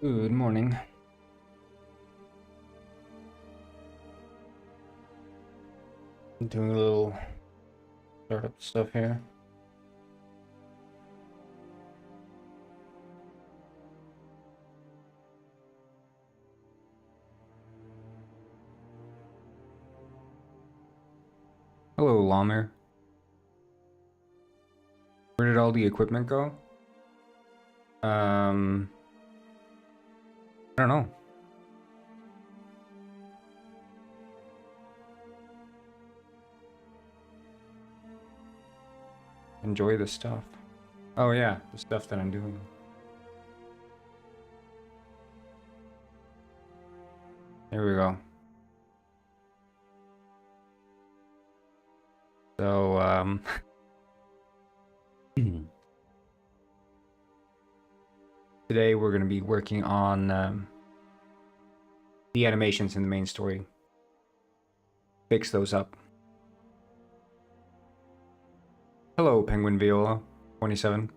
Good morning. I'm doing a little startup stuff here. Hello, Lamer. Where did all the equipment go? I don't know. Enjoy the stuff. Oh yeah, the stuff that I'm doing. There we go. So, today we're going to be working on the animations in the main story. Fix those up. Hello, Penguin Viola 27.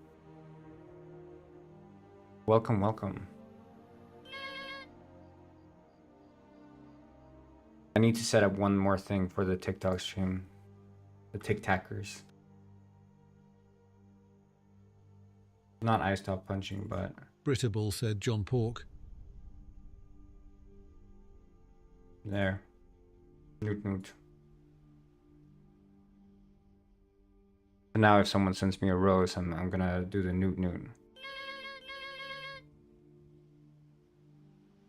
Welcome, welcome. I need to set up one more thing for the TikTok stream. The Tic-Tackers. Not I stop punching, but... Brittable, said John Pork. There. Newt newt. And now if someone sends me a rose, I'm gonna do the newt newt.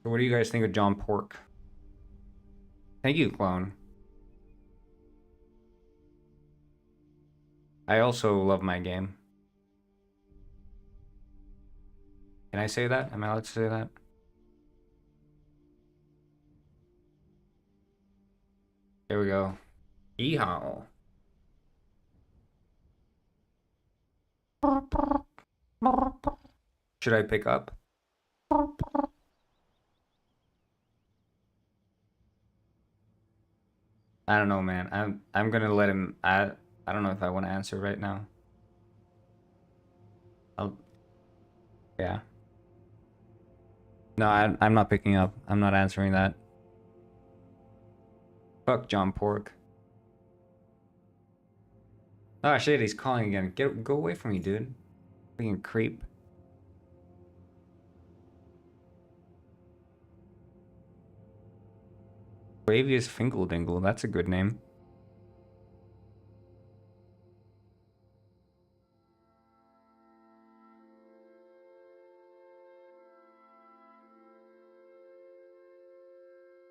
So what do you guys think of John Pork? Thank you, clone. I also love my game. Can I say that? Am I allowed to say that? There we go. Yeehaw. Should I pick up? I don't know, man. I'm gonna let him. I don't know if I want to answer right now. Yeah. No, I'm not picking up. I'm not answering that. Fuck John Pork. Oh shit, he's calling again. Go away from me, dude. Freaking creep. Bravius Fingeldingle, that's a good name.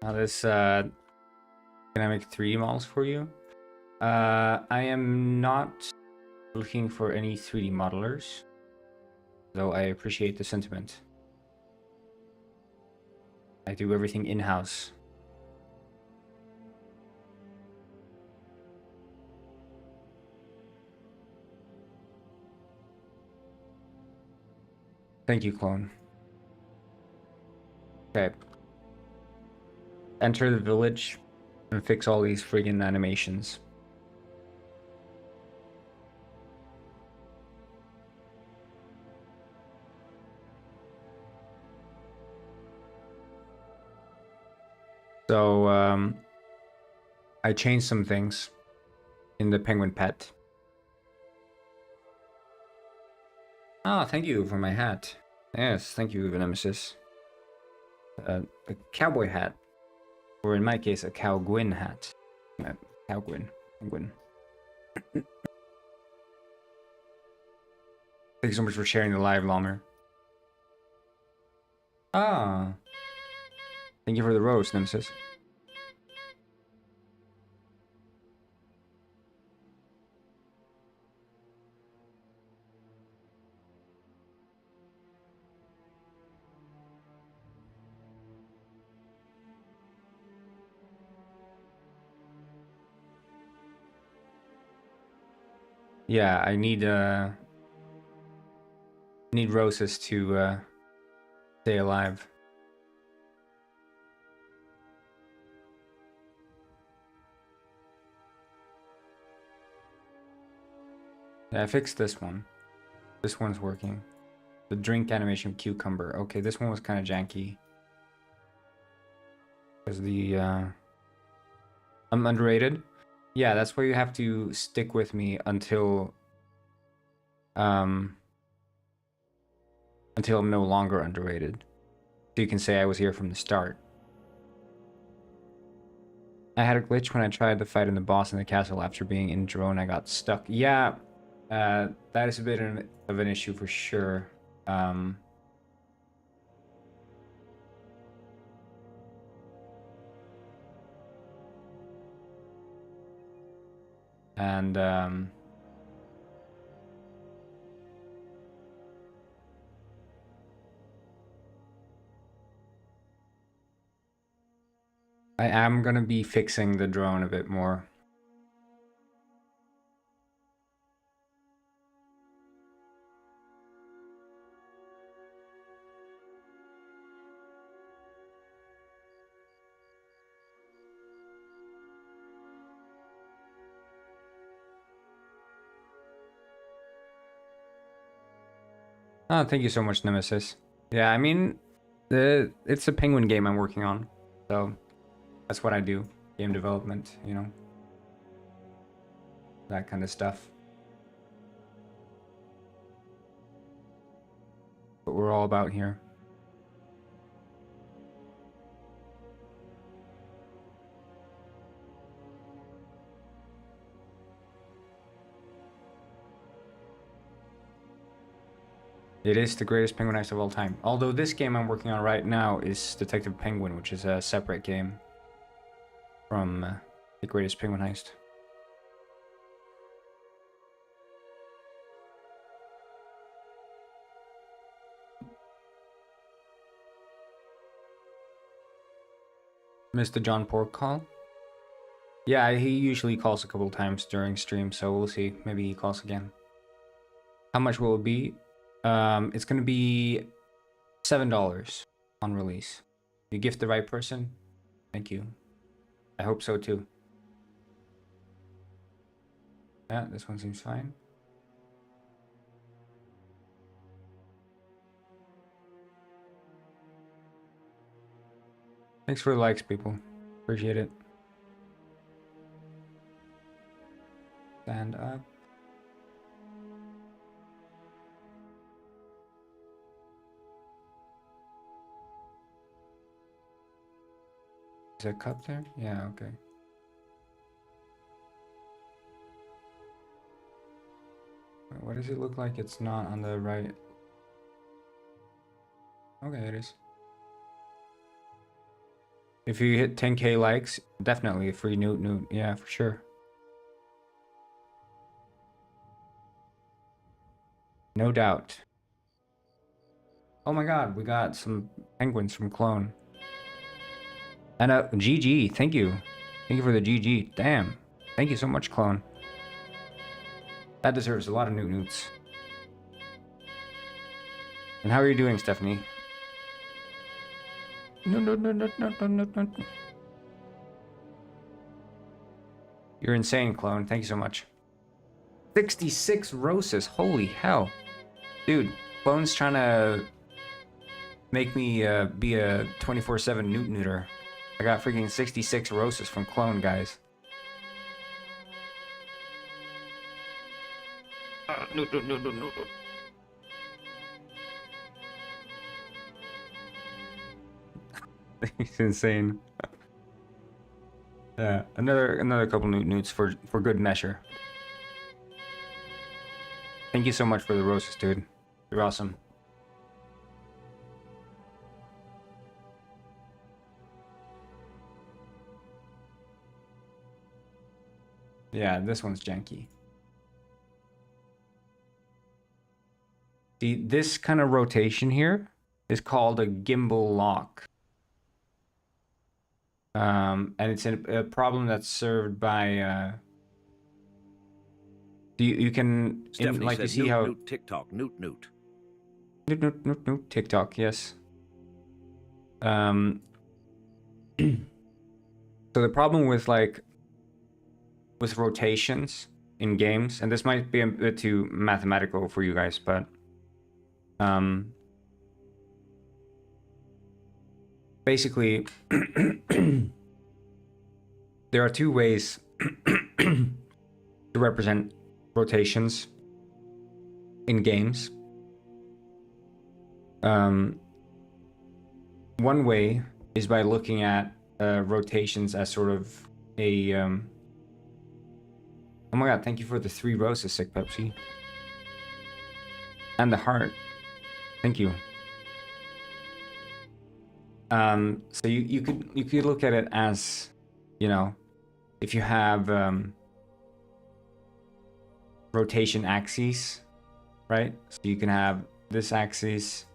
Now this, can I make 3D models for you? I am not looking for any 3D modelers, though I appreciate the sentiment. I do everything in-house. Thank you, clone. Okay. Enter the village and fix all these friggin' animations. So, I changed some things in the penguin pet. Ah, thank you for my hat. Yes, thank you, Nemesis. A cowboy hat. Or in my case, a cowguin hat. Cowguin. Penguin. Thank you so much for sharing the live, Lomer. Ah. Thank you for the rose, Nemesis. Yeah, I need roses to stay alive. Yeah, I fixed this one. This one's working. The drink animation cucumber. Okay, this one was kind of janky. Because the I'm underrated. Yeah, that's why you have to stick with me until I'm no longer underrated. So you can say I was here from the start. I had a glitch when I tried to fight in the boss in the castle after being in drone. I got stuck. Yeah, that is a bit of an issue for sure. And I am gonna be fixing the drone a bit more. Oh, thank you so much, Nemesis. Yeah, I mean, it's a penguin game I'm working on, so that's what I do. Game development, you know, that kind of stuff. What we're all about here. It is the greatest Penguin Heist of all time. Although this game I'm working on right now is Detective Penguin, which is a separate game from the greatest Penguin Heist. Mr. John Pork call? Yeah, he usually calls a couple times during stream, so we'll see. Maybe he calls again. How much will it be? It's gonna be $7 on release. You gift the right person? Thank you. I hope so too. Yeah, this one seems fine. Thanks for the likes, people. Appreciate it. Stand up. Is there a cup there? Yeah, okay. Wait, what does it look like? It's not on the right. Okay, it is. If you hit 10k likes, definitely a free newt. Yeah, for sure. No doubt. Oh my god, we got some penguins from Clone. And GG, thank you. Thank you for the GG. Damn. Thank you so much, Clone. That deserves a lot of newts. And how are you doing, Stephanie? No. You're insane, Clone. Thank you so much. 66 roses. Holy hell. Dude, Clone's trying to make me be a 24/7 neuter. I got freaking 66 roses from Clone, guys. No. It's insane. Yeah, another couple newts for good measure. Thank you so much for the roses, dude. You're awesome. Yeah, this one's janky. See, this kind of rotation here is called a gimbal lock. And it's a problem that's served by you can like you see how Newt, TikTok, Newt. Newt, TikTok, yes. So the problem with rotations in games, and this might be a bit too mathematical for you guys, but Basically, there are two ways to represent rotations in games. One way is by looking at rotations as sort of a oh my god, thank you for the 3 roses, Sick Pepsi. And the heart. Thank you. So you could look at it as, you know, if you have rotation axes, right? So you can have this axis,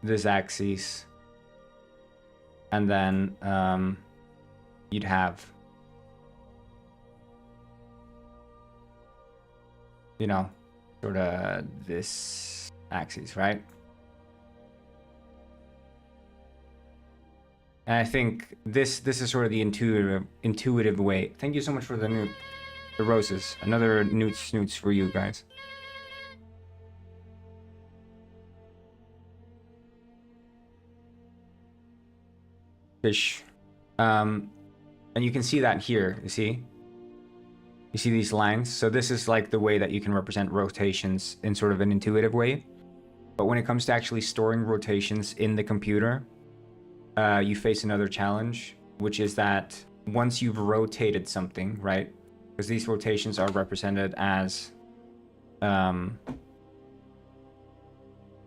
this axis, and then you'd have, you know, sort of this axis, right? And I think this is sort of the intuitive way. Thank you so much for the roses. Another snoots for you guys. Fish. And you can see that here, you see? You see these lines? So this is like the way that you can represent rotations in sort of an intuitive way. But when it comes to actually storing rotations in the computer, you face another challenge, which is that once you've rotated something, right? Because these rotations are represented as,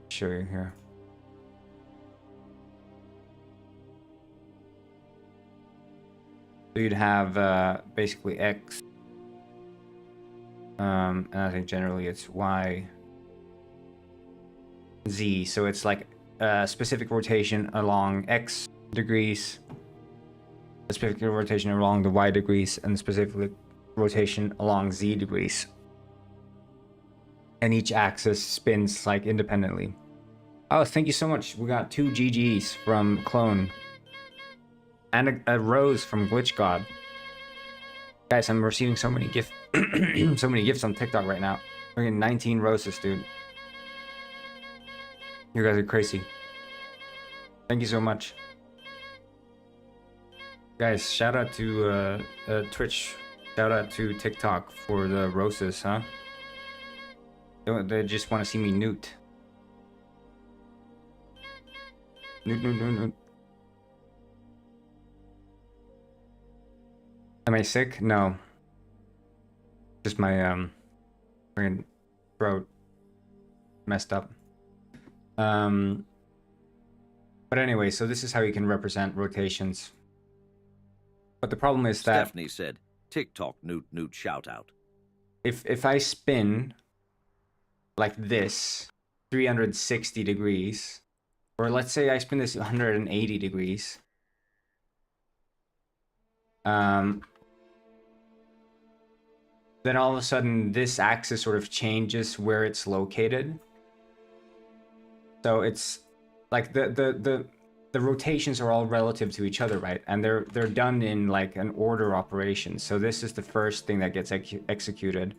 show you here. So you'd have basically X, and I think generally it's Y, Z. So it's like a specific rotation along X degrees, a specific rotation along the Y degrees, and a specific rotation along Z degrees. And each axis spins like independently. Oh, thank you so much. We got 2 GGs from Clone. And a rose from Glitch God. Guys, I'm receiving so many gifts so many gifts on TikTok right now. We're getting 19 roses, dude. You guys are crazy. Thank you so much. Guys, shout out to Twitch. Shout out to TikTok for the roses, huh? They just want to see me newt. Newt. Am I sick? No. Just my freaking throat messed up. But anyway, so this is how you can represent rotations. But the problem is that Stephanie said, TikTok newt shout out. If I spin like this 360 degrees, or let's say I spin this 180 degrees, then all of a sudden this axis sort of changes where it's located. So it's like the rotations are all relative to each other, right? And they're done in like an order operation. So this is the first thing that gets executed.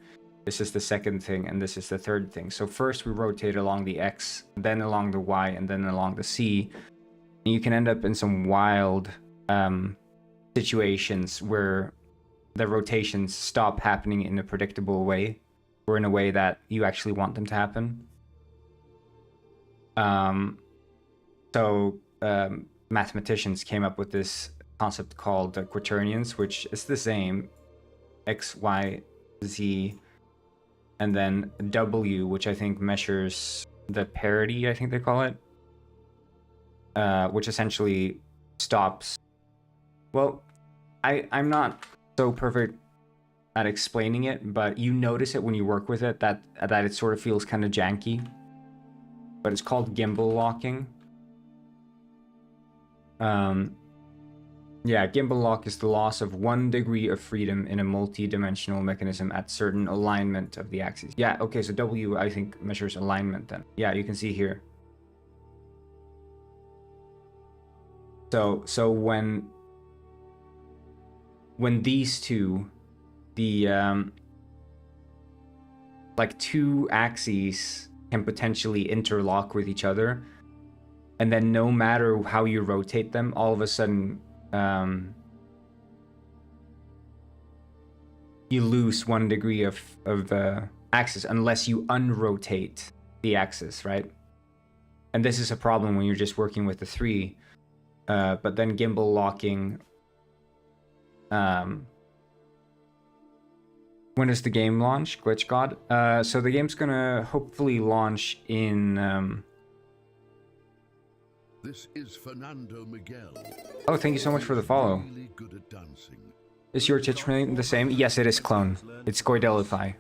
This is the second thing, and this is the third thing. So first we rotate along the X, then along the Y, and then along the C. And you can end up in some wild situations where the rotations stop happening in a predictable way, or in a way that you actually want them to happen. Mathematicians came up with this concept called quaternions, which is the same X, Y, Z, and then W, which I think measures the parity, I think they call it, which essentially stops. Well, I'm not so perfect at explaining it, but you notice it when you work with it that it sort of feels kind of janky. But it's called gimbal locking. Yeah, gimbal lock is the loss of 1 degree of freedom in a multi-dimensional mechanism at certain alignment of the axes. Yeah, okay, so W I think measures alignment then. Yeah, you can see here. So when these two, the like two axes can potentially interlock with each other, and then no matter how you rotate them, all of a sudden you lose 1 degree of the axis unless you unrotate the axis, right? And this is a problem when you're just working with the 3. But then gimbal locking. When does the game launch, Glitch God? So the game's gonna hopefully launch in. This is Fernando Miguel. Oh, thank you so much for the follow. Really good at dancing. Is your Twitch name the same? Yes, it is, Clone. It's Goidelify.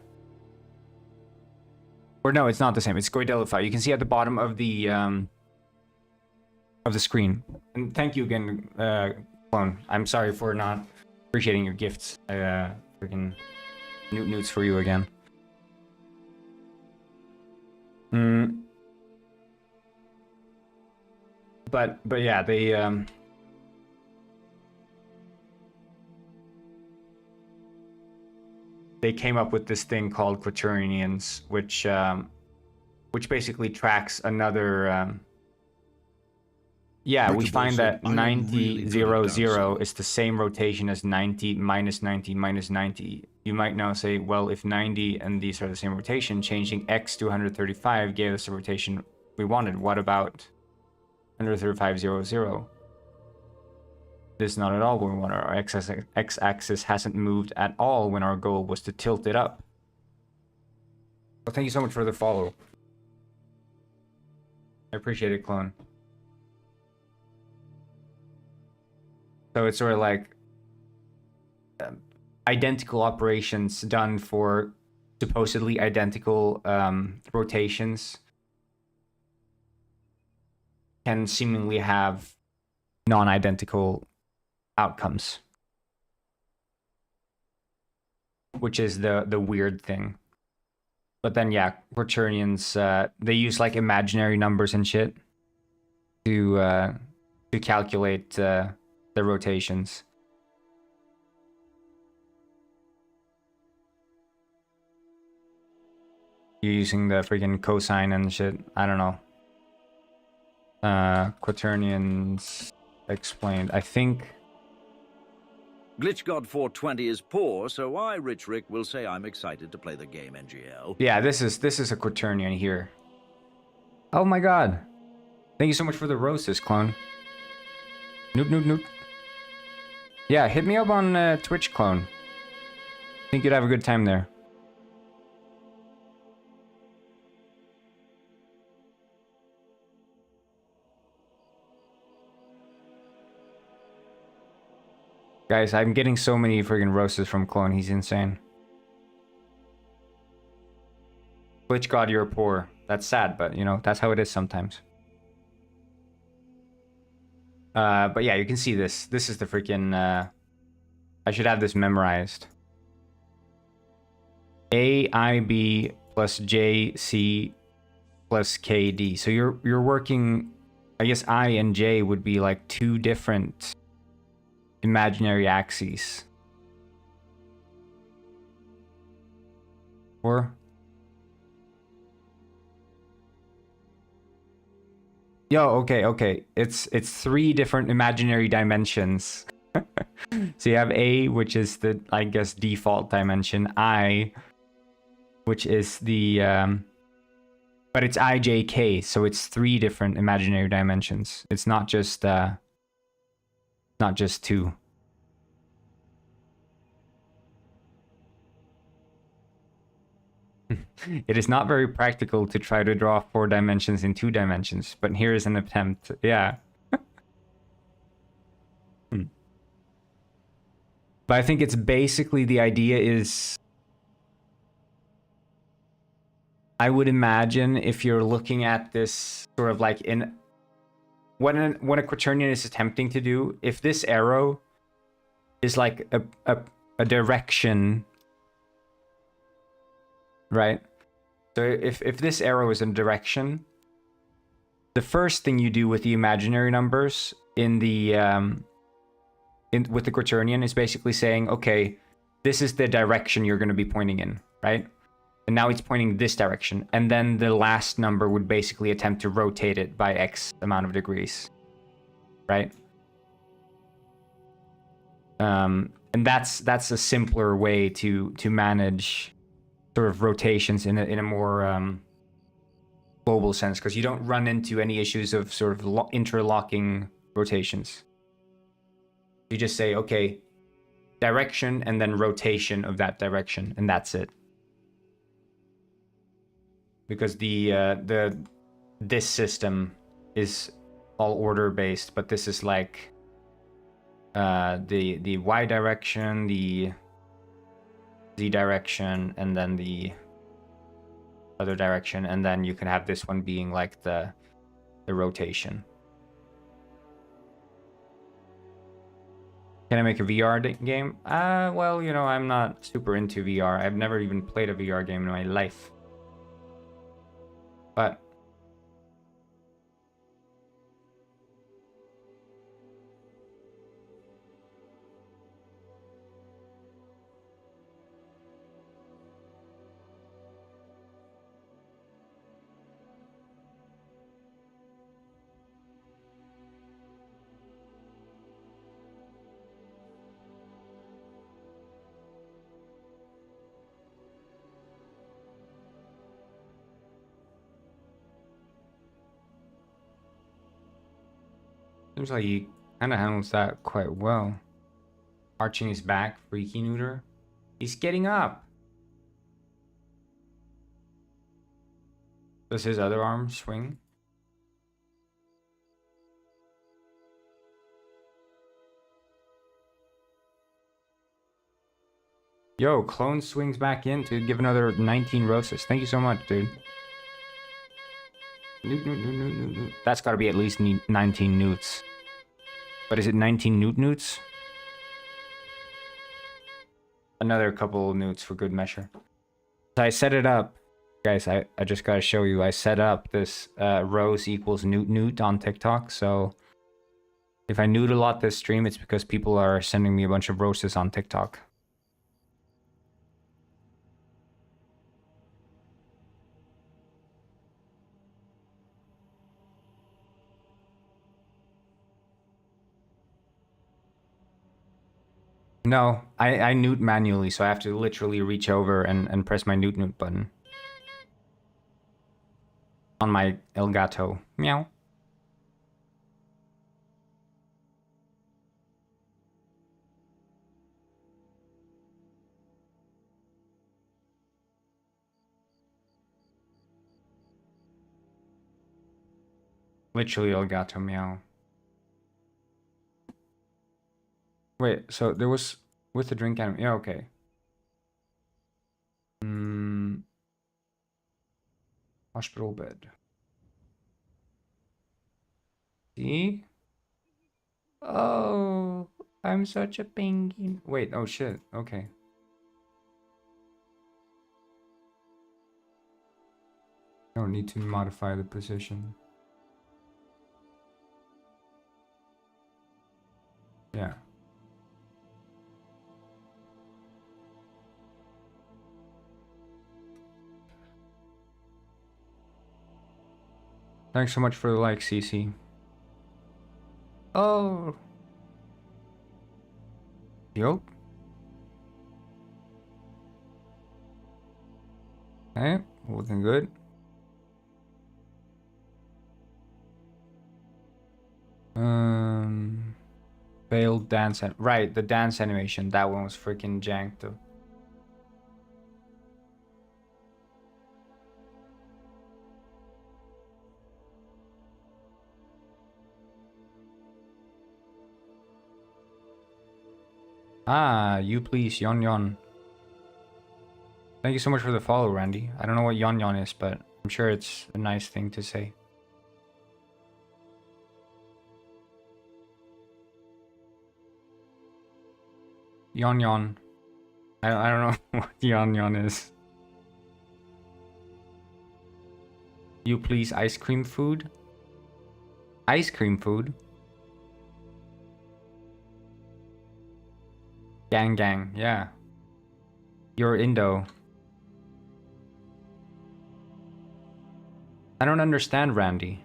Or no, it's not the same. It's Goidelify. You can see at the bottom of the screen. And thank you again, Clone. I'm sorry for not appreciating your gifts. Freaking newts for you again. But yeah, they came up with this thing called quaternions, which basically tracks another. Yeah, we find that 90, 0, 0 is the same rotation as 90, minus 90, minus 90. You might now say, well, if 90 and these are the same rotation, changing x to 135 gave us the rotation we wanted. What about 135, 0, 0? This is not at all what we want. Our x-axis hasn't moved at all when our goal was to tilt it up. Well, thank you so much for the follow. I appreciate it, Clone. So it's sort of like identical operations done for supposedly identical rotations can seemingly have non-identical outcomes, which is the weird thing. But then yeah, quaternions, they use like imaginary numbers and shit to calculate the rotations. You're using the freaking cosine and shit. I don't know. Quaternions explained. I think GlitchGod 420 is poor, so I, Rich Rick, will say I'm excited to play the game NGL. yeah, this is a quaternion here. Oh my god. Thank you so much for the roses, Clone. Nope. Yeah, hit me up on Twitch, Clone. I think you'd have a good time there. Guys, I'm getting so many friggin' roses from Clone. He's insane. Glitch God, you're poor. That's sad, but you know, that's how it is sometimes. But yeah, you can see this. This is the freaking... I should have this memorized. AIB plus JC plus KD. So you're working... I guess I and J would be like two different imaginary axes. Or... Yo, okay. It's 3 different imaginary dimensions. So you have A, which is the, I guess, default dimension. I, which is the, but it's IJK, so it's 3 different imaginary dimensions. It's not just 2. It is not very practical to try to draw 4 dimensions in 2 dimensions, but here is an attempt. Yeah. But I think it's basically the idea is... I would imagine if you're looking at this sort of like in... What a quaternion is attempting to do, if this arrow is like a direction... Right? So if this arrow is in direction, the first thing you do with the imaginary numbers in the with the quaternion is basically saying, okay, this is the direction you're going to be pointing in, right? And now it's pointing this direction. And then the last number would basically attempt to rotate it by X amount of degrees. Right? And that's a simpler way to manage sort of rotations in a more global sense, because you don't run into any issues of sort of interlocking rotations. You just say, okay, direction and then rotation of that direction, and that's it. Because this system is all order based, but this is like the Y direction, the Z direction, and then the other direction, and then you can have this one being like the rotation. Can I make a VR game? Well, you know, I'm not super into VR. I've never even played a VR game in my life. But seems like he kind of handles that quite well. Arching his back, freaky neuter. He's getting up. Does his other arm swing? Yo, clone swings back in to give another 19 roses. Thank you so much, dude. Newt. That's got to be at least 19 newts. But is it 19 newts? Another couple newts for good measure. So I set it up. Guys, I just got to show you. I set up this rose equals newt on TikTok. So if I newt a lot this stream, it's because people are sending me a bunch of roses on TikTok. No, I newt manually, so I have to literally reach over and press my newt button. On my Elgato. Meow. Literally Elgato, meow. Wait, so there was with the drink animal. Yeah, okay. Hospital bed. See? Oh, I'm such a penguin. Wait, oh shit. Okay. I don't need to modify the position. Yeah. Thanks so much for the like, CC. Oh. Yo. Okay, looking good. Failed dance right, the dance animation. That one was freaking jank though. Ah, you please, Yon Yon. Thank you so much for the follow, Randy. I don't know what Yon Yon is, but I'm sure it's a nice thing to say. Yon Yon. I don't know what Yon Yon is. You please, ice cream food? Ice cream food? Gang gang, yeah. You're Indo. I don't understand Randy.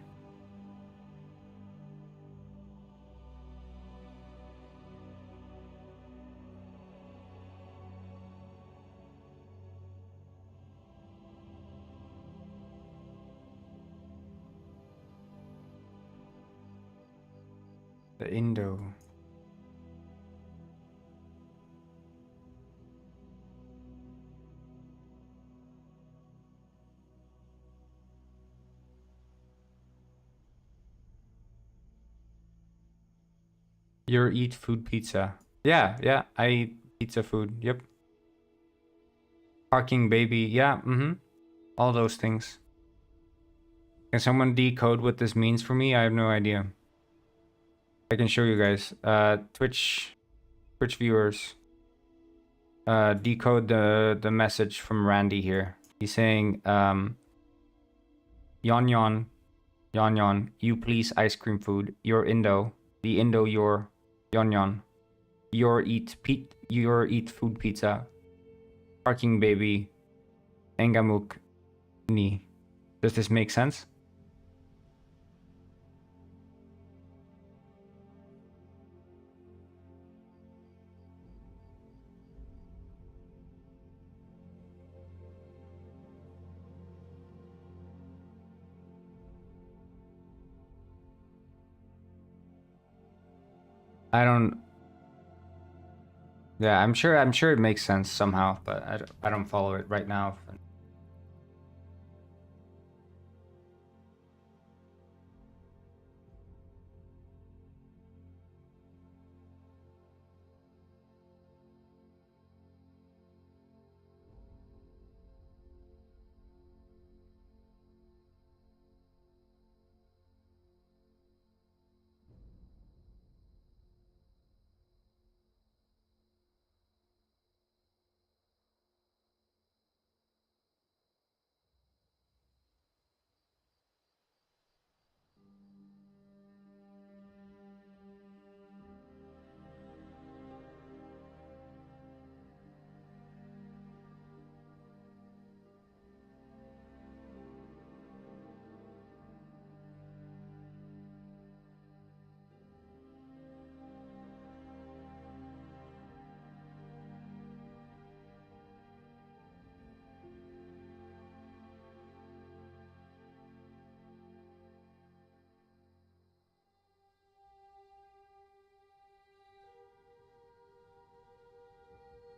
The Indo. You eat food pizza. Yeah, I eat pizza food. Yep. Parking baby. Yeah, all those things. Can someone decode what this means for me? I have no idea. I can show you guys. Twitch viewers. Decode the message from Randy here. He's saying, yon yon, yon yon, you please ice cream food. You're Indo. The Indo you're yon yon. Your eat food pizza. Parking baby. Engamuk ni. Does this make sense? I don't. Yeah, I'm sure it makes sense somehow, but I don't follow it right now.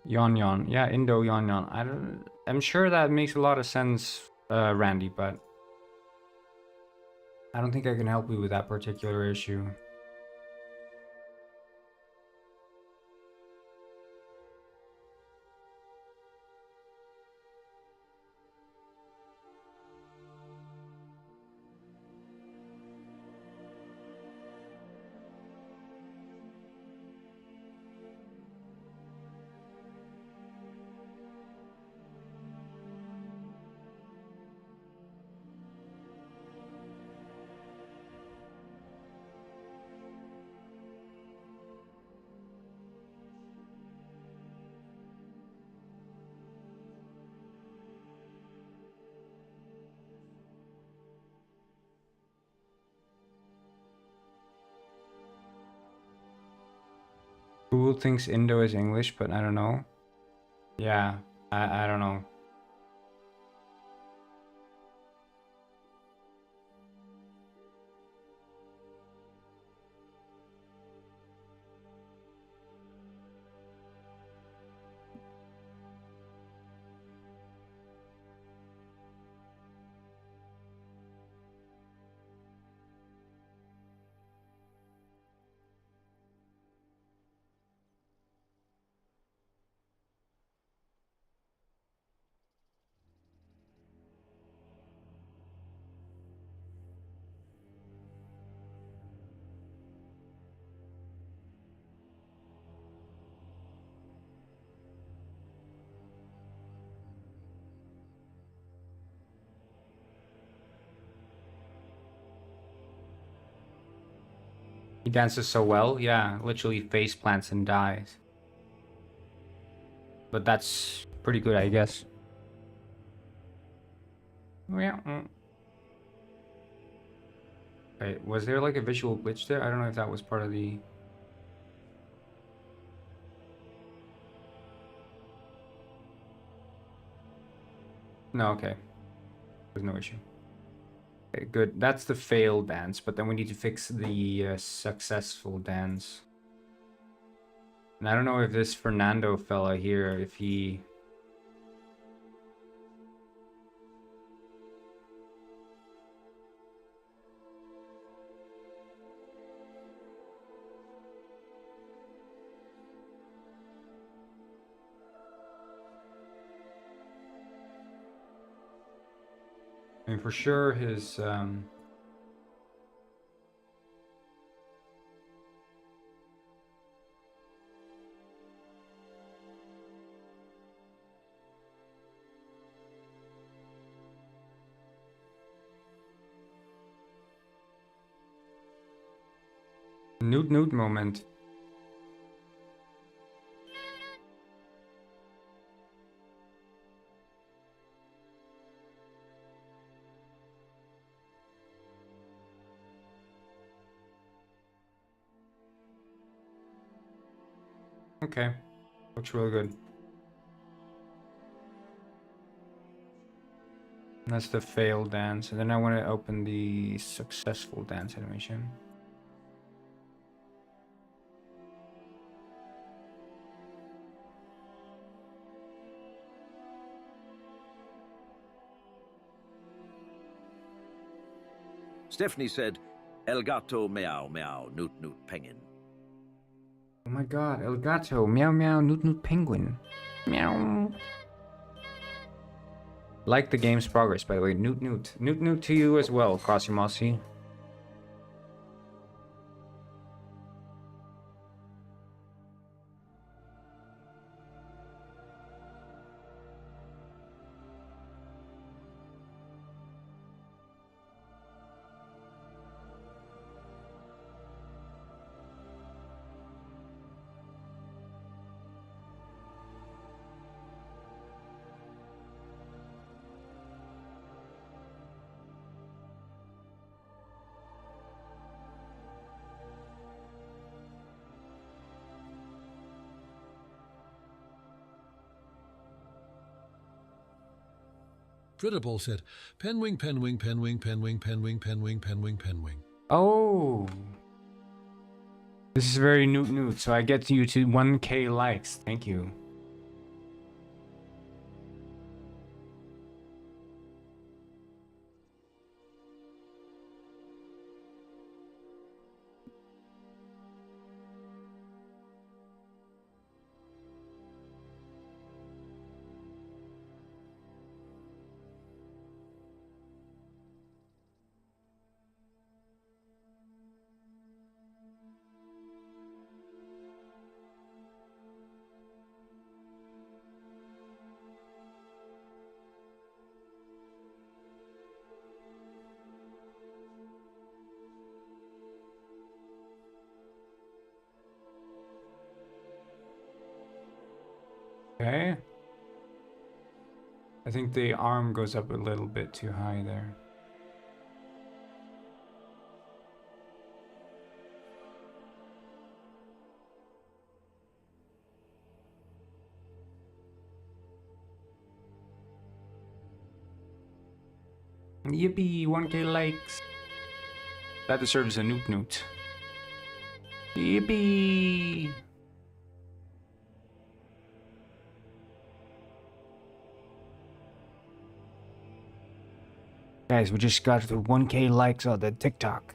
Yon yon. Yeah, Indo yon yon. I'm sure that makes a lot of sense, Randy, but I don't think I can help you with that particular issue. Google thinks Indo is English, but I don't know. Yeah, I don't know. He dances so well, yeah, literally face plants and dies. But that's pretty good, I guess. Yeah. Wait, was there like a visual glitch there? I don't know if that was part of the... No, okay. There's no issue. Okay, good. That's the failed dance, but then we need to fix the successful dance. And I don't know if this Fernando fella here, if he... I mean, for sure his... Nude moment. Okay. Looks really good. That's the failed dance. And then I want to open the successful dance animation. Stephanie said, El gato meow meow, newt newt penguin. Oh my god, El Gato, meow meow, newt penguin. Meow. Like the game's progress, by the way. Newt newt. Newt newt to you as well, Crossy. Fritterball said, Penwing, penwing, penwing, penwing, penwing, penwing, penwing, penwing. Oh. This is very newt, so I get you to 1K likes. Thank you. Okay. I think the arm goes up a little bit too high there. Yippee, 1K likes. That deserves a newt. Yippee! Guys, we just got the 1K likes on the TikTok.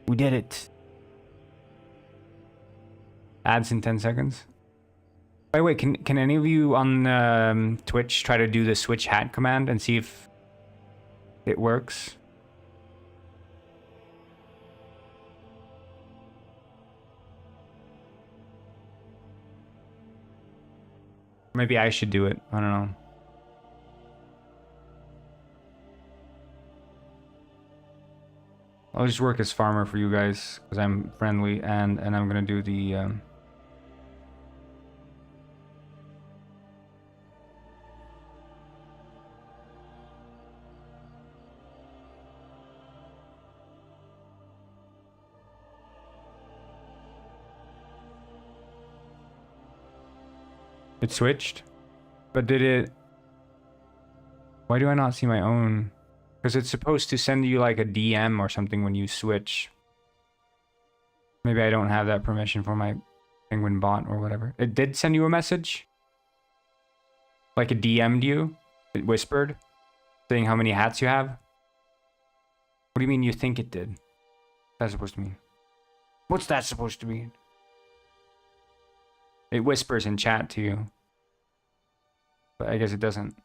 We did it. Ads in 10 seconds. By the way, can any of you on Twitch try to do the switch hat command and see if it works? Maybe I should do it. I don't know. I'll just work as farmer for you guys because I'm friendly, and I'm gonna do the It switched? But did it... Why do I not see my own? Because it's supposed to send you like a DM or something when you switch. Maybe I don't have that permission for my Penguin bot or whatever. It did send you a message? Like it DM'd you? It whispered? Saying how many hats you have? What do you mean you think it did? What's that supposed to mean? What's that supposed to mean? It whispers in chat to you. But I guess it doesn't.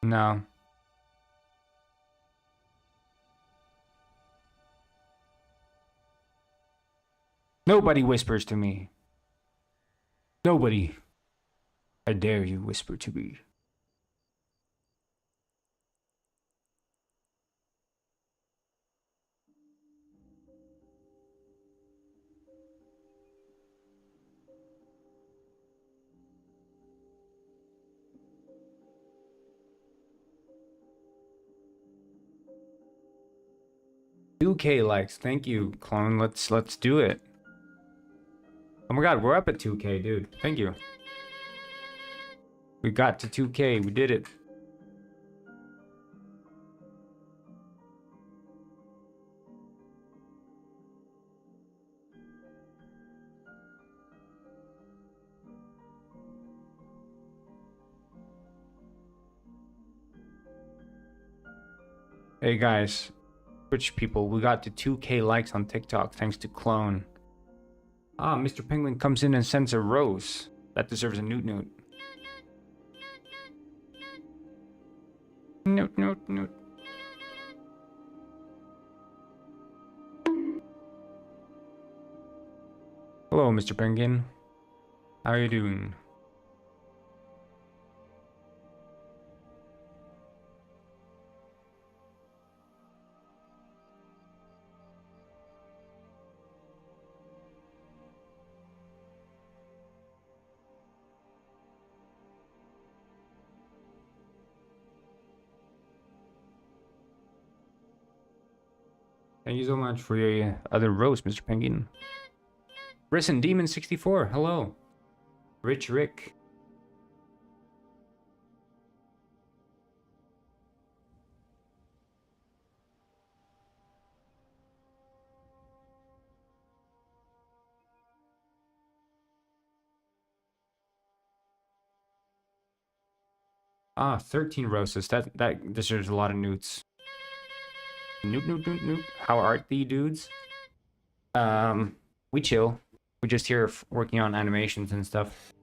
No. Nobody whispers to me. Nobody. I dare you whisper to me. $2K likes. Thank you, clone. Let's do it. Oh my god, we're up at 2K, dude. Thank you. We got to 2K. We did it. Hey guys, Twitch people, we got to 2K likes on TikTok thanks to Clone. Ah, Mr. Penguin comes in and sends a rose. That deserves a newt newt. Newt newt newt. Hello, Mr. Penguin. How are you doing? Thank you so much for your other rose, Mr. Penguin. Risen Demon 64, hello. Rich Rick. Ah, 13 roses. That deserves a lot of newts. Newt newt newt newt. How are thee, dudes? We chill. We're just here working on animations and stuff.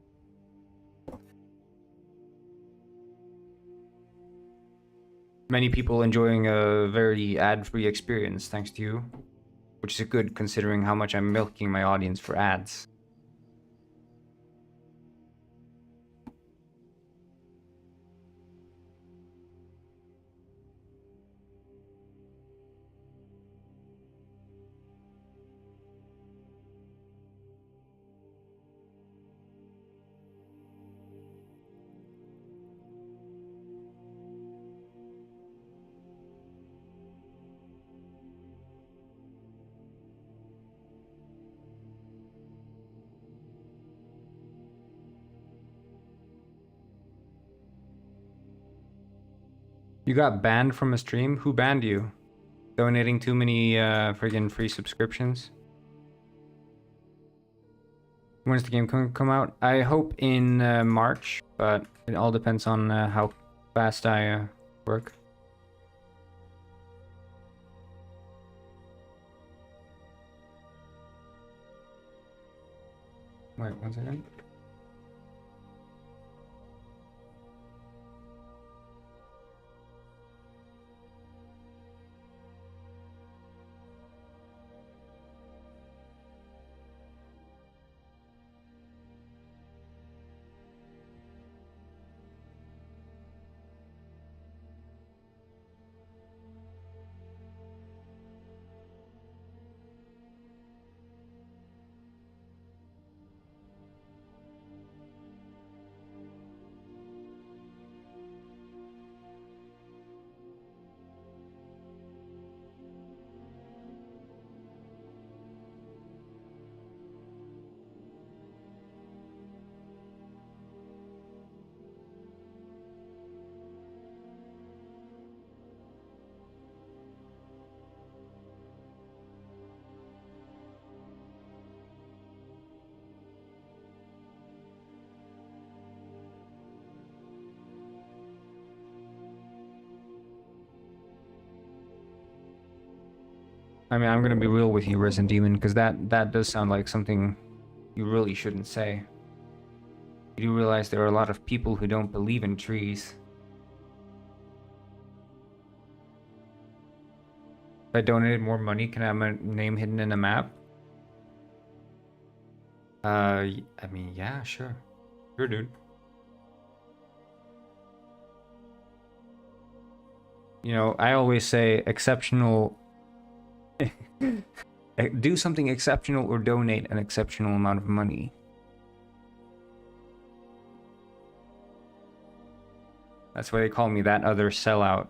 Many people enjoying a very ad-free experience thanks to you, which is good considering how much I'm milking my audience for ads. You got banned from a stream? Who banned you? Donating too many friggin' free subscriptions? When's the game come out? I hope in March, but it all depends on how fast I work. Wait, 1 second. I mean, I'm gonna be real with you, Resident Demon, because that does sound like something you really shouldn't say. You do realize there are a lot of people who don't believe in trees. If I donated more money, can I have my name hidden in a map? I mean, yeah, sure. Sure, dude. You know, I always say exceptional... do something exceptional or donate an exceptional amount of money. That's why they call me that other sellout.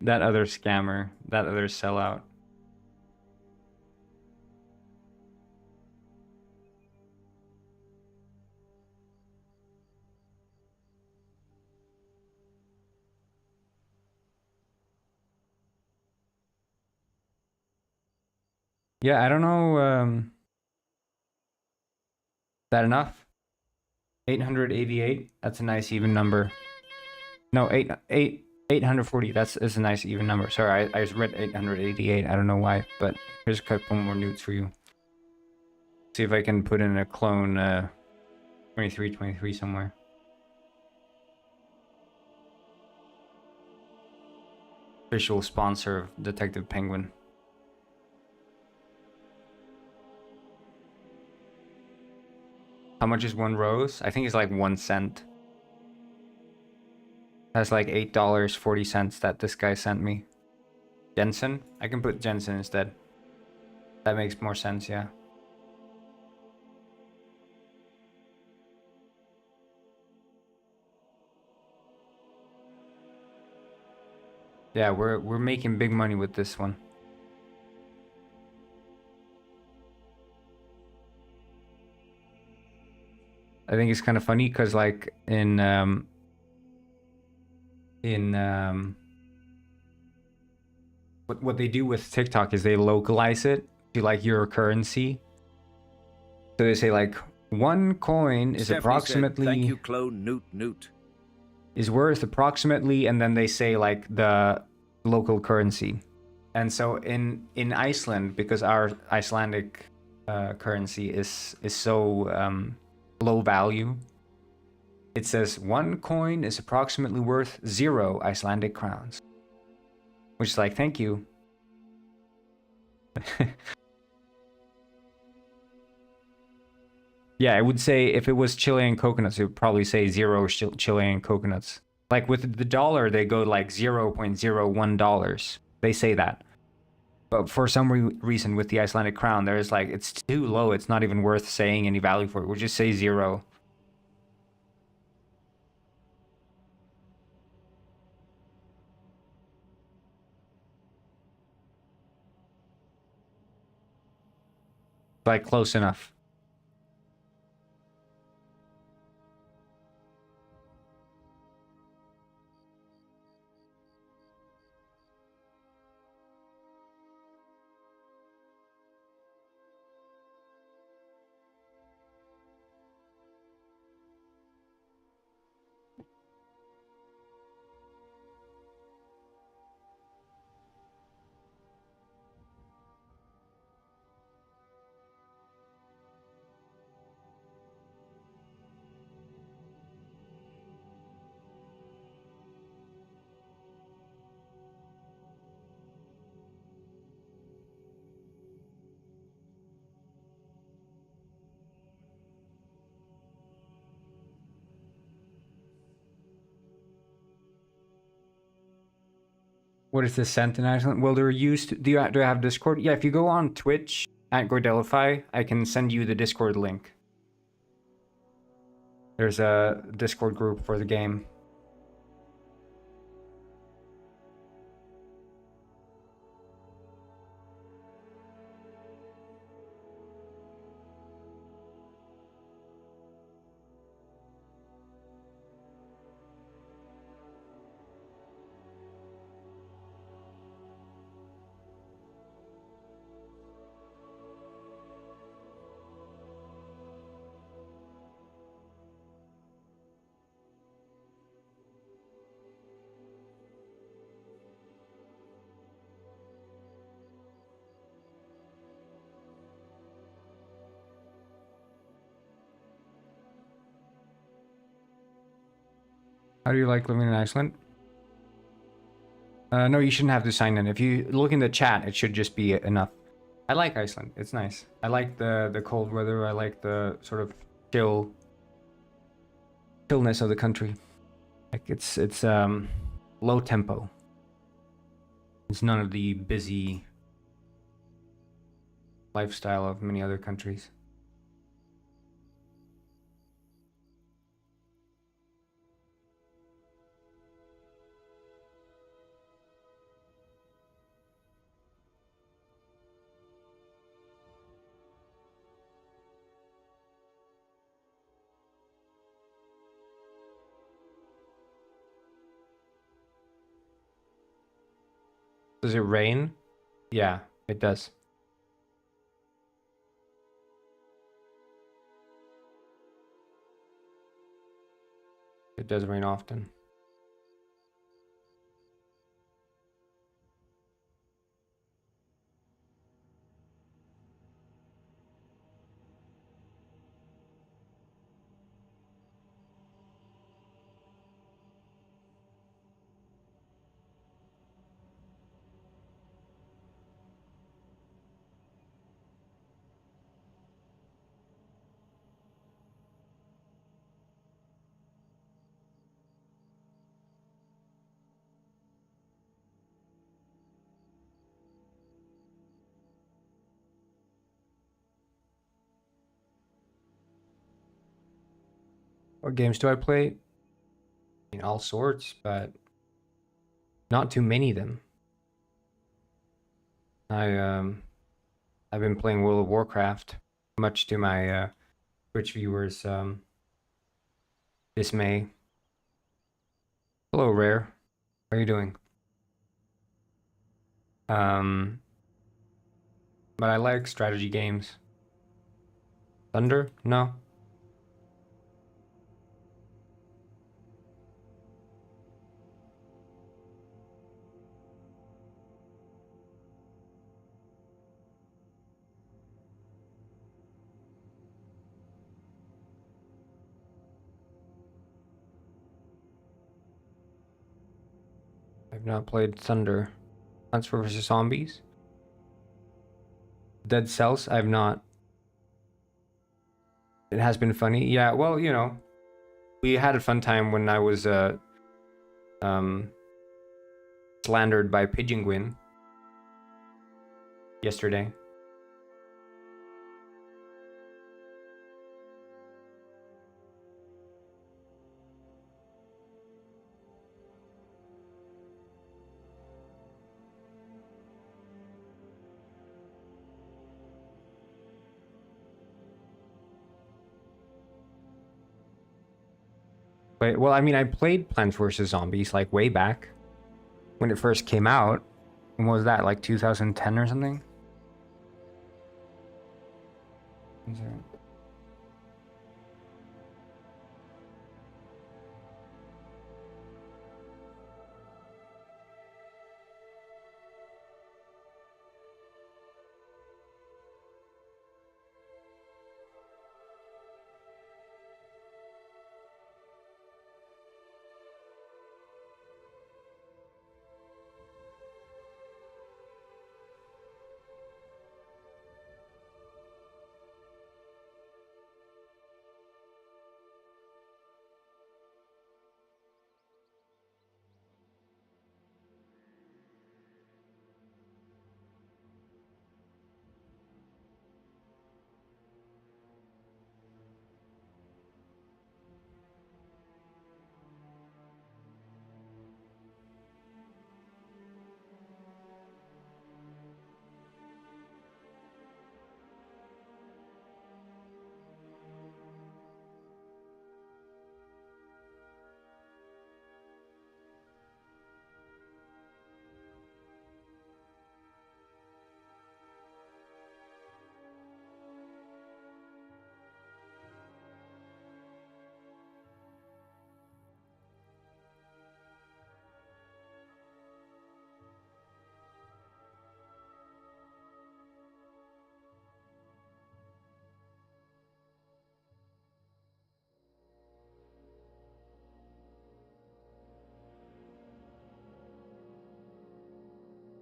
That other scammer. That other sellout. Yeah, I don't know. Is that enough? 888. That's a nice even number. No, 840. That's a nice even number. Sorry, I just read 888. I don't know why, but here's a couple more newts for you. See if I can put in a clone 2323 somewhere. Official sponsor of Detective Penguin. How much is one rose? I think it's like 1 cent. That's like $8.40 that this guy sent me. Jensen? I can put Jensen instead. That makes more sense, yeah. Yeah, we're making big money with this one. I think it's kind of funny because like in what they do with TikTok is they localize it to like your currency. So they say like 1 coin is Stephanie approximately said, thank you, clone Newt Newt. is worth approximately, and then they say like the local currency. And so in Iceland, because our Icelandic currency is so low value, it says 1 coin is approximately worth 0 Icelandic crowns, which is like, thank you. Yeah, I would say if it was Chilean coconuts, it would probably say 0 Chilean coconuts. Like with the dollar, they go like $0.01. They say that. But for some reason with the Icelandic crown, there's like, it's too low. It's not even worth saying any value for it. We'll just say 0. Like close enough. What is the cent in Iceland? Well, they're used to, do I have Discord? Yeah, if you go on Twitch at Gordelify, I can send you the Discord link. There's a Discord group for the game. How do you like living in Iceland? No, you shouldn't have to sign in. If you look in the chat, it should just be enough. I like Iceland. It's nice. I like the cold weather. I like the sort of chillness of the country. Like it's low tempo. It's none of the busy lifestyle of many other countries. Does it rain? Yeah, it does. It does rain often. What games do I play? I mean, all sorts, but not too many of them. I've been playing World of Warcraft, much to my Twitch viewers' dismay. Hello, Rare. How are you doing? Um, but I like strategy games. Thunder? No. I've not played Thunder. Plants vs. Zombies? Dead Cells? I've not. It has been funny. Yeah, well, you know, we had a fun time when I was um slandered by Pigeon Gwyn yesterday. But well, I mean, I played Plants vs. Zombies like way back when it first came out. And what was that, like 2010 or something? Is it-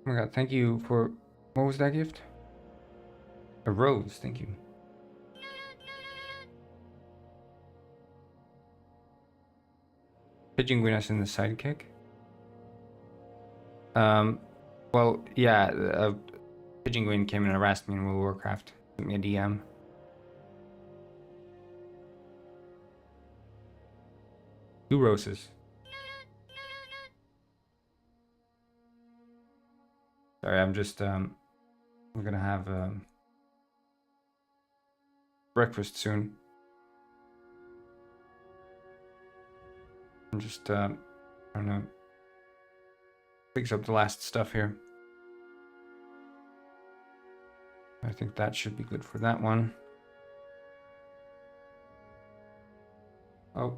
Oh my god, thank you for... What was that gift? A rose, thank you. Pigeon Guinness in the sidekick? Well, yeah, Pigeon Gwyn came and harassed me in World of Warcraft. Sent me a DM. Two roses. Sorry, I'm just, we're gonna have, breakfast soon. I'm just, trying to fix up the last stuff here. I think that should be good for that one. Oh.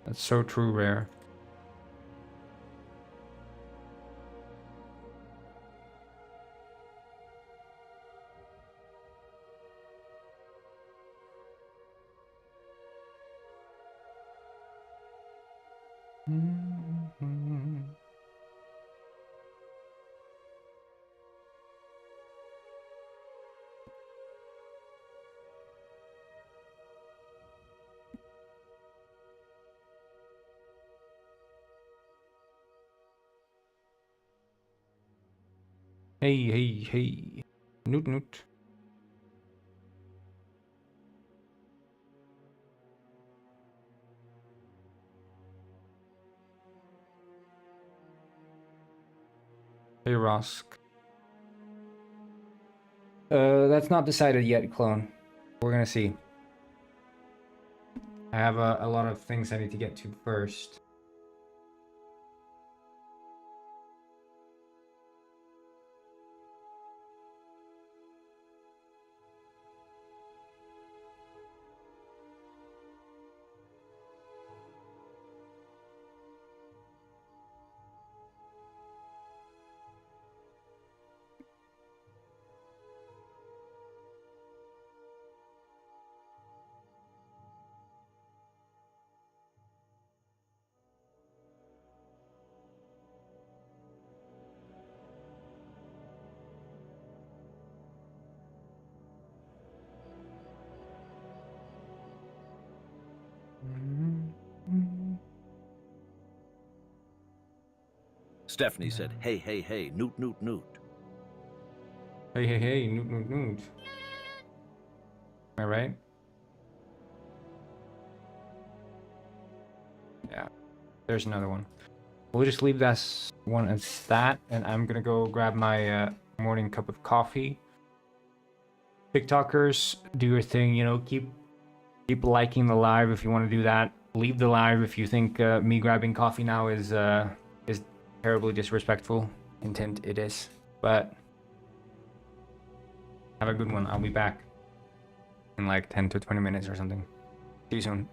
That's so true, Rare. Hey, hey, hey. Noot, noot. Hey, Rosk. That's not decided yet, clone. We're gonna see. I have a lot of things I need to get to first. Stephanie said, hey, hey, hey, newt, newt, newt. Hey, hey, hey, noot, noot, noot. Am I right? Yeah. There's another one. We'll just leave this one as that, and I'm gonna go grab my morning cup of coffee. TikTokers, do your thing. You know, keep liking the live if you want to do that. Leave the live if you think me grabbing coffee now is terribly disrespectful. Intent it is, but have a good one. I'll be back in like 10 to 20 minutes or something. See you soon.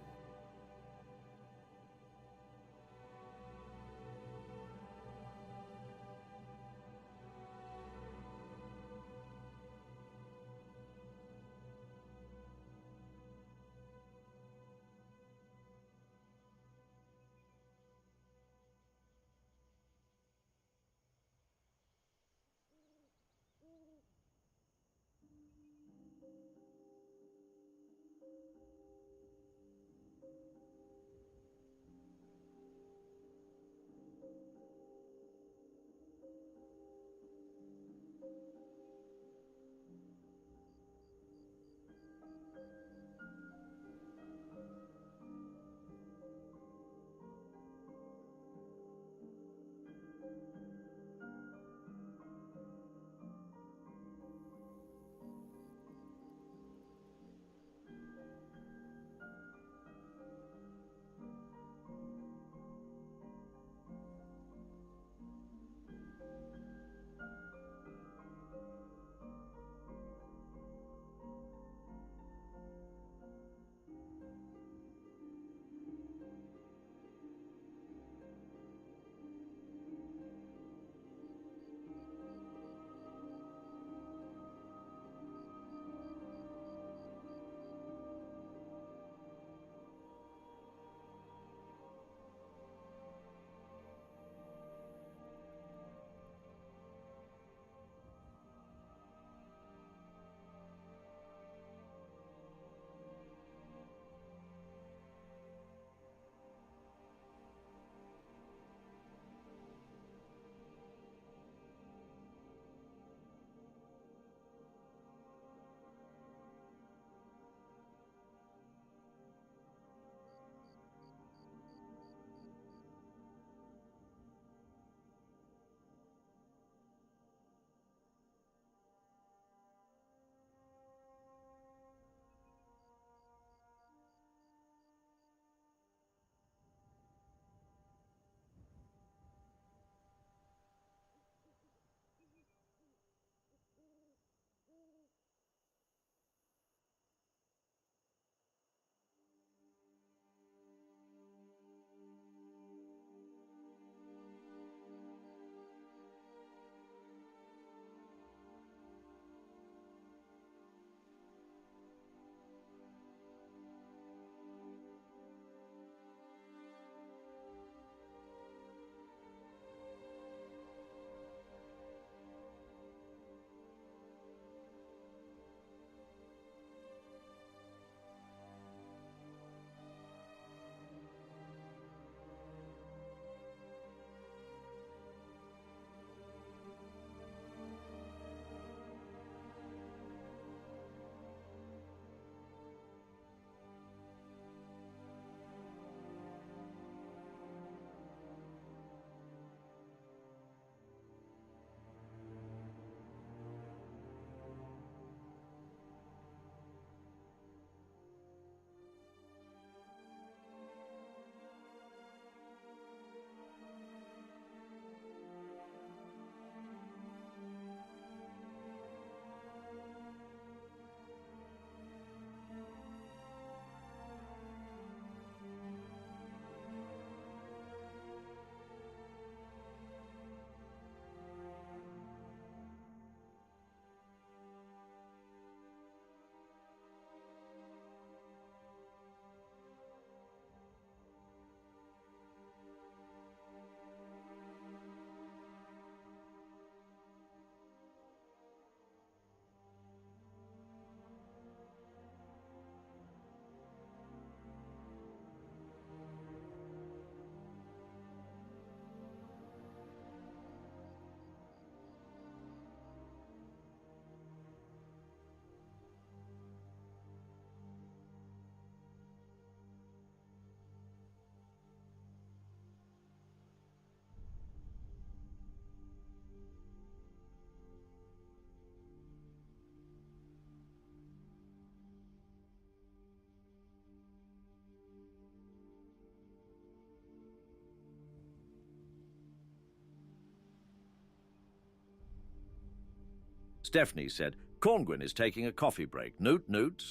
Stephanie said, Corngwyn is taking a coffee break. Noot, noot.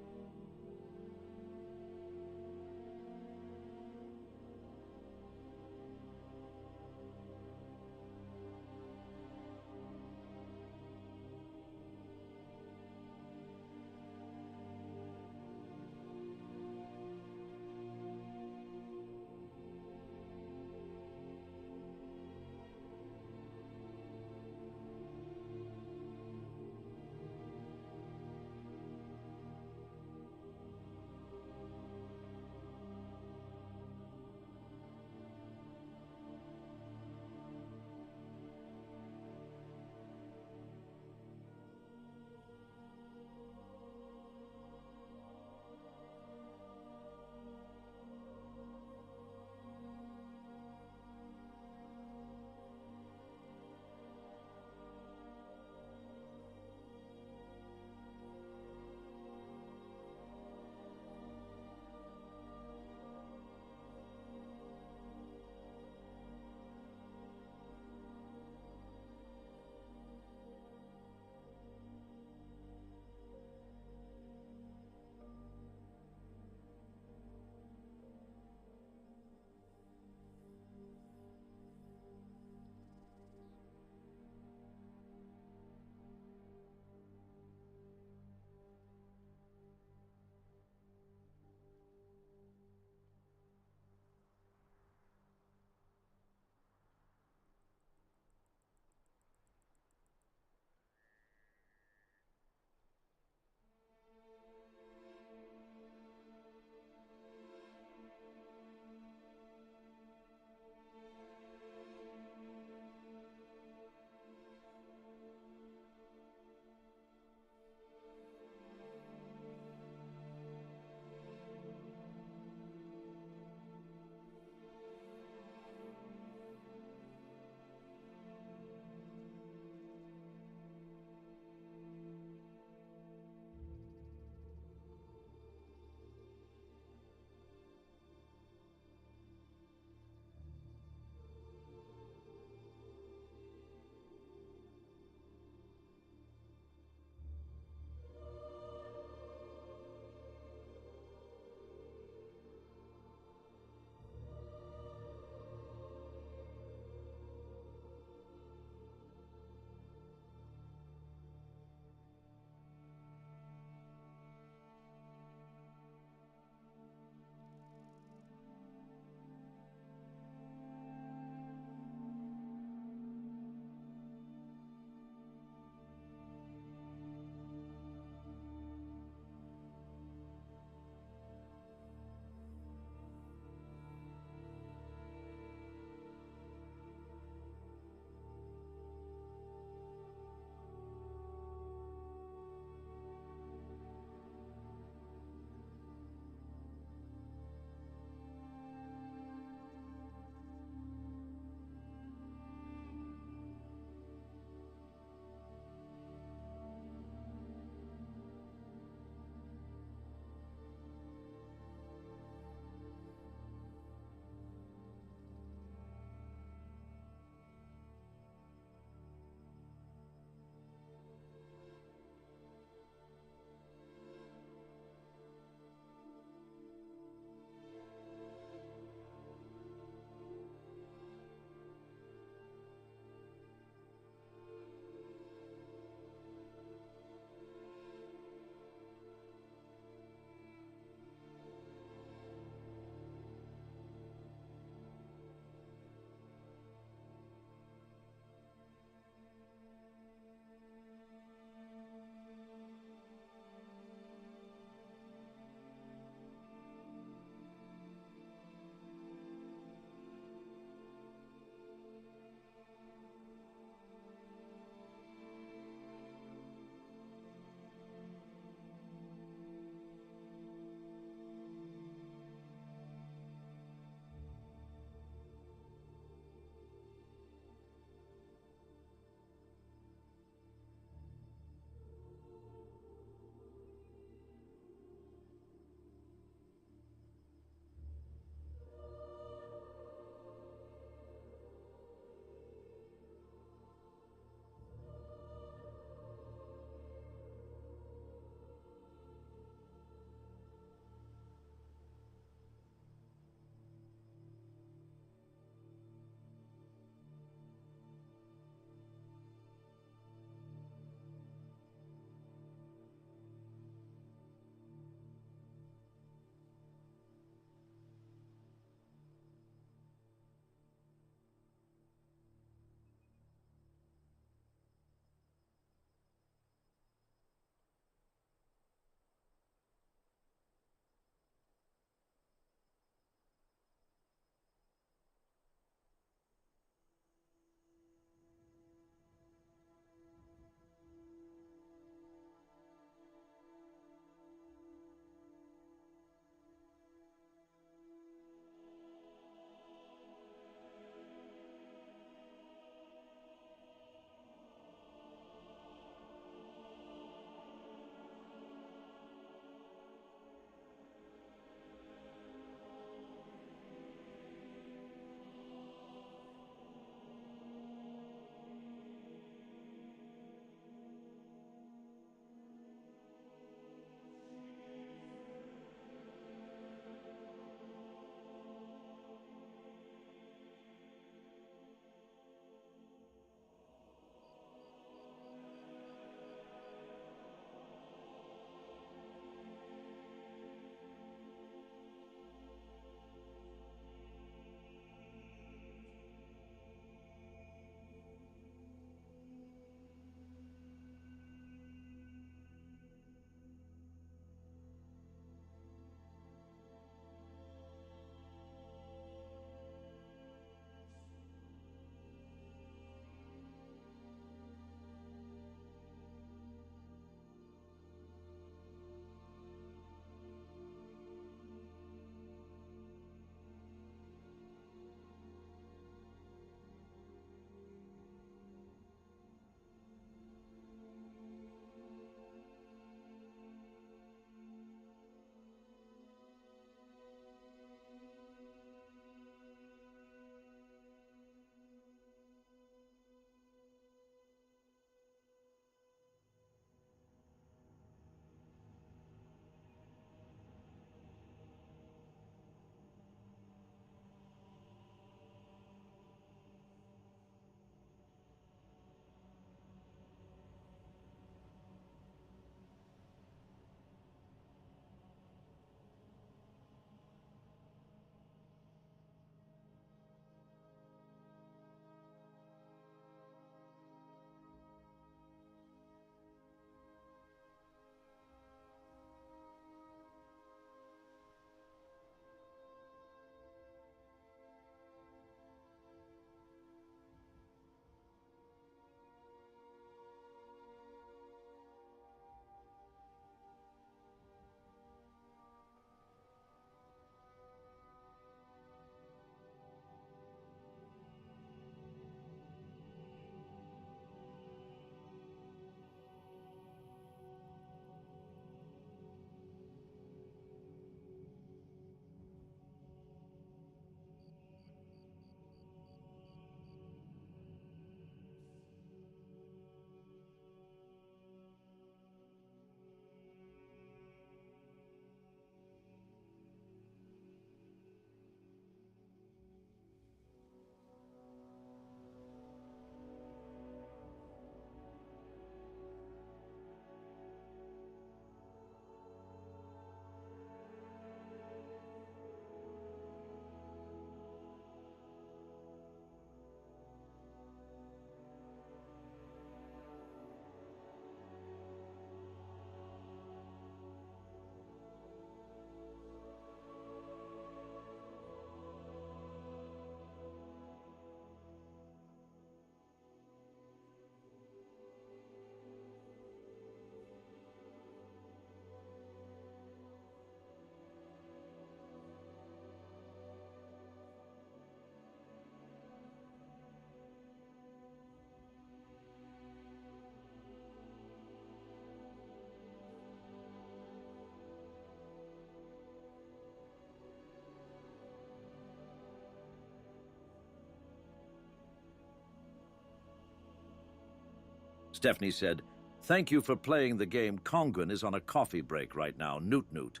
Stephanie said, "Thank you for playing the game. Conguin is on a coffee break right now. Newt Newt."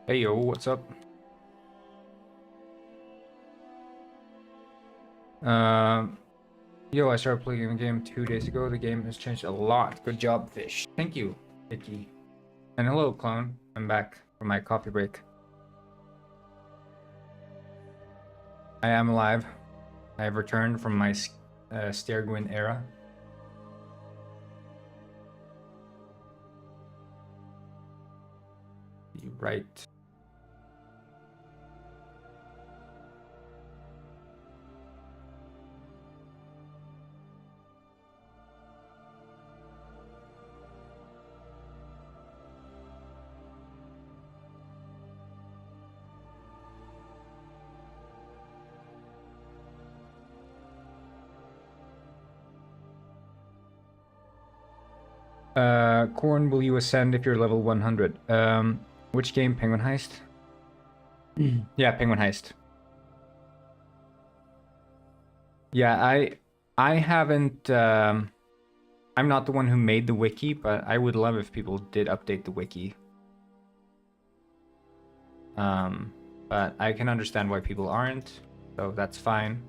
Hey yo, what's up? Yo, I started playing the game 2 days ago. The game has changed a lot. Good job, Fish. Thank you, Vicky. And hello, clone. I'm back from my coffee break. I am alive. I have returned from my Stairgwin era. You're right. Corn, will you ascend if you're level 100? Which game? Penguin Heist? Yeah, Penguin Heist. Yeah, I haven't I'm not the one who made the wiki, but I would love if people did update the wiki. But I can understand why people aren't, so that's fine.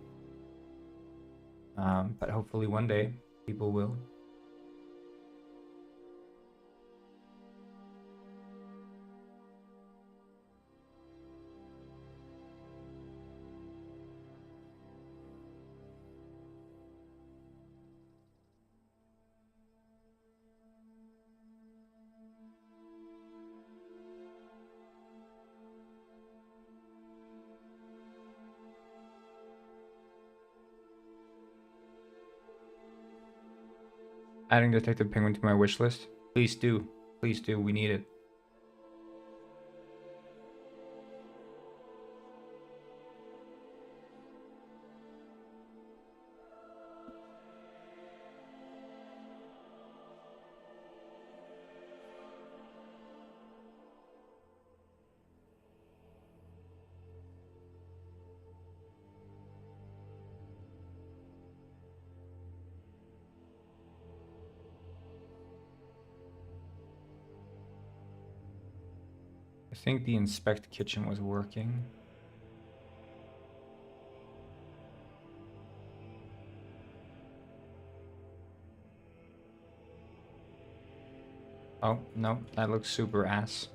But hopefully one day people will. Adding Detective Penguin to my wish list. Please do. Please do. We need it. I think the inspect kitchen was working. Oh, no, that looks super ass.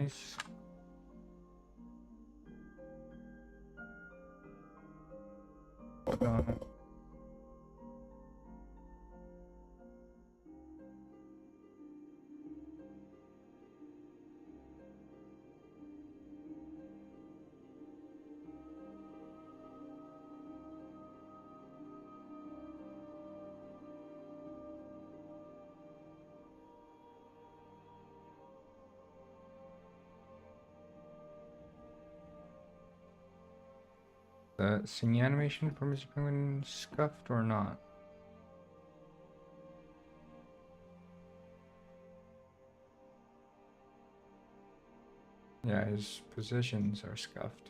Nice. The singing animation for Mr. Penguin scuffed or not? Yeah, his positions are scuffed.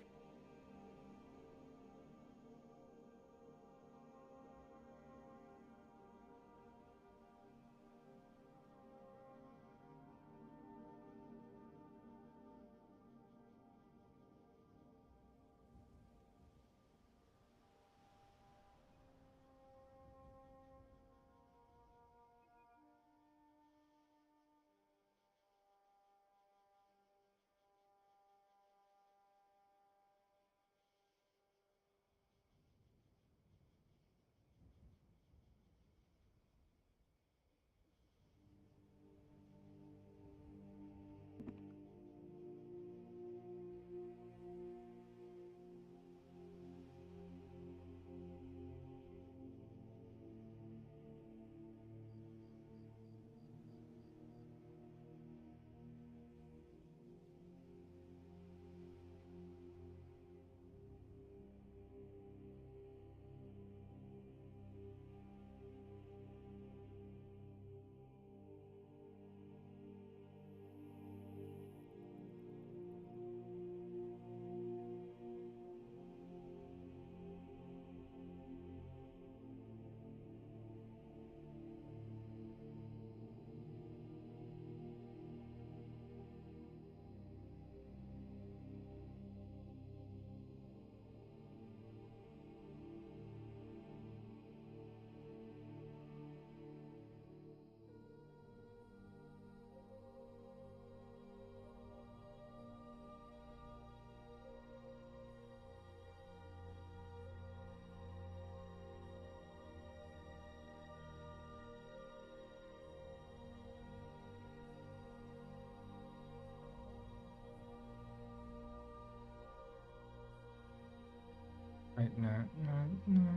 Right now, no.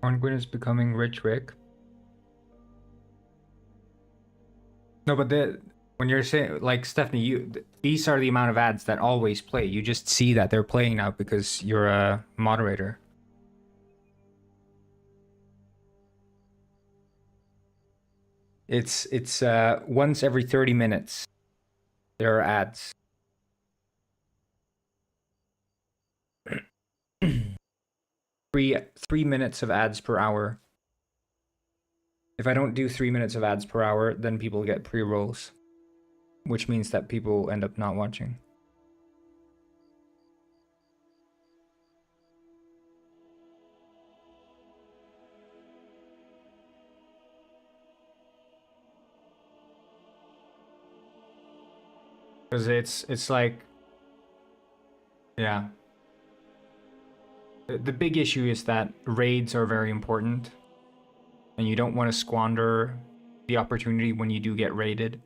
Horngwyn is becoming rich Rick. No, but when you're saying, like, Stephanie, these are the amount of ads that always play. You just see that they're playing now because you're a moderator. It's once every 30 minutes there are ads. Three minutes of ads per hour. If I don't do 3 minutes of ads per hour, then people get pre-rolls, which means that people end up not watching. Because it's like, yeah. The big issue is that raids are very important, and you don't want to squander the opportunity when you do get raided.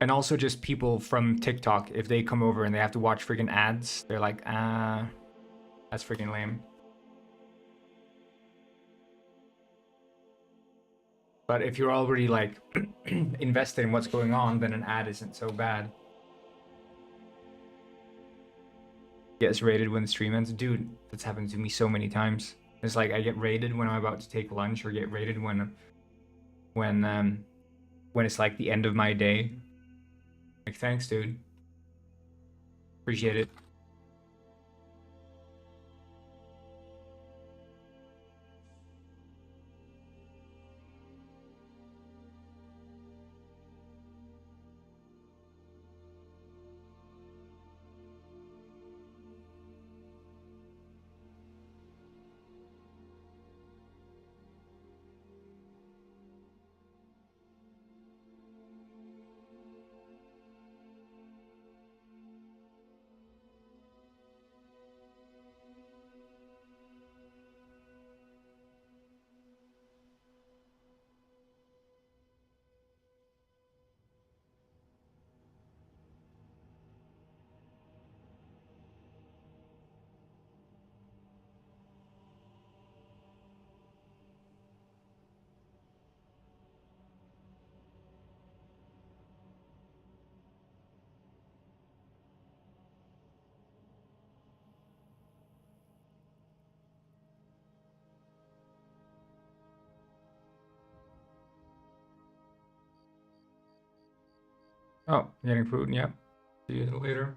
And also just people from TikTok, if they come over and they have to watch freaking ads, they're like, that's freaking lame. But if you're already like invested in what's going on, then an ad isn't so bad. Gets raided when the stream ends. Dude, that's happened to me so many times. It's like I get raided when I'm about to take lunch, or get raided when it's like the end of my day. Like, thanks, dude. Appreciate it. Oh, getting food, yeah. See you later.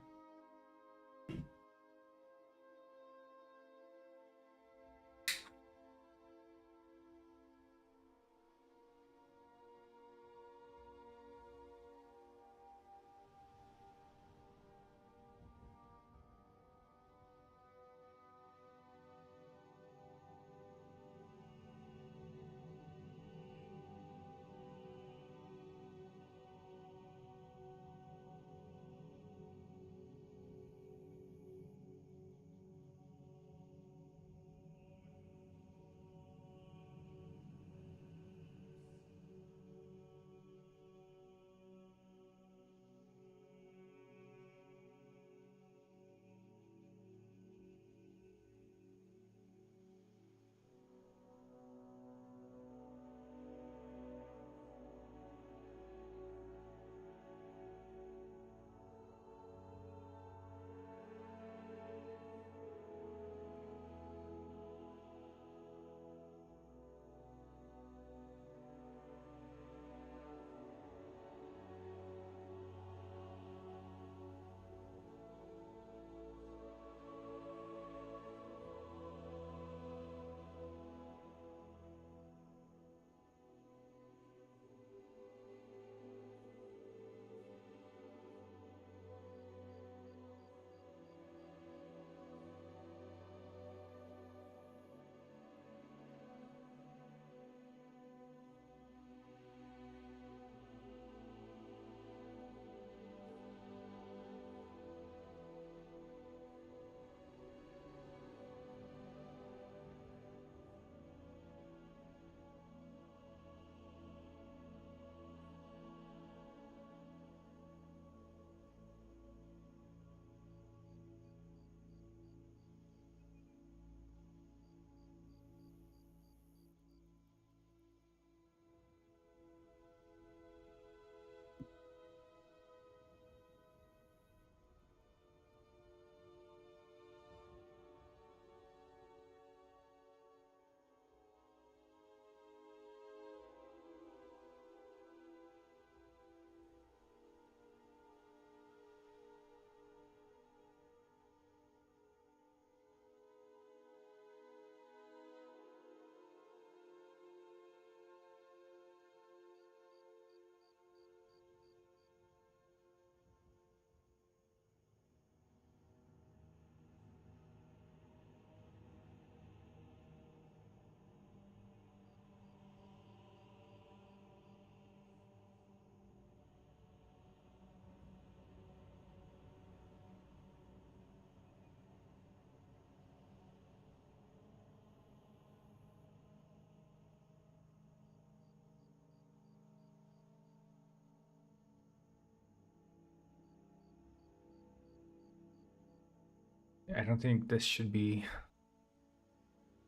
I don't think this should be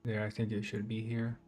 there. I think it should be here.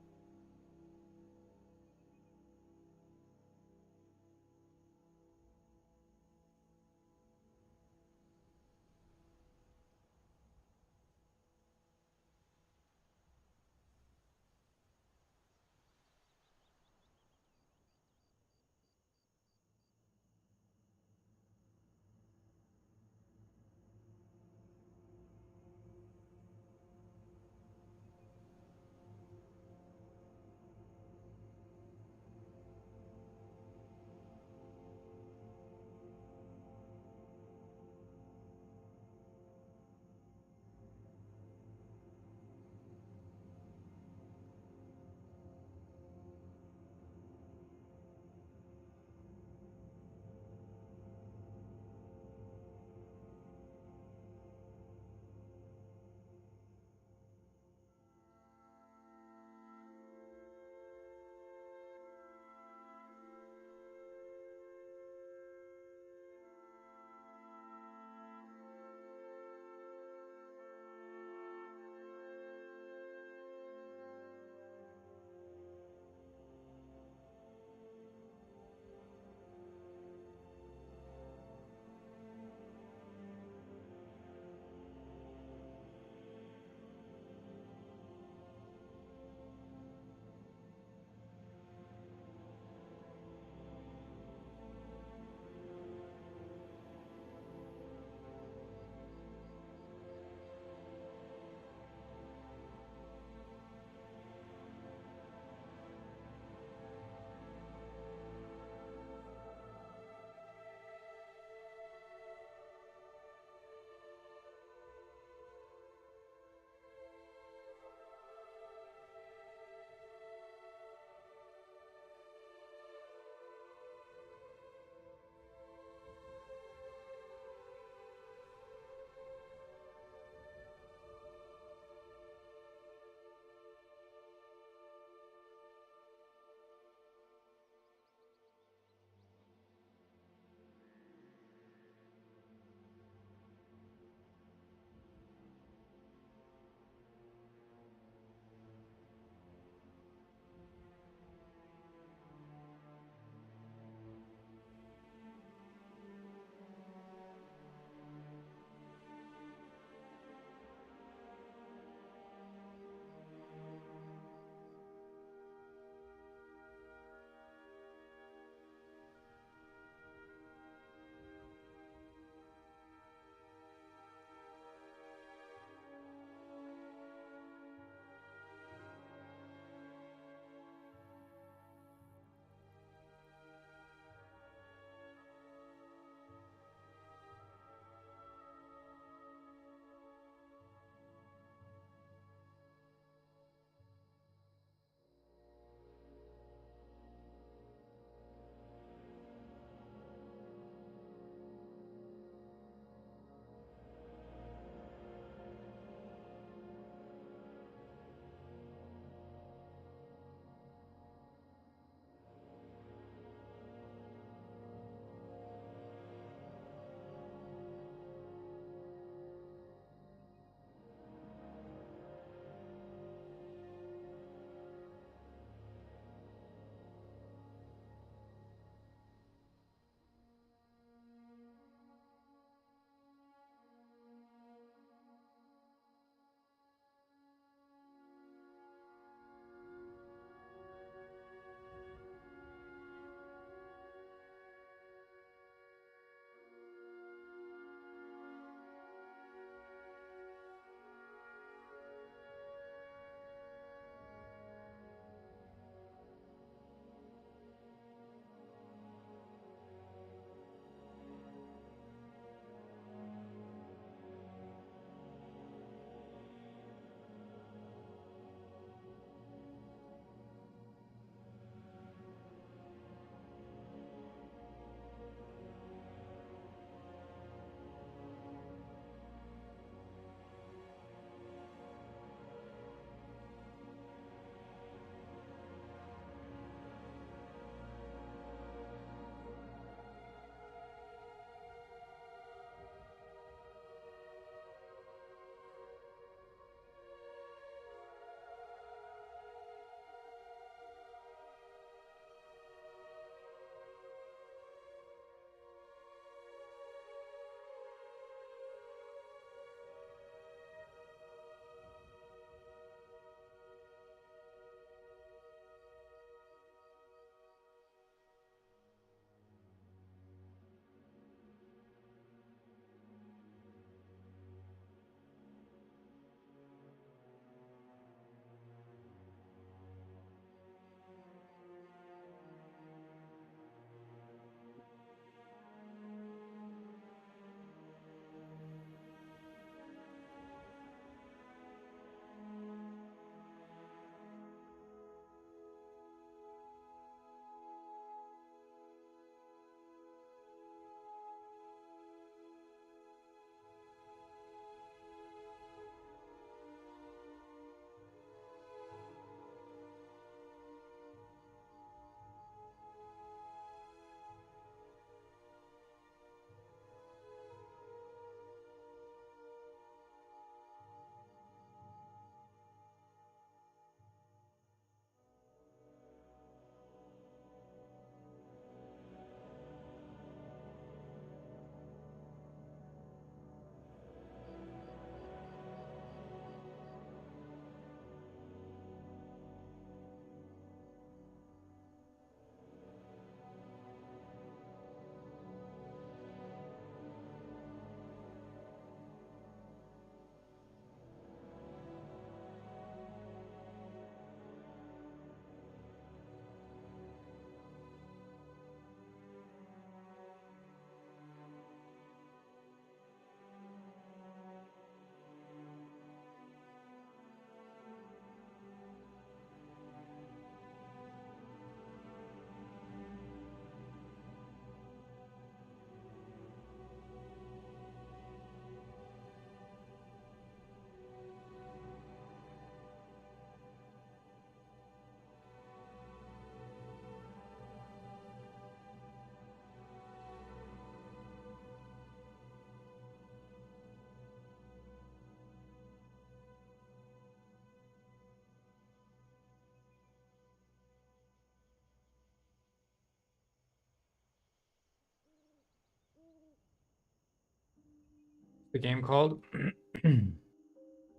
the game called?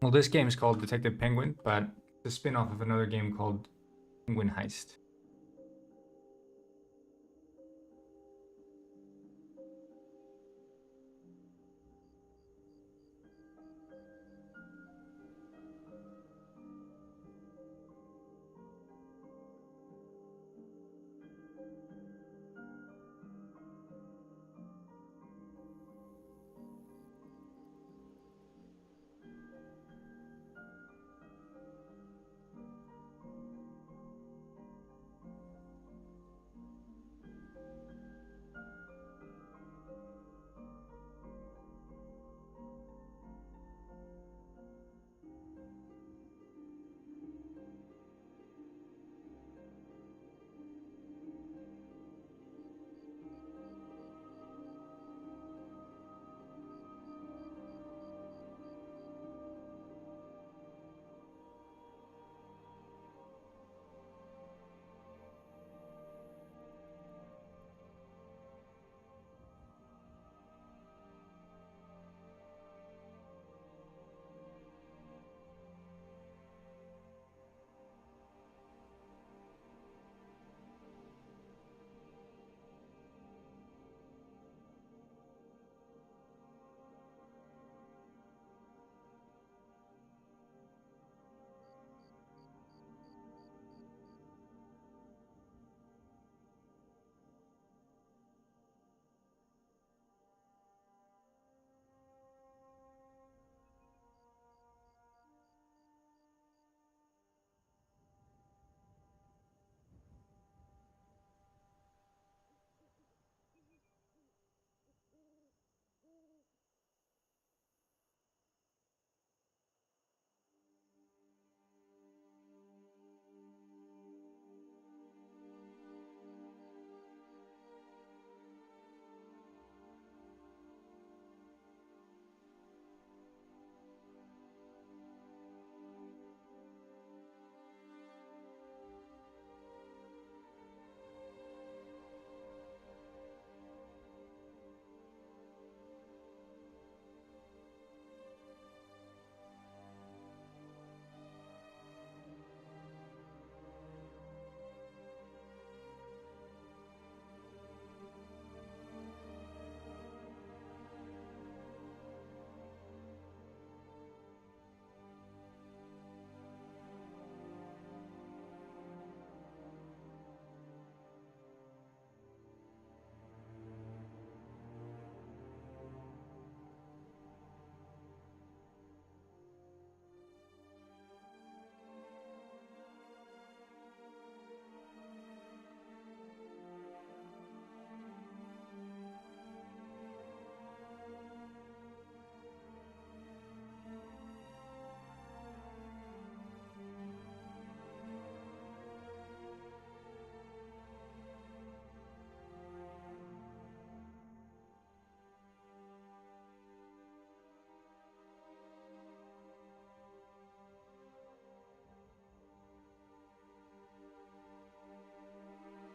Well, this game is called Detective Penguin, but it's a spin-off of another game called Penguin Heist.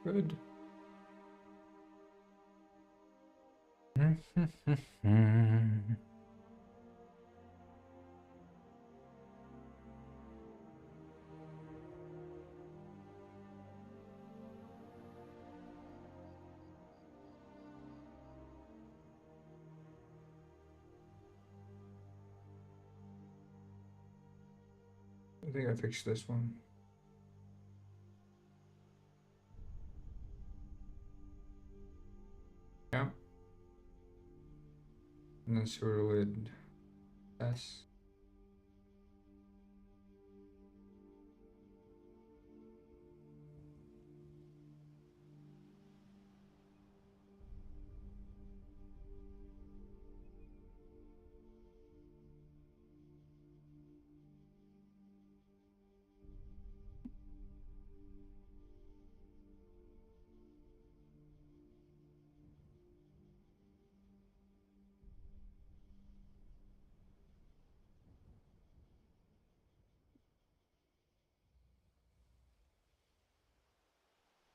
Good. I think I fixed this one. Yeah. And then sewer lid S.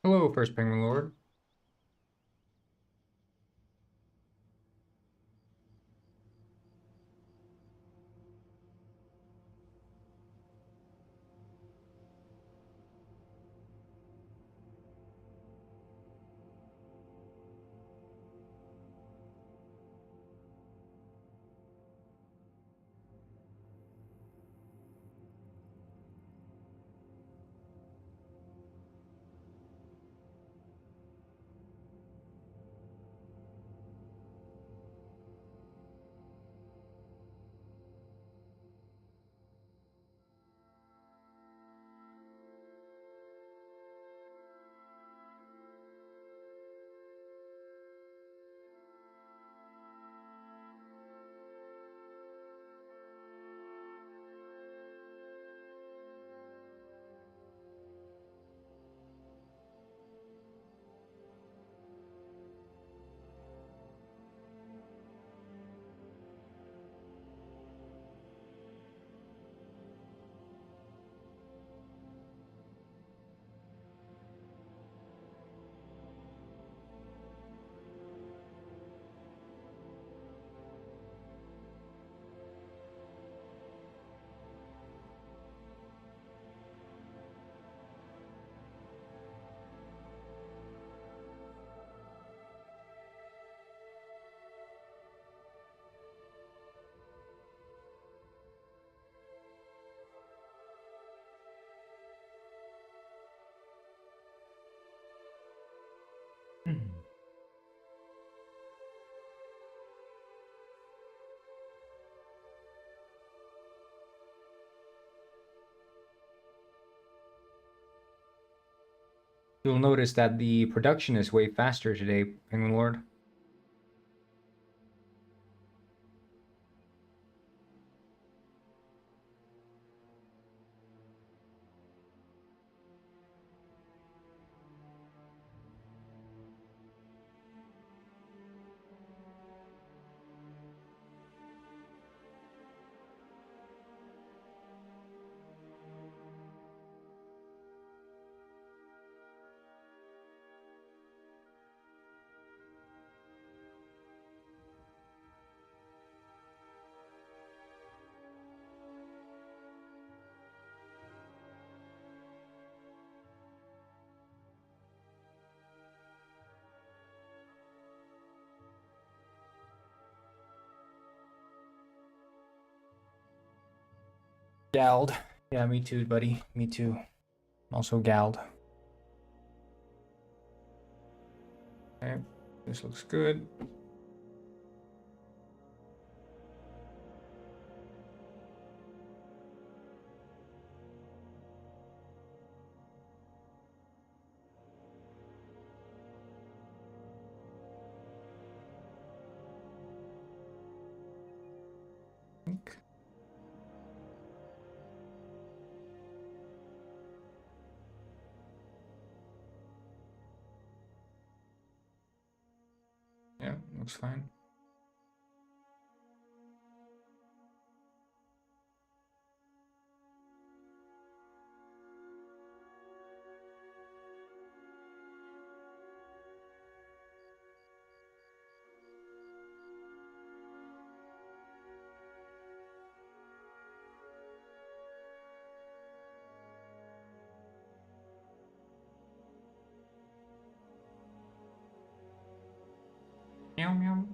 Hello, First Penguin Lord. You'll notice that the production is way faster today, Penguin Lord. Galled. Yeah, me too, buddy. Me too. Also galled. Okay, this looks good. Yeah, looks fine. Meow meow.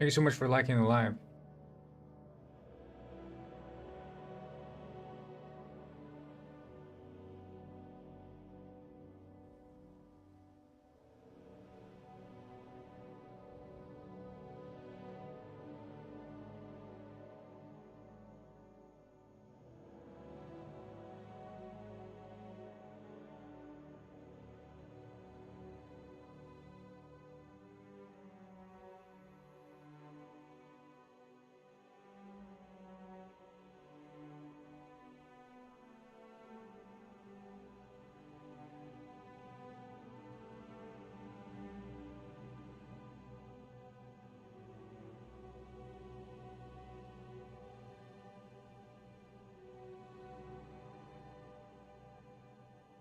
Thank you so much for liking the live.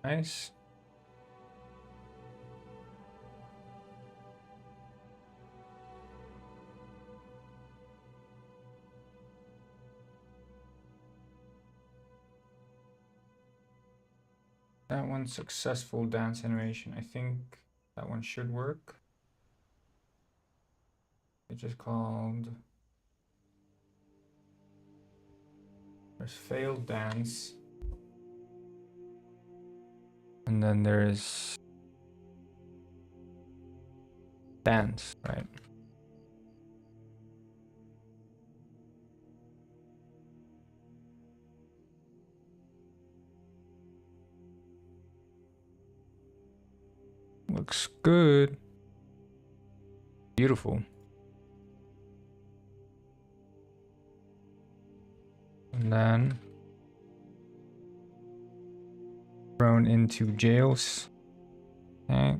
Nice. That one successful dance animation. I think that one should work. It's just called. There's failed dance. And then there's dance, right? Looks good. Beautiful. And then thrown into jails. Okay.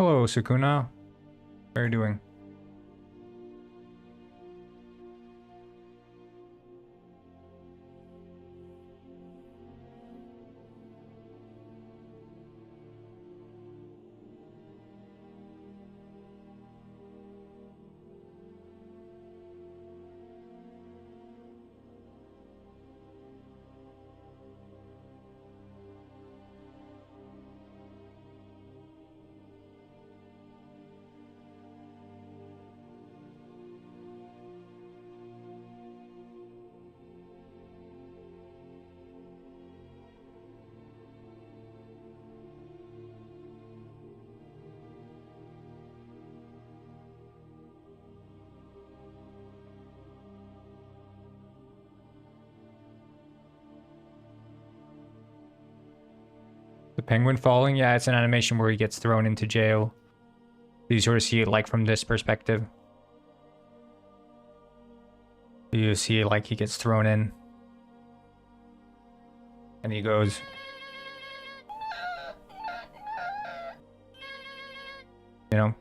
Hello, Sukuna. How are you doing? The penguin falling? Yeah, it's an animation where he gets thrown into jail. You sort of see it like from this perspective. You see it like he gets thrown in. And he goes. You know?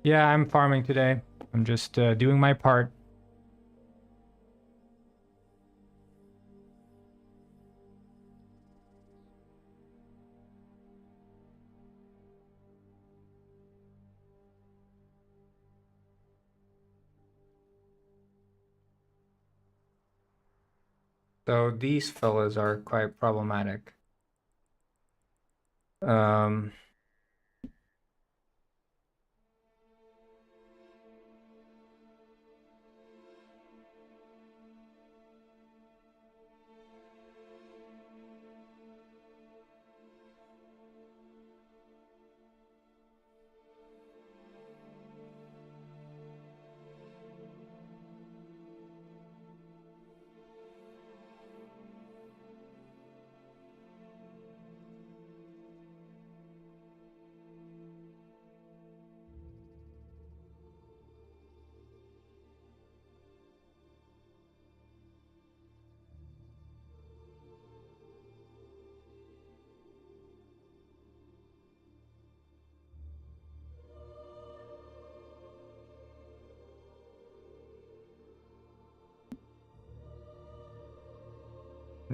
Yeah, I'm farming today. I'm just doing my part. So these fellas are quite problematic. Um,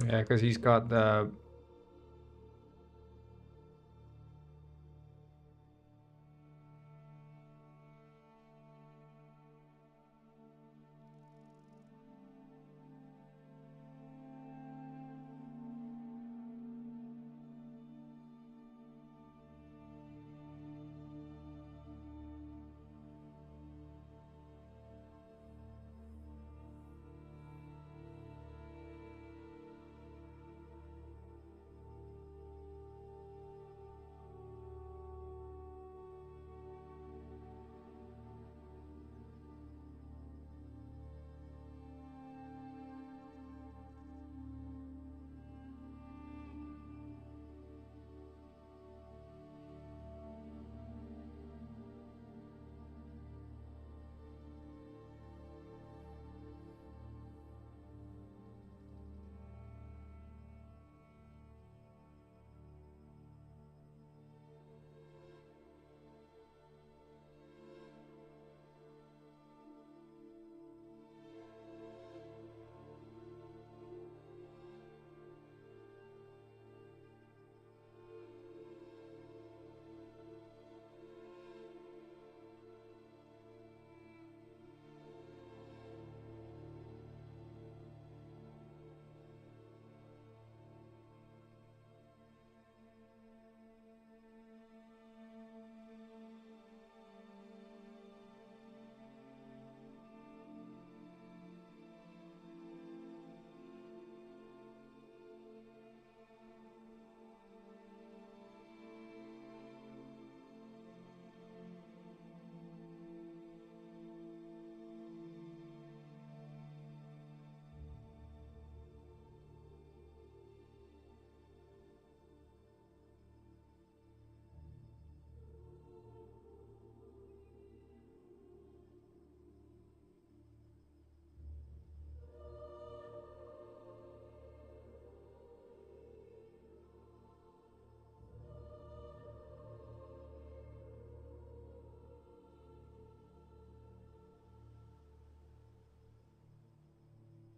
Yeah, because he's got the...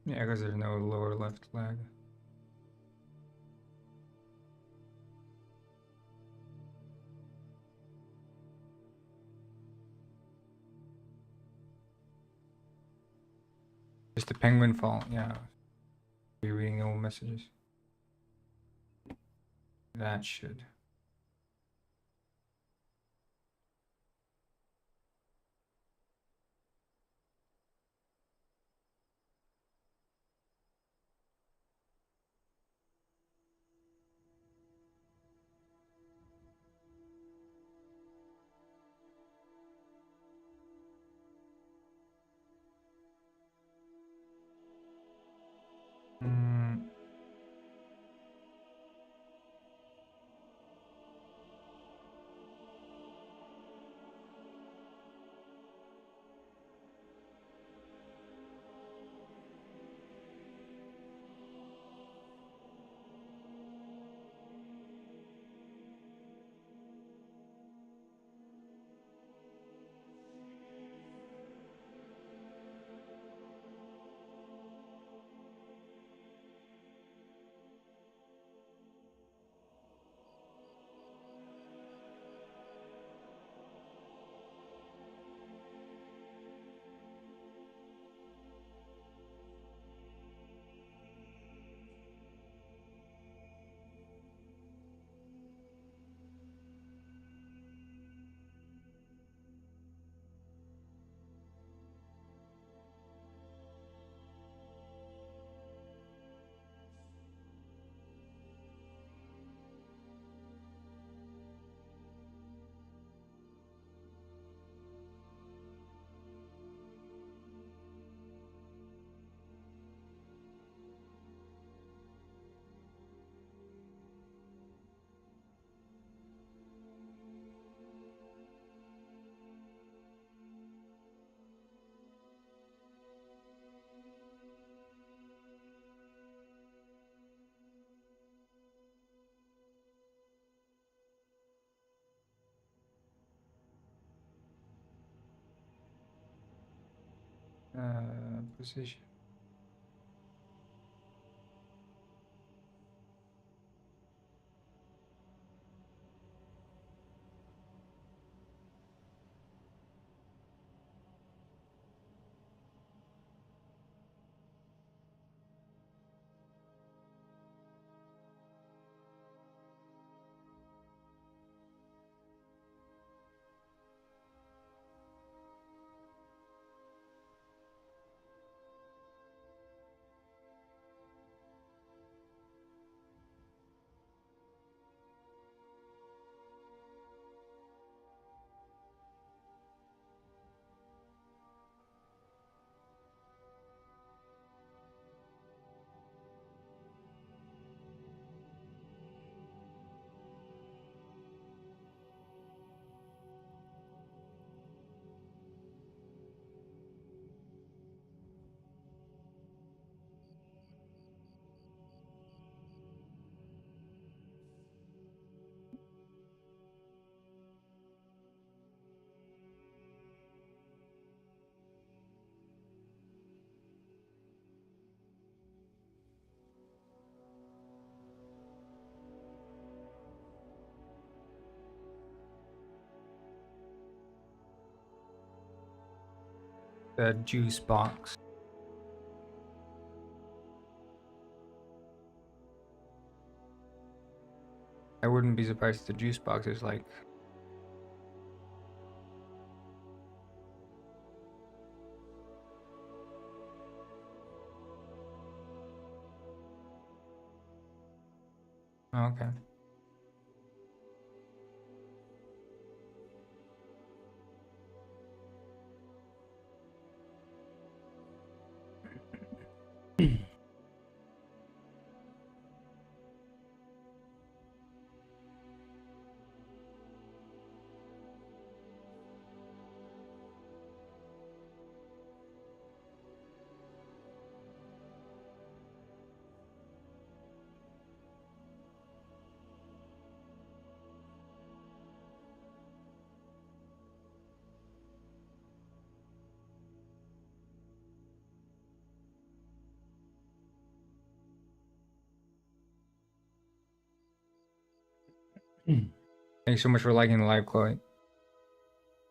Yeah, because there's no lower left flag. Just the penguin fault, yeah. Rereading old messages. That should. Mm. Position. the juice box. I wouldn't be surprised if the juice box is like... Oh, okay. Thanks so much for liking the live, Chloe.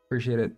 Appreciate it.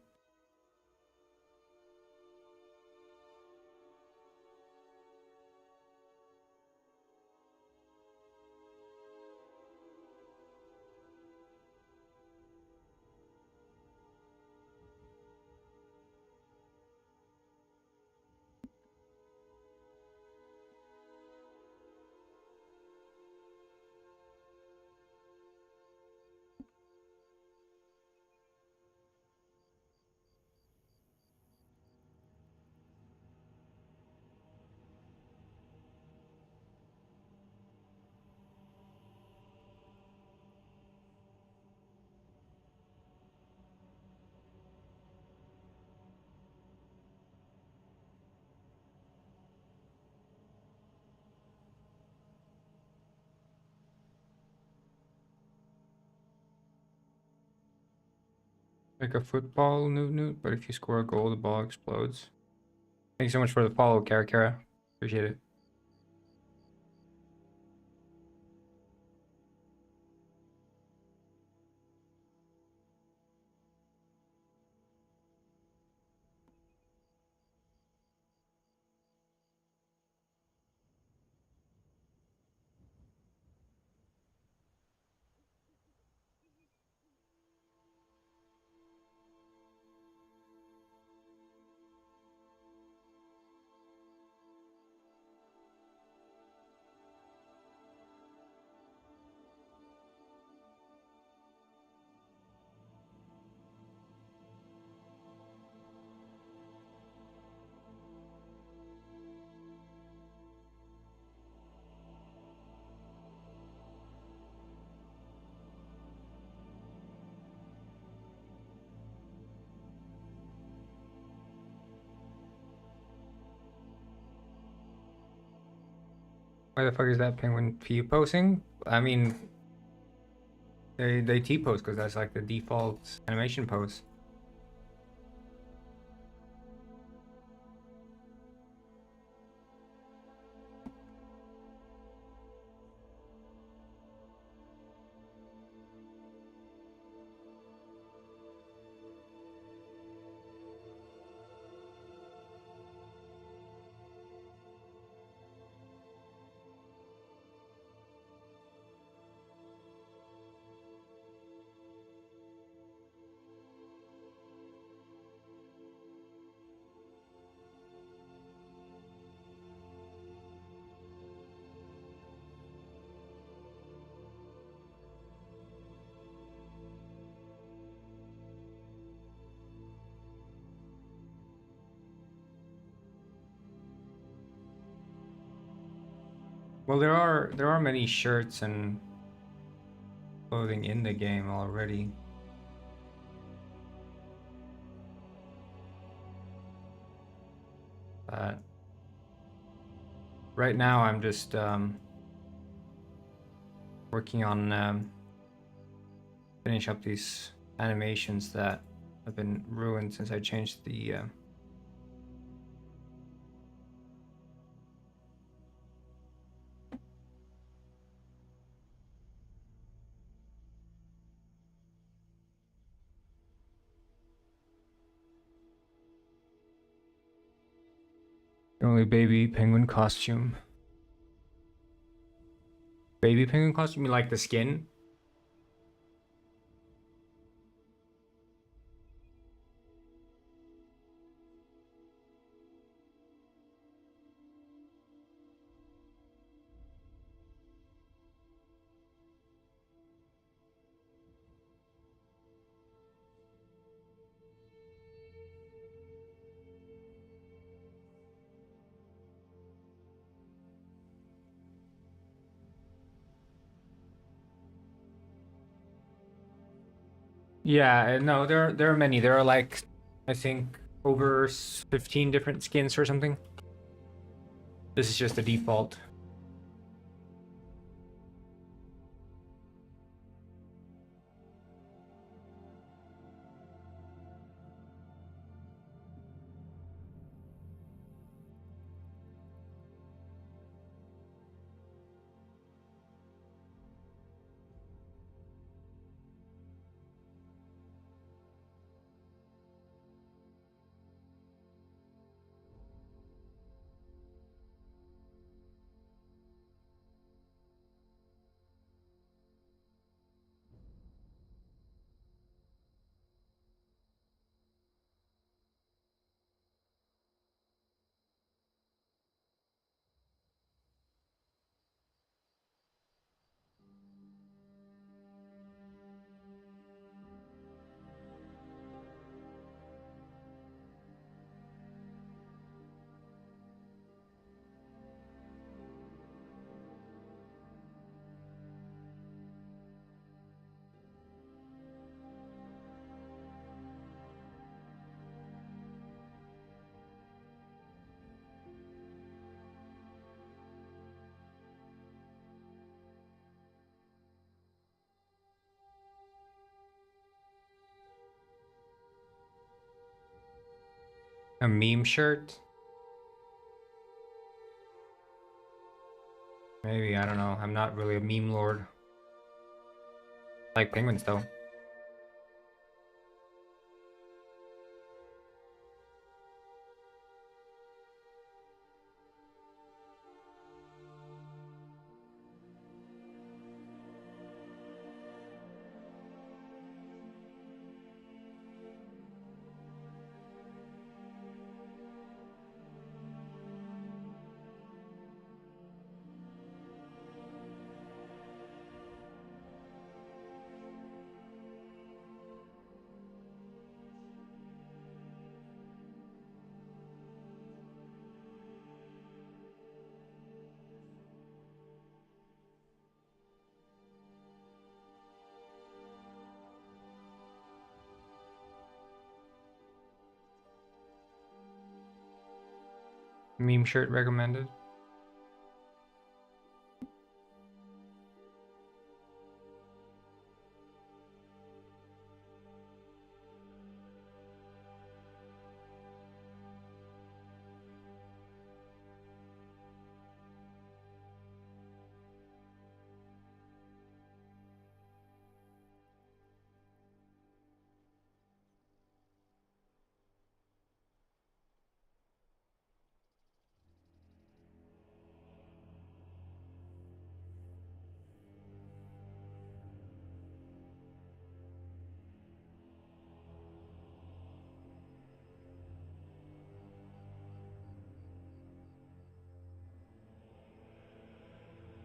Like a football, Newt, but if you score a goal, the ball explodes. Thanks so much for the follow, Kara. Appreciate it. Why the fuck is that penguin T-posing? I mean, they T-pose because that's like the default animation pose. Well, there are many shirts and clothing in the game already. But right now I'm just working on finish up these animations that have been ruined since I changed the Only baby penguin costume. Baby penguin costume? You like the skin? Yeah, no, there are many. There are like, I think, over 15 different skins or something. This is just the default. A meme shirt? Maybe, I don't know. I'm not really a meme lord. I like penguins though. Meme shirt recommended.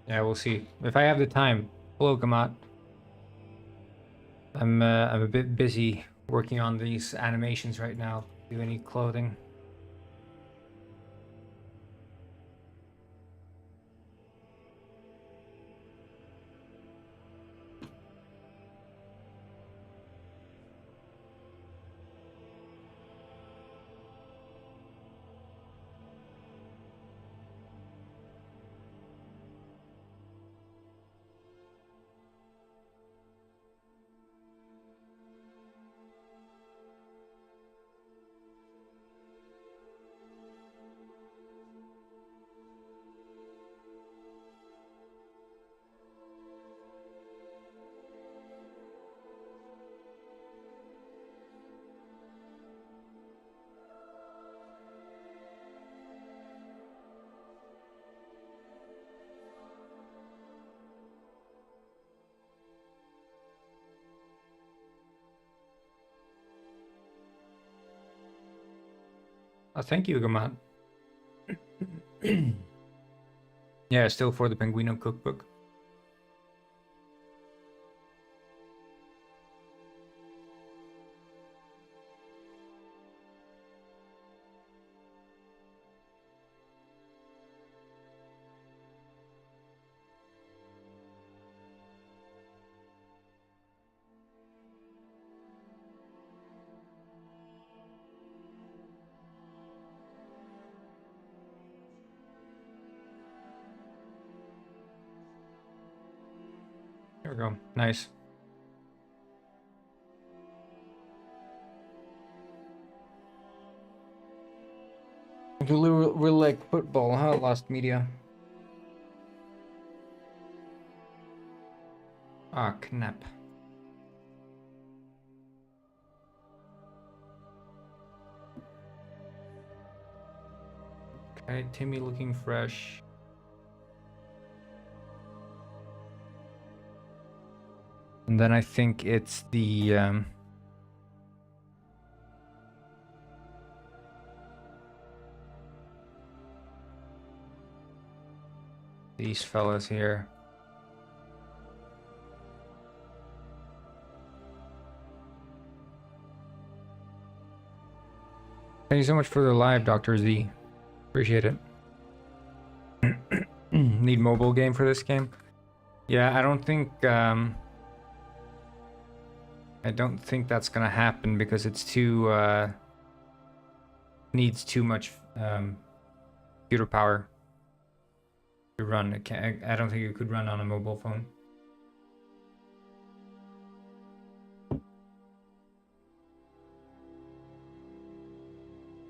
Yeah, we'll see. If I have the time. Hello, Gamat. I'm a bit busy working on these animations right now. Do any clothing? Thank you, Gamat. Yeah, still for the Penguino cookbook. There we go. Nice. You really like football, huh? Lost Media. Ah, knap. Okay, Timmy looking fresh. And then I think it's the these fellas here. Thank you so much for the live, Dr. Z. Appreciate it. Need mobile game for this game? Yeah, I don't think that's gonna happen because it's too needs too much computer power to run. I don't think it could run on a mobile phone.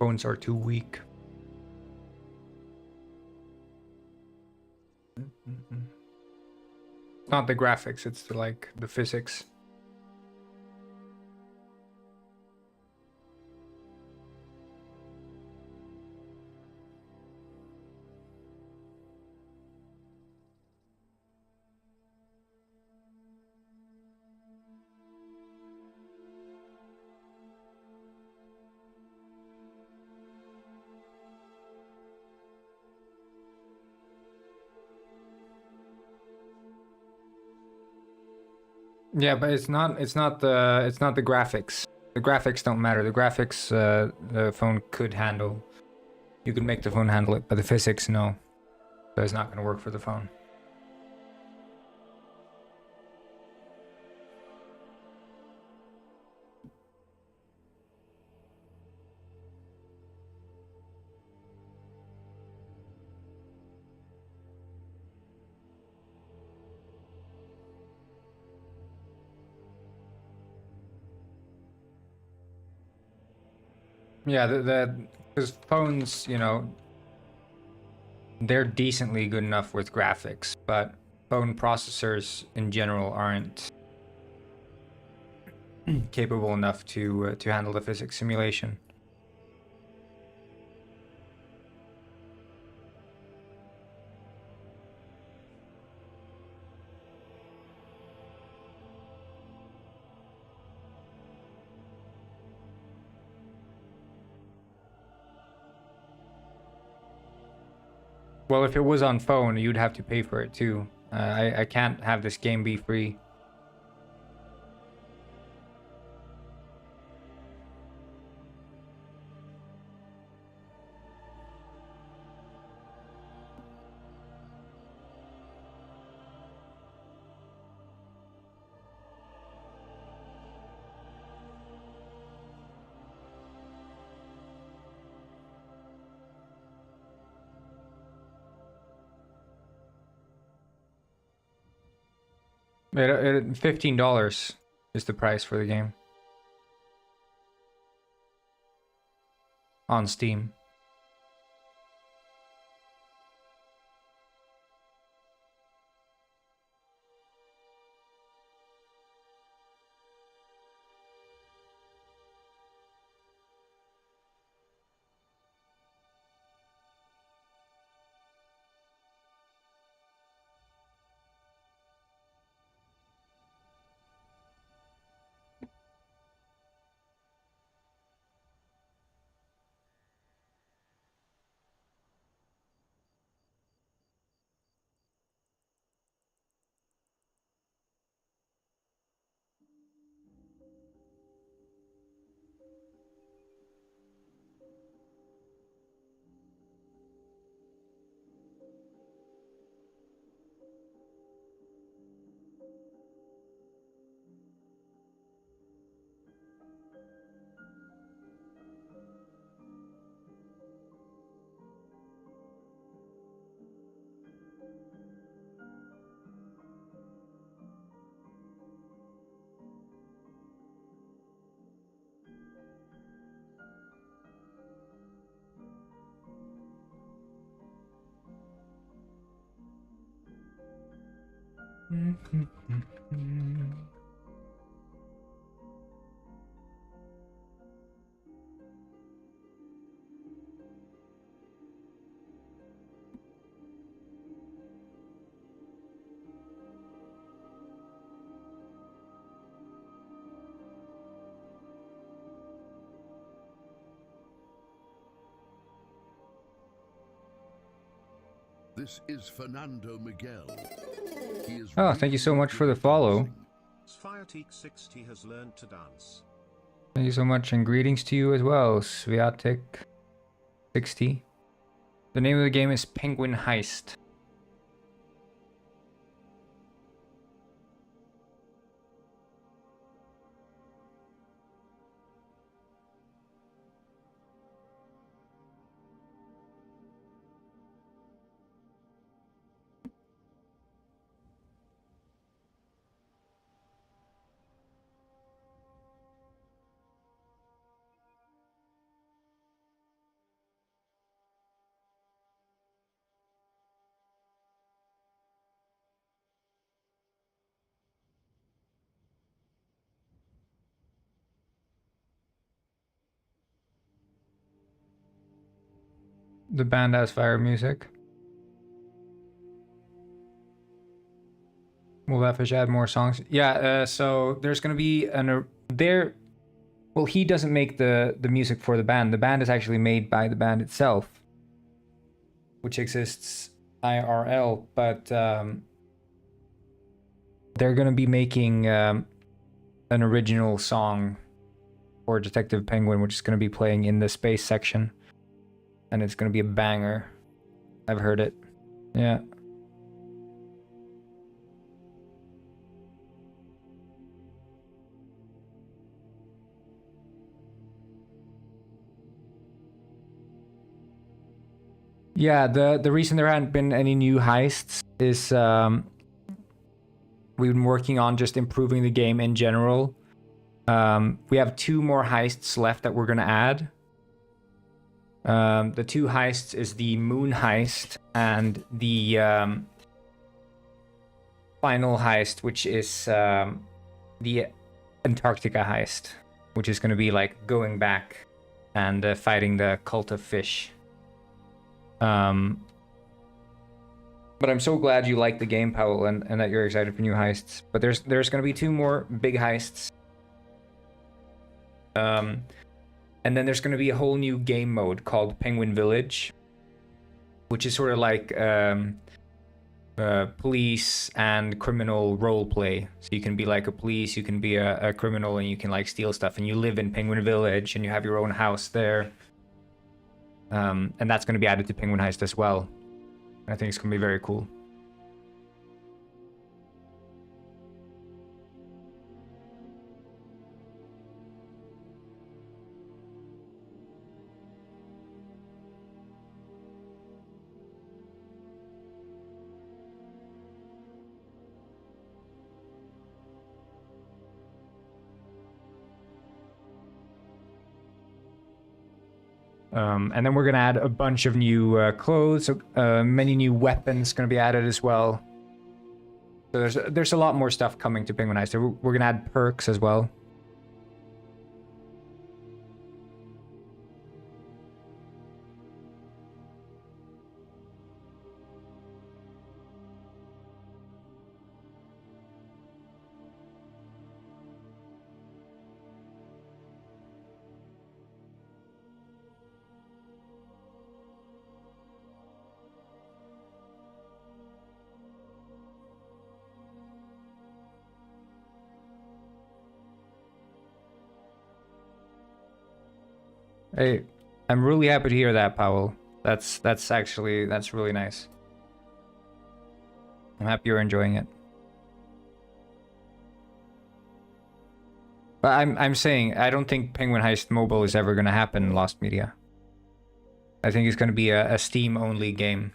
Phones are too weak. It's not the graphics, it's the physics. Yeah, but it's not the graphics. The graphics don't matter. The graphics the phone could handle. You could make the phone handle it, but the physics no. So it's not going to work for the phone. Yeah, because phones, you know, they're decently good enough with graphics, but phone processors in general aren't capable enough to handle the physics simulation. Well, if it was on phone, you'd have to pay for it too. I can't have this game be free. $15 is the price for the game on Steam. This is Fernando Miguel. He is Oh, thank you so much for the follow. Sviatik60 has learned to dance. Thank you so much, and greetings to you as well, Sviatik60. The name of the game is Penguin Heist. The band has fire music. Will that fish add more songs? Yeah, so there's gonna be well, he doesn't make the music for the band. The band is actually made by the band itself, which exists IRL, but they're gonna be making an original song for Detective Penguin, which is gonna be playing in the space section, and it's gonna be a banger. I've heard it. Yeah. Yeah, the reason there hadn't been any new heists is we've been working on just improving the game in general. We have 2 more heists left that we're gonna add. The 2 heists is the moon heist and the final heist, which is the Antarctica heist, which is gonna be like going back and fighting the cult of fish. But I'm so glad you like the game, Powell, and that you're excited for new heists. But there's going to be 2 more big heists. And then there's going to be a whole new game mode called Penguin Village, which is sort of like police and criminal role play. So you can be like a police, you can be a criminal, and you can like steal stuff. And you live in Penguin Village, and you have your own house there. And that's going to be added to Penguin Heist as well. I think it's going to be very cool. And then we're going to add a bunch of new clothes, many new weapons going to be added as well. So there's a lot more stuff coming to Penguin Heist. We're going to add perks as well. Hey, I'm really happy to hear that, Powell. That's really nice. I'm happy you're enjoying it. But I'm saying I don't think Penguin Heist Mobile is ever going to happen in Lost Media. I think it's going to be a Steam only game.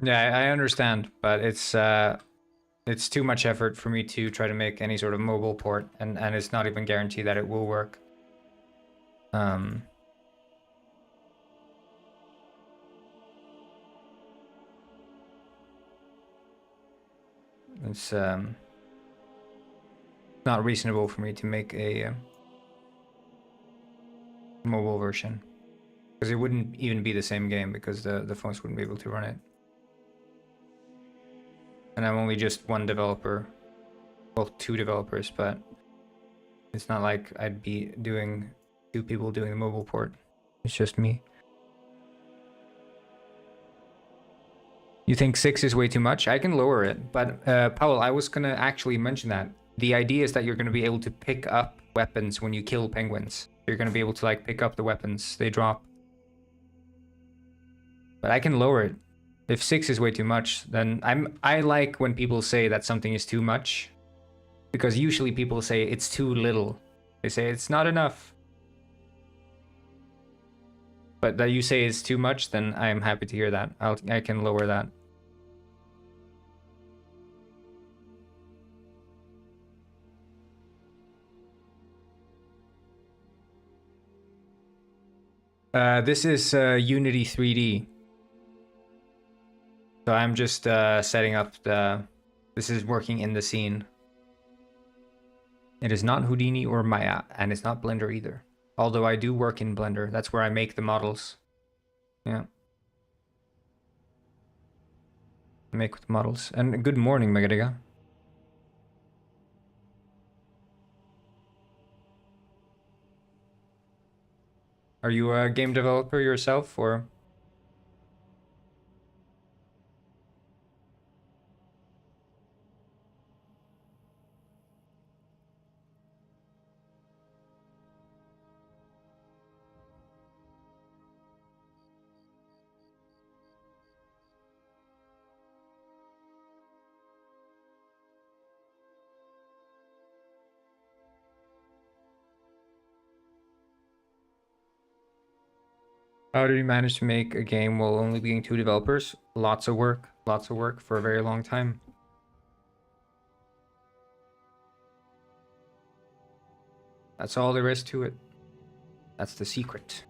Yeah, I understand, but it's too much effort for me to try to make any sort of mobile port, and it's not even guaranteed that it will work. It's not reasonable for me to make a mobile version, because it wouldn't even be the same game because the phones wouldn't be able to run it. And I'm only just one developer, well, two developers, but it's not like I'd be doing two people doing the mobile port. It's just me. You think 6 is way too much? I can lower it, but Paul, I was gonna actually mention that. The idea is that you're gonna be able to pick up weapons when you kill penguins. You're gonna be able to like pick up the weapons they drop. But I can lower it. If 6 is way too much, then I like when people say that something is too much, because usually people say it's too little. They say it's not enough. But that you say it's too much, then I'm happy to hear that. I can lower that. This is Unity3D. So I'm just setting up the... This is working in the scene. It is not Houdini or Maya, and it's not Blender either. Although I do work in Blender. That's where I make the models. Yeah. Make the models. And good morning, Megadiga. Are you a game developer yourself, or...? How did you manage to make a game while only being two developers? Lots of work for a very long time. That's all there is to it. That's the secret.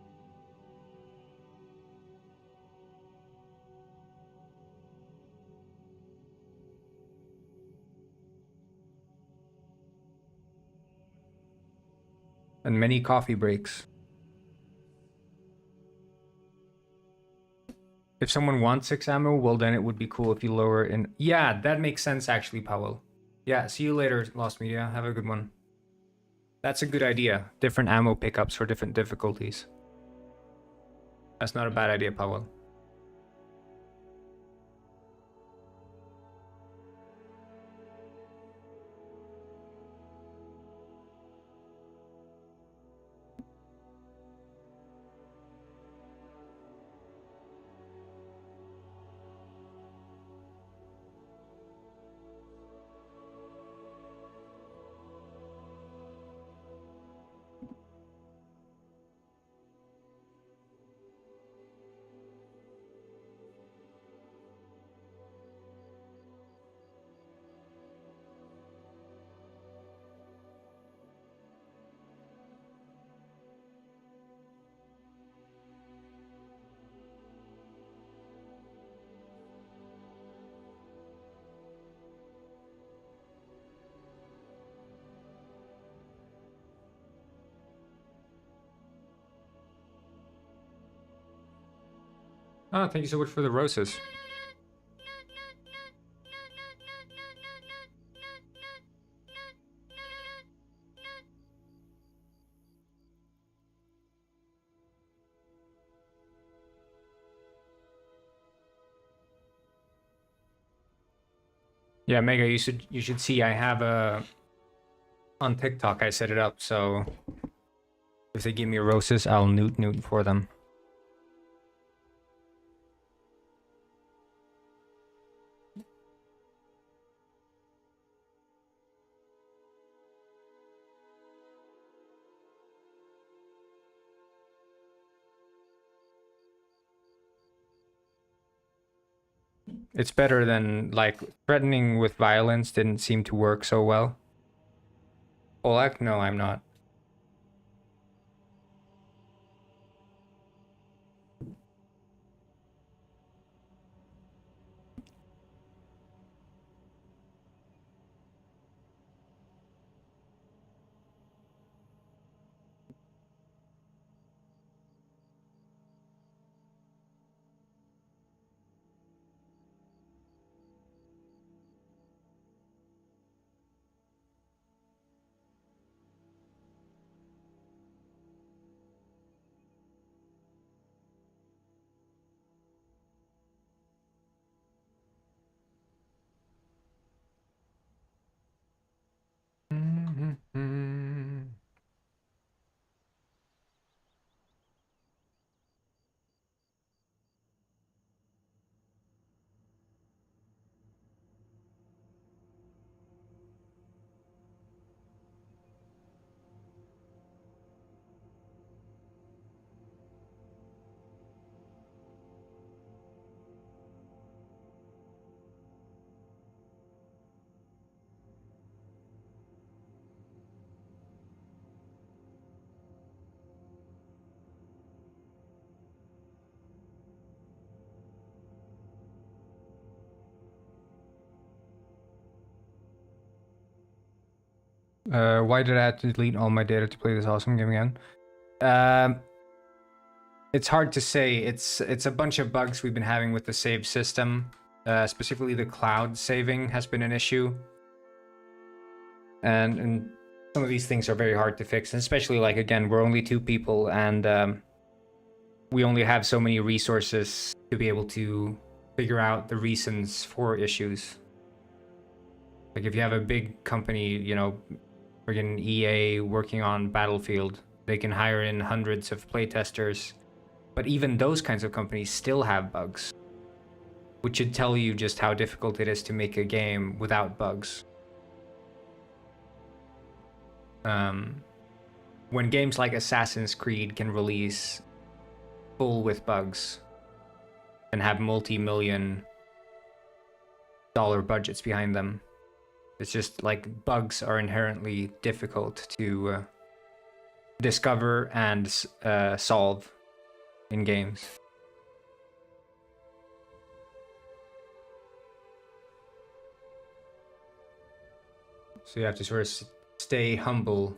And many coffee breaks. If someone wants 6 ammo, well then it would be cool if you lower it in... Yeah, that makes sense actually, Powell. Yeah, see you later, Lost Media. Have a good one. That's a good idea. Different ammo pickups for different difficulties. That's not a bad idea, Powell. Oh, thank you so much for the roses. Yeah, Mega, you should see I have a... On TikTok I set it up, so if they give me roses, I'll newt for them. It's better than, like, threatening with violence didn't seem to work so well. Olak? No, I'm not. Why did I have to delete all my data to play this awesome game again? It's hard to say. It's a bunch of bugs we've been having with the save system. Specifically, the cloud saving has been an issue. And some of these things are very hard to fix. And especially, like, again, we're only 2 people, and we only have so many resources to be able to figure out the reasons for issues. Like, if you have a big company, you know, friggin' EA working on Battlefield, they can hire in hundreds of playtesters. But even those kinds of companies still have bugs, which should tell you just how difficult it is to make a game without bugs. When games like Assassin's Creed can release full with bugs and have multi-million dollar budgets behind them, it's just like bugs are inherently difficult to discover and solve in games. So you have to sort of stay humble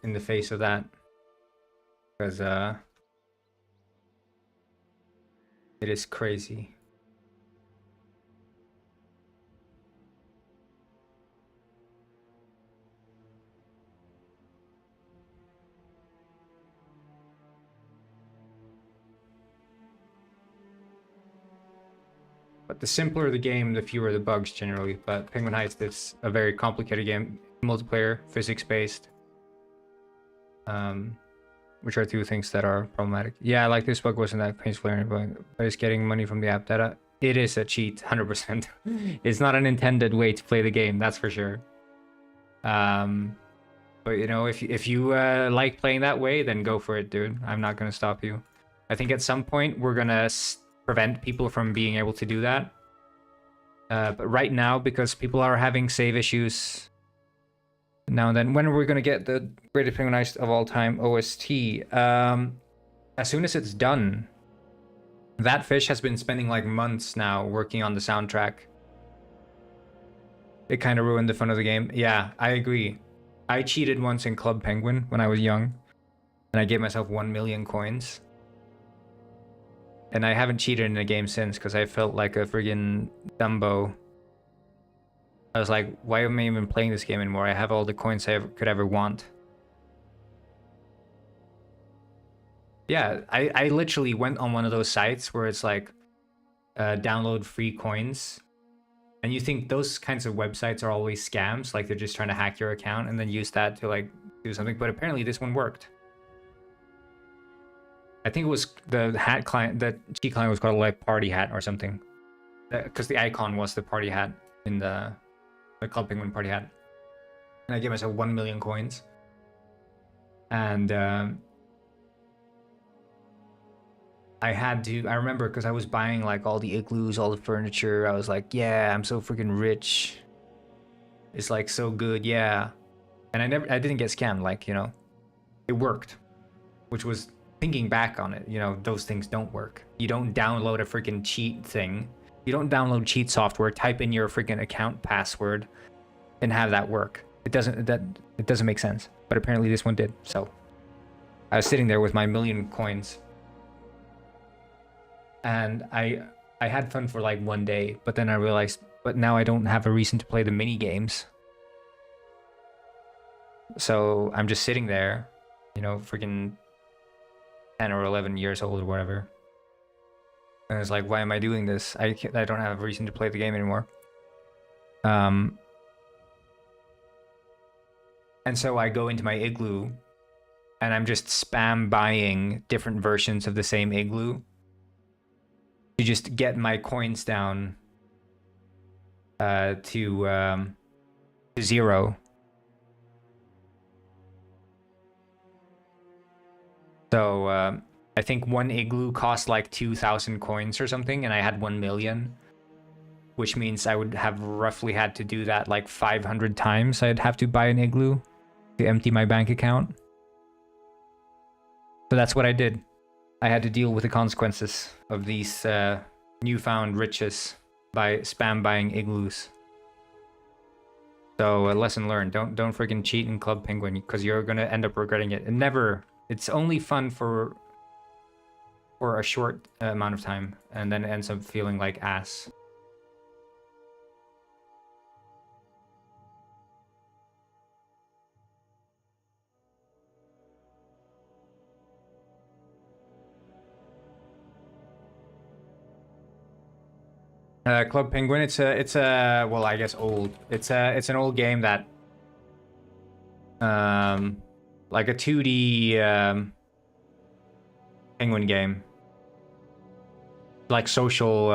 in the face of that, because it is crazy. But the simpler the game, the fewer the bugs generally. But Penguin Heights is a very complicated game, multiplayer, physics-based, which are 2 things that are problematic. Yeah, like this bug wasn't that painful, but it's getting money from the app data. It is a cheat, 100%. It's not an intended way to play the game, that's for sure. But you know, if you like playing that way, then go for it, dude. I'm not gonna stop you. I think at some point we're gonna prevent people from being able to do that. But right now, because people are having save issues now and then, when are we going to get the greatest penguin ice of all time OST? As soon as it's done. That fish has been spending like months now working on the soundtrack. It kind of ruined the fun of the game. Yeah, I agree. I cheated once in Club Penguin when I was young, and I gave myself 1 million coins. And I haven't cheated in a game since because I felt like a friggin' Dumbo. I was like, why am I even playing this game anymore? I have all the coins I could ever want. Yeah, I literally went on one of those sites where it's like, download free coins. And you think those kinds of websites are always scams, like they're just trying to hack your account and then use that to like do something. But apparently this one worked. I think it was the hat client, the cheat client was called like Party Hat or something. Because the icon was the party hat in the Club Penguin party hat. And I gave myself 1 million coins. And I had to. I remember because I was buying like all the igloos, all the furniture. I was like, yeah, I'm so freaking rich. It's like so good, yeah. And I didn't get scammed. Like, you know, it worked, which was thinking back on it. You know, those things don't work. You don't download a freaking cheat thing. You don't download cheat software, type in your freaking account password, and have that work. It doesn't make sense. But apparently this one did. So I was sitting there with my million coins. And I had fun for like one day, but then I realized, but now I don't have a reason to play the mini games. So I'm just sitting there, you know, freaking 10 or 11 years old or whatever. And it's like, why am I doing this? I don't have a reason to play the game anymore. And so I go into my igloo and I'm just spam buying different versions of the same igloo to just get my coins down to 0. So I think one igloo cost like 2,000 coins or something, and I had 1 million, which means I would have roughly had to do that like 500 times. I'd have to buy an igloo to empty my bank account. So that's what I did. I had to deal with the consequences of these newfound riches by spam buying igloos. So a lesson learned: don't freaking cheat in Club Penguin, because you're gonna end up regretting it. And never. It's only fun for a short amount of time, and then it ends up feeling like ass. Club Penguin. It's a well, I guess old. It's an old game that like a 2D penguin game, like social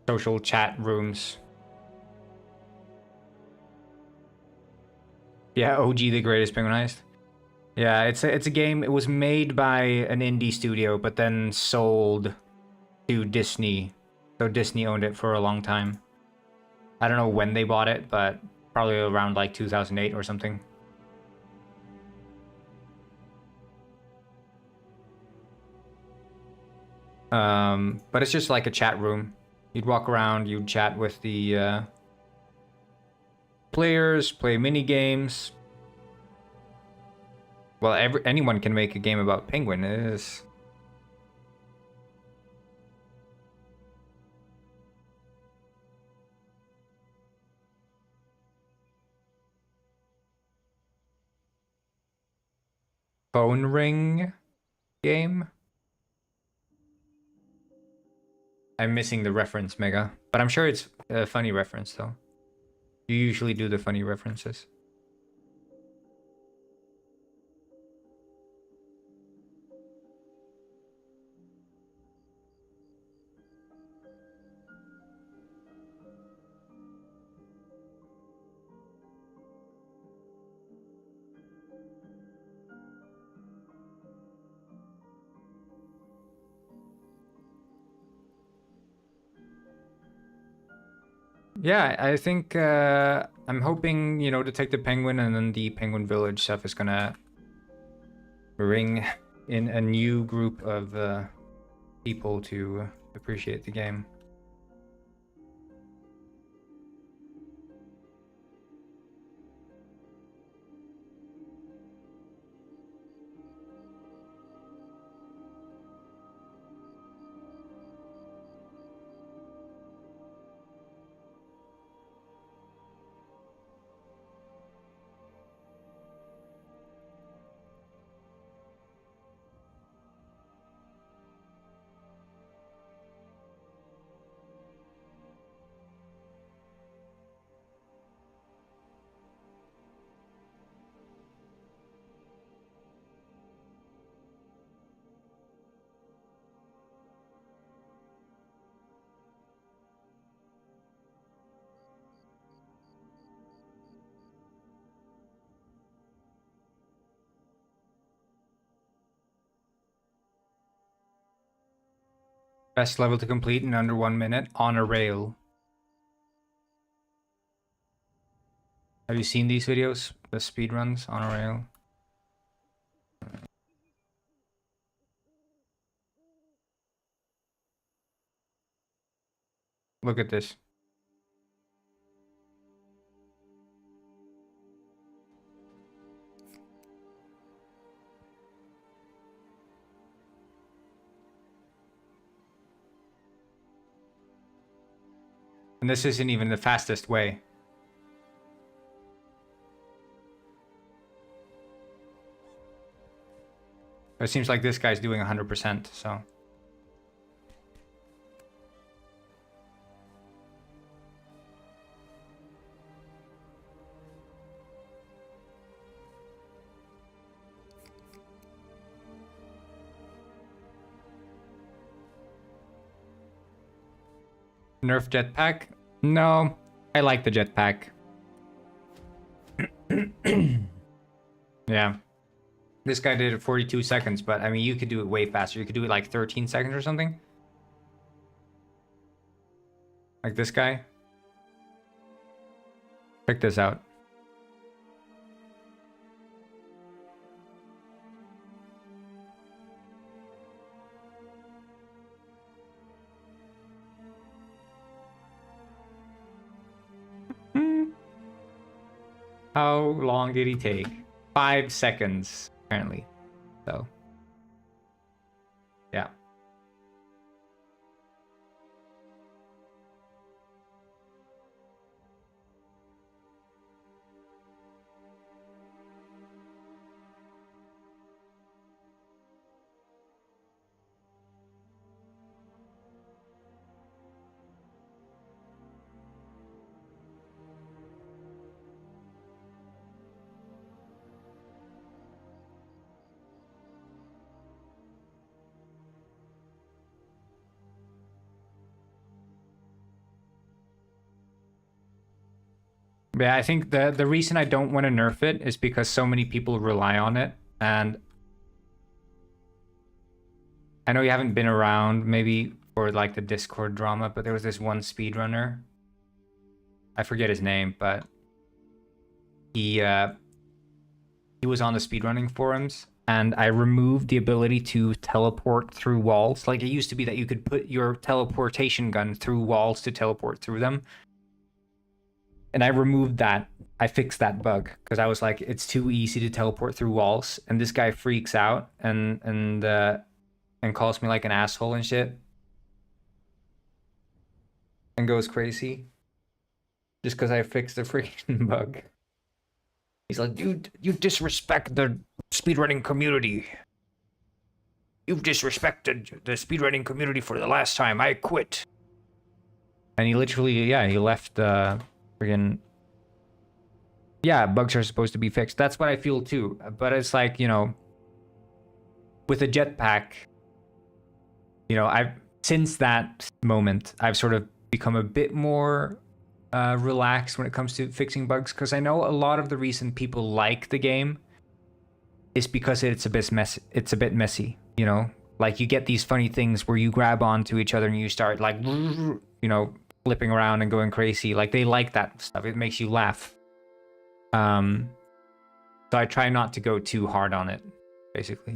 social chat rooms. Yeah, OG the Greatest Penguinized. Yeah, it's a game. It was made by an indie studio, but then sold to Disney. So Disney owned it for a long time. I don't know when they bought it, but probably around like 2008 or something. But it's just like a chat room. You'd walk around, you'd chat with the players, play mini games. Well, anyone can make a game about Penguin. It is. Phone ring game? I'm missing the reference, Mega. But I'm sure it's a funny reference, though. You usually do the funny references. Yeah, I think I'm hoping, you know, Detective Penguin and then the Penguin Village stuff is gonna bring in a new group of people to appreciate the game. Best level to complete in under 1 minute on a rail. Have you seen these videos? The speedruns on a rail? Look at this. And this isn't even the fastest way. It seems like this guy's doing 100%, so. Nerf jetpack? No, I like the jetpack. Yeah. This guy did it 42 seconds, but I mean, you could do it way faster. You could do it like 13 seconds or something. Like this guy. Check this out. How long did he take? 5 seconds, apparently. So, yeah. Yeah, I think the reason I don't want to nerf it is because so many people rely on it, and I know you haven't been around maybe for like the Discord drama, but there was this one speedrunner. I forget his name, but he was on the speedrunning forums, and I removed the ability to teleport through walls. Like, it used to be that you could put your teleportation gun through walls to teleport through them. And I removed that. I fixed that bug because I was like, it's too easy to teleport through walls. And this guy freaks out and calls me like an asshole and shit. And goes crazy. Just because I fixed the freaking bug. He's like, dude, you disrespect the speedrunning community. You've disrespected the speedrunning community for the last time. I quit. And he literally, yeah, he left friggin'. Yeah, bugs are supposed to be fixed. That's what I feel too. But it's like, you know, with a jetpack, you know, since that moment, I've sort of become a bit more relaxed when it comes to fixing bugs, because I know a lot of the reason people like the game is because it's a bit messy, you know? Like, you get these funny things where you grab onto each other and you start like, you know, flipping around and going crazy. Like, they like that stuff. It makes you laugh. So I try not to go too hard on it, basically.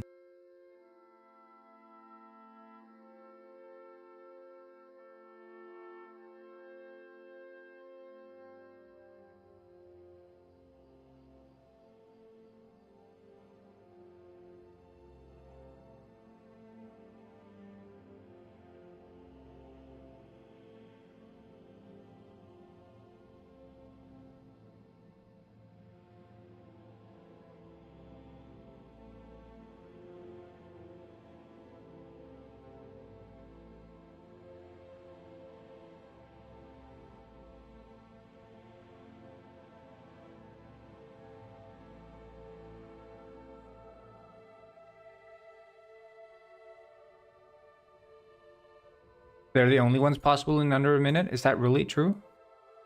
They're the only ones possible in under a minute? Is that really true?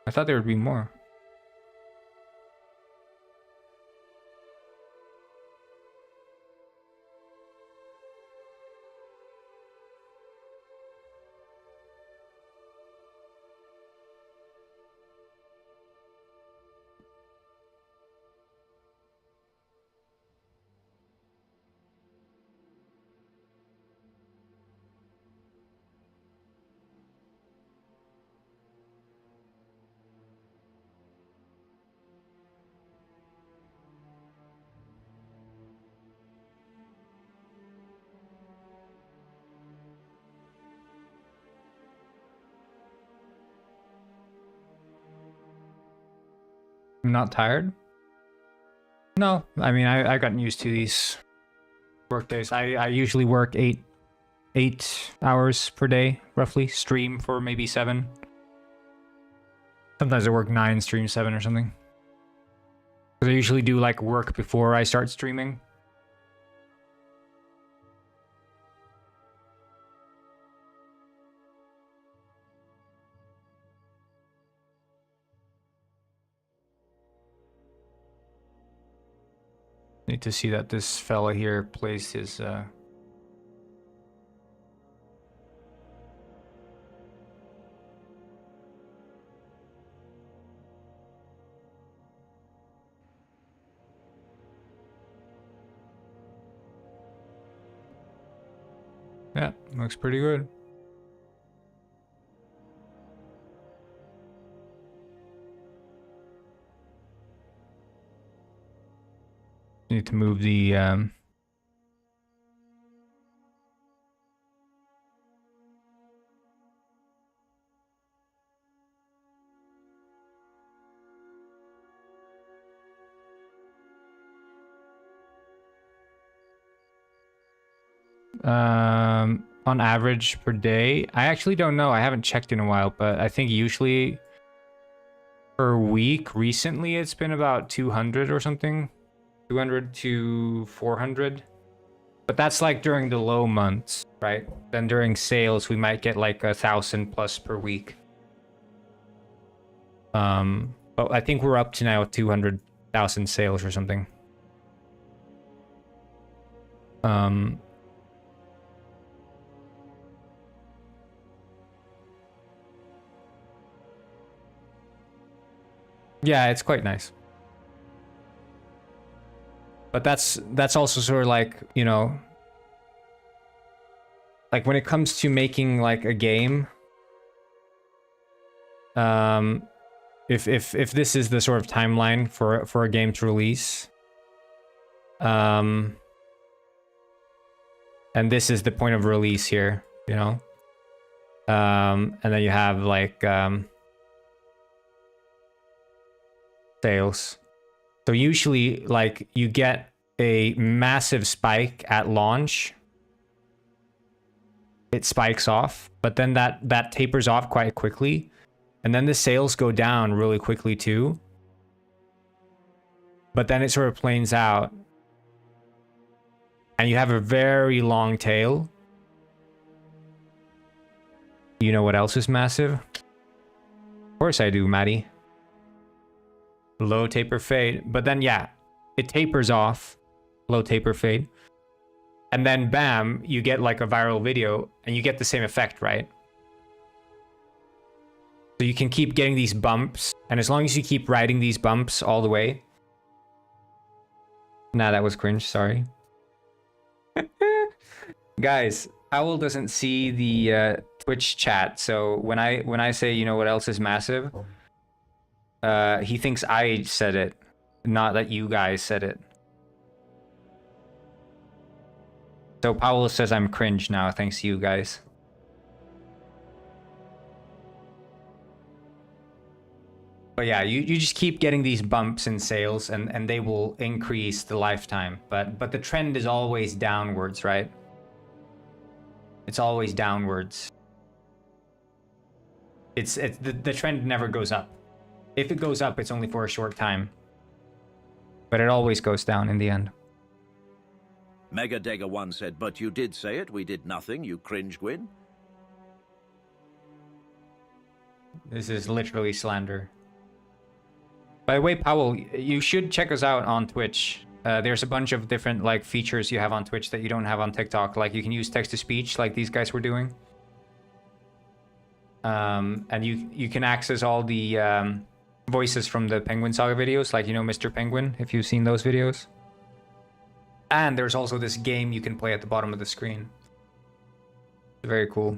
I thought there would be more. I'm not tired. No, I mean, I've gotten used to these work days. I usually work eight hours per day, roughly. Stream for maybe 7. Sometimes I work 9, stream 7 or something. Because I usually do like work before I start streaming. Need to see that this fella here plays his yeah, looks pretty good. Need to move the on average per day. I actually don't know. I haven't checked in a while, but I think usually per week recently it's been about 200 or something. 200 to 400. But that's like during the low months, right? Then during sales we might get like 1,000 plus per week. But I think we're up to now 200,000 sales or something. Yeah, it's quite nice. But that's also sort of like, you know, like when it comes to making like a game, if this is the sort of timeline for a game to release, and this is the point of release here, you know, and then you have like sales. So usually, like, you get a massive spike at launch. It spikes off, but then that tapers off quite quickly. And then the sales go down really quickly too. But then it sort of planes out. And you have a very long tail. You know what else is massive? Of course I do, Maddie. Low taper fade. But then, yeah, it tapers off. Low taper fade. And then, bam, you get like a viral video and you get the same effect, right? So you can keep getting these bumps. And as long as you keep riding these bumps all the way. Nah, that was cringe, sorry. Guys, Owl doesn't see the Twitch chat. So when I say, you know what else is massive? He thinks I said it, not that you guys said it. So Powell says I'm cringe now, thanks to you guys. But yeah, you just keep getting these bumps in sales and they will increase the lifetime. But the trend is always downwards, right? It's always downwards. The trend never goes up. If it goes up, it's only for a short time. But it always goes down in the end. Megadega1 said, but you did say it. We did nothing. You cringe, Gwyn. This is literally slander. By the way, Powell, you should check us out on Twitch. There's a bunch of different like features you have on Twitch that you don't have on TikTok. Like you can use text-to-speech like these guys were doing. And you can access all the voices from the Penguin Saga videos, like, you know, Mr. Penguin, if you've seen those videos. And there's also this game you can play at the bottom of the screen. Very cool.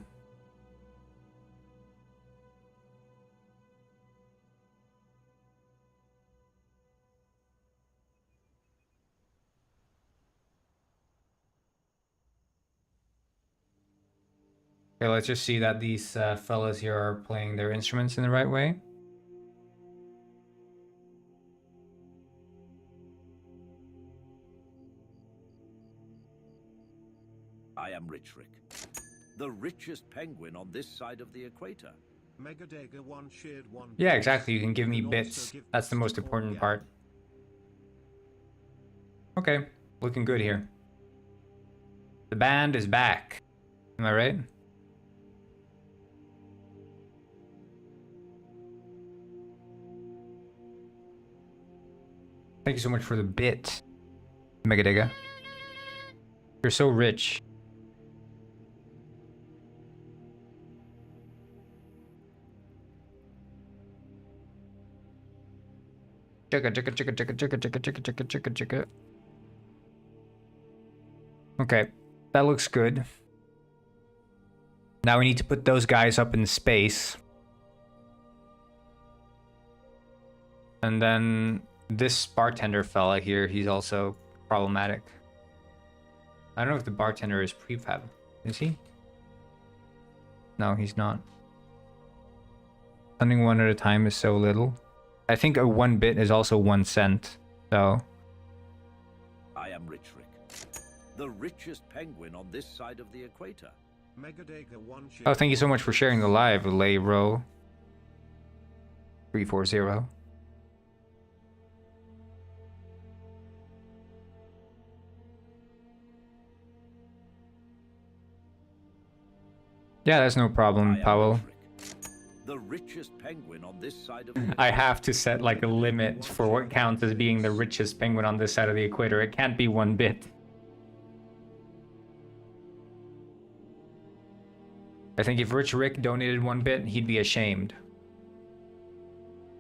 Okay, let's just see that these fellas here are playing their instruments in the right way. am Rich Rick, the richest penguin on this side of the equator. Megadega 1 shared 1. Yeah, exactly. You can give me You can also bits. give That's the bits most to important Corgan. part. Okay, looking good here. The band is back. Am I right? Thank you so much for the bit, Megadega. You're so rich. Chicka, chicka, chicka, chicka, chicka, chicka, chicka, chicka, chicka, chicka. Okay, that looks good. Now we need to put those guys up in space. And then this bartender fella here, he's also problematic. I don't know if the bartender is prefab. Is he? No, he's not. Sending one at a time is so little. I think a 1 bit is also 1 cent. So I am Rich Rick, the richest penguin on this side of the equator. Megadega 1 shared. oh, thank you so much for sharing the live, Layro 340. Yeah, that's no problem, I am Powell. Rich Rick, the richest penguin on this side of the I have to set like a limit for what counts as being the richest penguin on this side of the equator. It can't be 1 bit. I think if Rich Rick donated 1 bit, he'd be ashamed.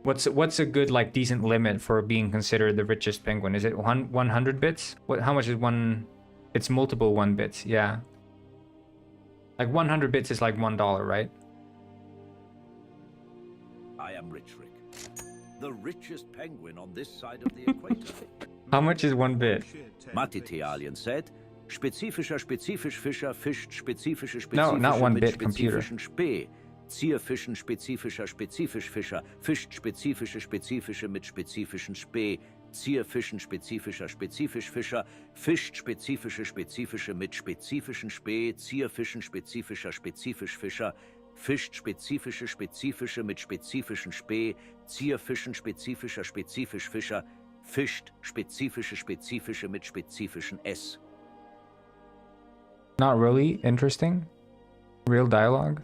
What's a good like decent limit for being considered the richest penguin? Is it 100 bits? How much is one? It's multiple 1 bits. Yeah. Like 100 bits is like $1, right? I am Rich Rick, the richest penguin on this side of the equator. How much is 1 bit? Mathe-Italien said, spezifischer spezifisch Fischer fischt spezifische No, not spezifische 1 mit bit, computer. spezifischen Spee. Zierfischen spezifischer spezifisch Fischer fischt spezifische spezifische mit spezifischen Spee. Zierfischen spezifischer spezifisch Fischer fischt spezifische mit spezifischen Spee. Zierfischen spezifischer spezifisch Fischer fischt spezifische mit spezifischen Spee. Zierfischen spezifischer spezifisch Fischer fischt spezifische mit spezifischen S. Not really interesting. Real dialogue.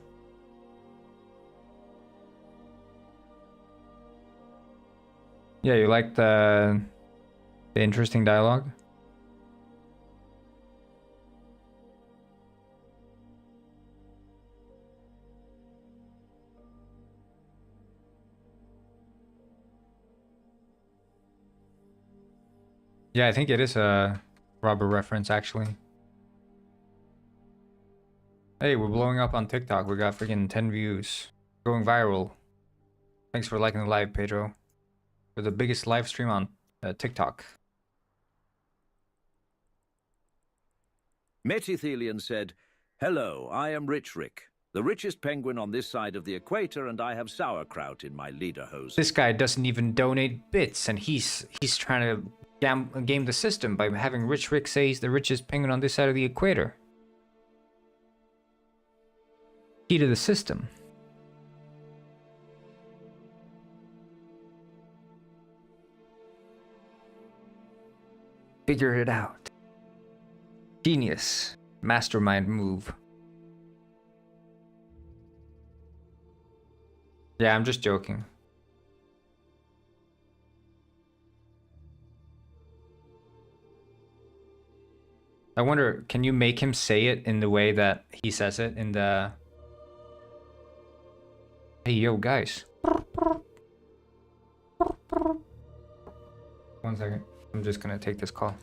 Yeah, you like the interesting dialogue? Yeah, I think it is a rubber reference actually. Hey, we're blowing up on TikTok. We got freaking 10 views. Going viral. Thanks for liking the live, Pedro. We're the biggest live stream on TikTok. Metithelian said, hello, I am Rich Rick, the richest penguin on this side of the equator, and I have sauerkraut in my lederhosen. This guy doesn't even donate bits, and he's trying to game the system by having Rich Rick say he's the richest penguin on this side of the equator. Key to the system. Figure it out. Genius. Mastermind move. Yeah, I'm just joking. I wonder, can you make him say it in the way that he says it in the... Hey, yo, guys. 1 second. I'm just gonna take this call.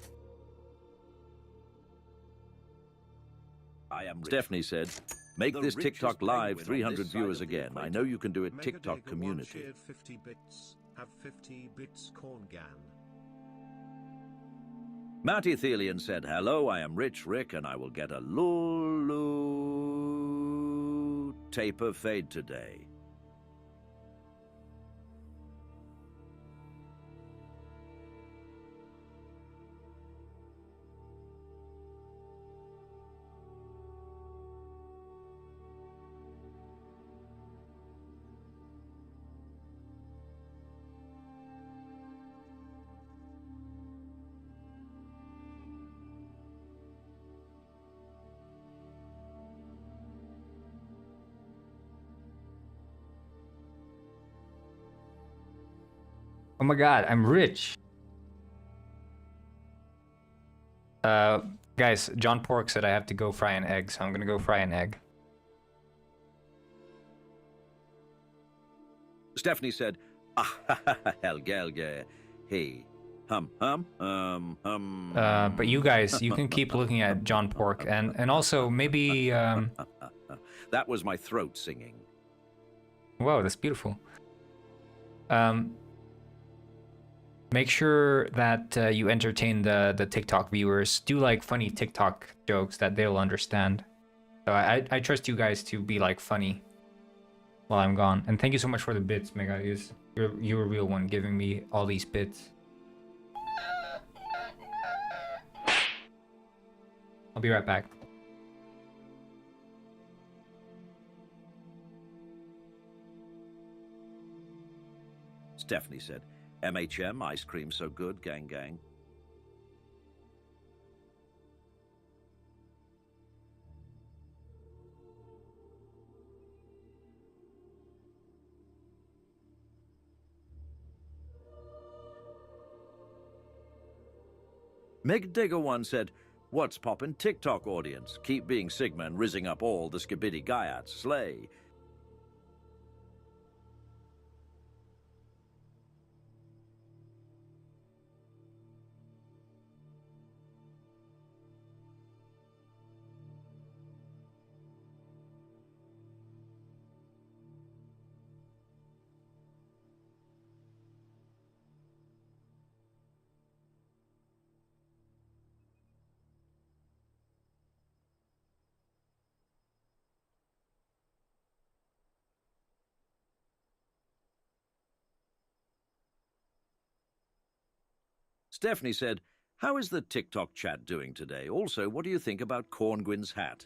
Stephanie said, make this TikTok live 300 viewers again. I know you can do it, TikTok Megadega 1 community. shared 50 bits. Have 50 bits Corgan. Matithelian said, hello, I am Rich Rick, and I will get a Lulu taper fade today. Oh my god, I'm rich. Guys, John Pork said I have to go fry an egg, so I'm gonna go fry an egg. Stephanie said, ah, Helge, Helge, hey, But you guys, you can keep looking at John Pork, and also maybe, That was my throat singing. whoa, that's beautiful. Make sure that you entertain the TikTok viewers. Do like funny TikTok jokes that they'll understand. So I trust you guys to be like funny while I'm gone. And thank you so much for the bits, Mega. You're a real one, giving me all these bits. I'll be right back. Stephanie said, MHM, ice cream so good, gang, gang. Meg Digger one said, what's poppin' TikTok audience? Keep being Sigma and rizzing up all the skibidi gaiats. Slay. Stephanie said, how is the TikTok chat doing today? Also, what do you think about Corngwyn's hat?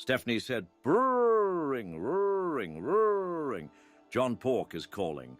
Stephanie said, "Brrring, roaring, roaring. John Pork is calling."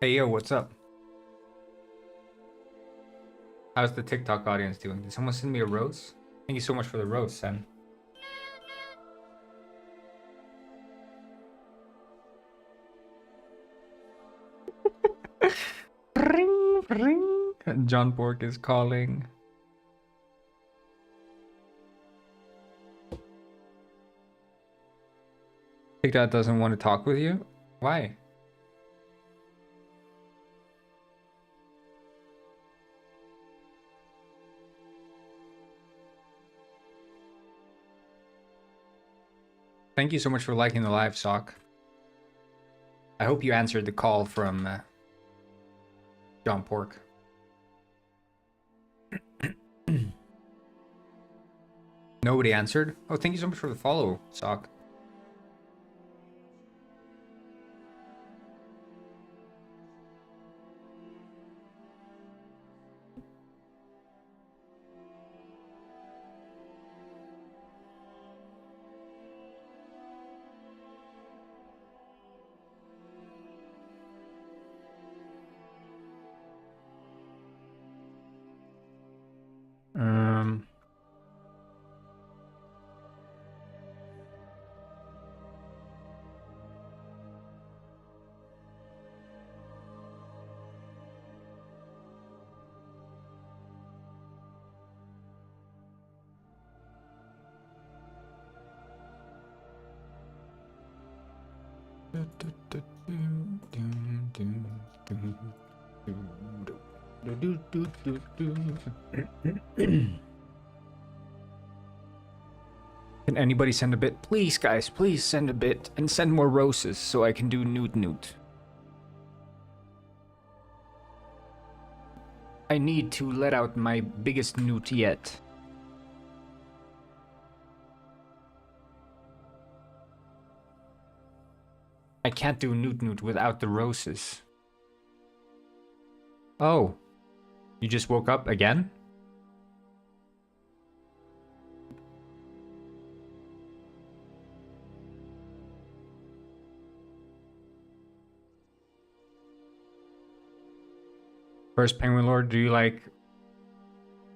Hey yo, what's up? How's the TikTok audience doing? Did someone send me a rose? Thank you so much for the rose, Sam. Ring, ring. John Bork is calling. TikTok doesn't want to talk with you? Why? Thank you so much for liking the live, Sock. I hope you answered the call from John Pork. Nobody answered? Oh, thank you so much for the follow, Sock. Um... Can anybody send a bit? Please, guys, please send a bit and send more roses so I can do Newt Newt. I need to let out my biggest newt yet. I can't do Newt Newt without the roses. Oh, you just woke up again? First Penguin Lord, do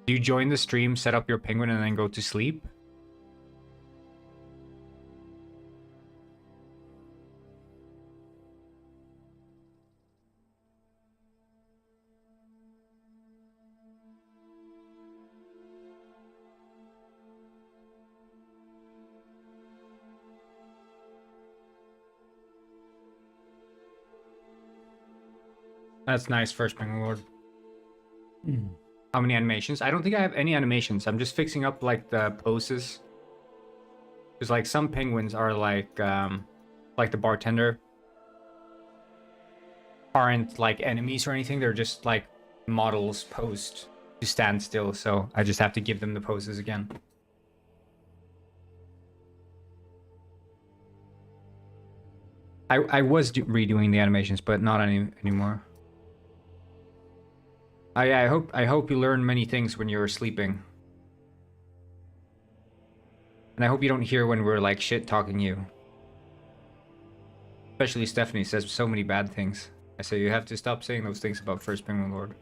you join the stream, set up your penguin, and then go to sleep? That's nice, First Penguin Lord. How many animations? I don't think I have any animations. I'm just fixing up like the poses. Because like some penguins are like the bartender aren't like enemies or anything. They're just like models posed to stand still. So I just have to give them the poses again. I was redoing the animations, but not anymore. I hope you learn many things when you're sleeping. And I hope you don't hear when we're like shit talking you. Especially Stephanie says so many bad things. I say you have to stop saying those things about First Penguin Lord.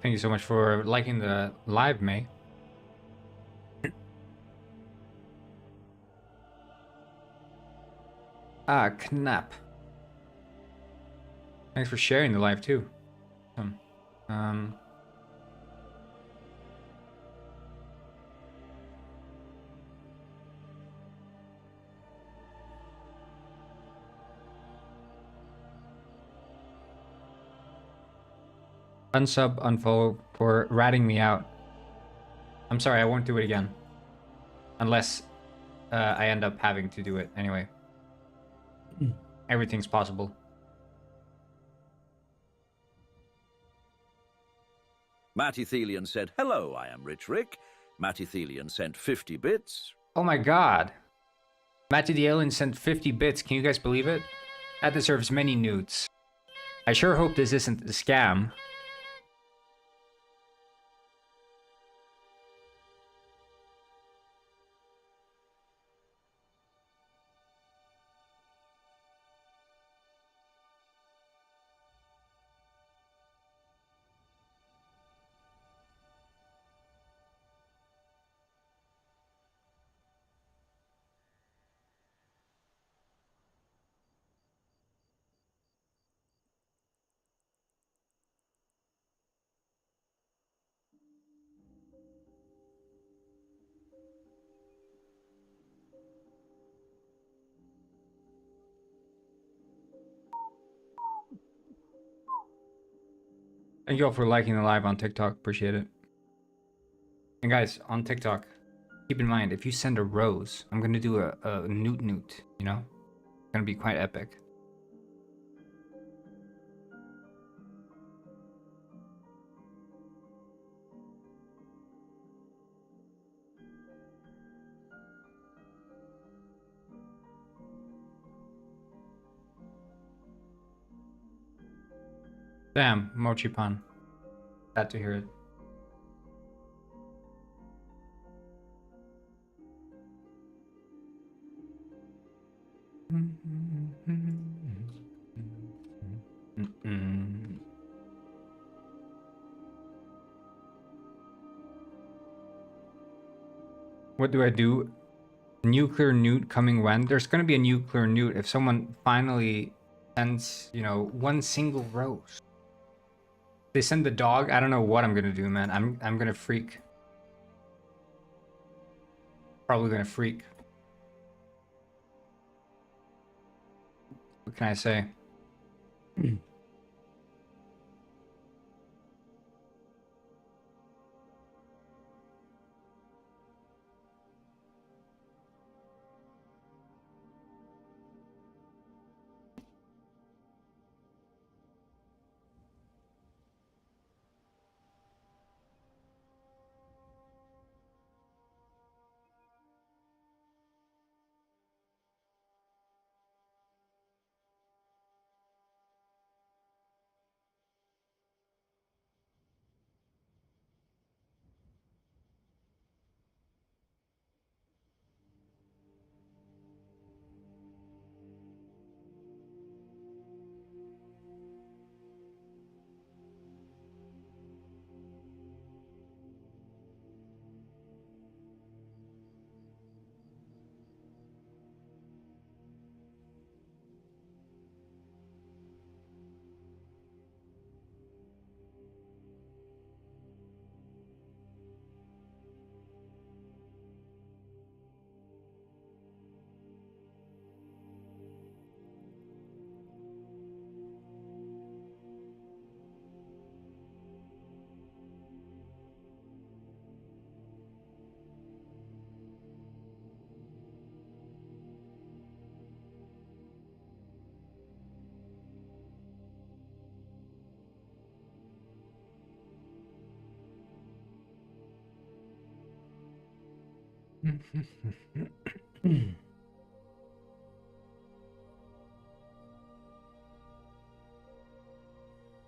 Thank you so much for liking the live, May. Ah, Knapp. Thanks for sharing the live too. Unsub, unfollow for ratting me out. I'm sorry, I won't do it again. Unless I end up having to do it anyway. Everything's possible. Matty Thelian said, "Hello, I am Rich Rick." Matty Thelian sent 50 bits. Oh my god. Matty the Alien sent 50 bits. Can you guys believe it? That deserves many nudes. I sure hope this isn't a scam. Thank you all for liking the live on TikTok. Appreciate it. And guys, on TikTok, keep in mind, if you send a rose, I'm going to do a newt, you know? It's going to be quite epic. Damn, Mochi-pan. Glad to hear it. What do I do? Nuclear newt coming when? There's going to be a nuclear newt if someone finally sends, you know, one single rose. They send the dog. I don't know what I'm going to do, man. I'm going to freak. Probably going to freak. What can I say?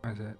What is it?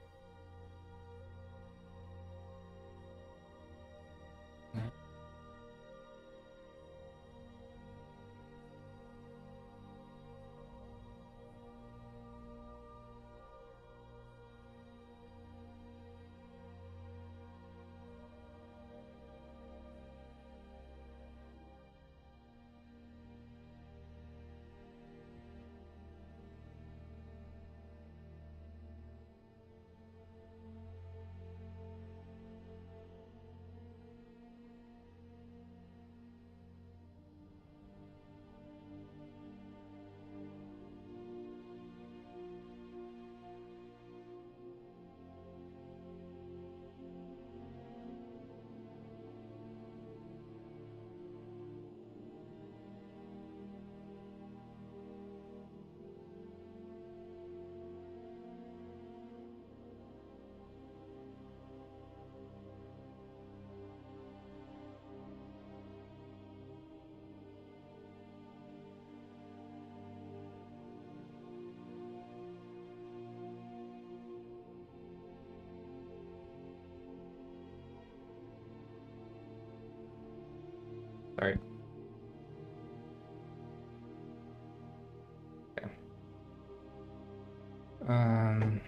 Um,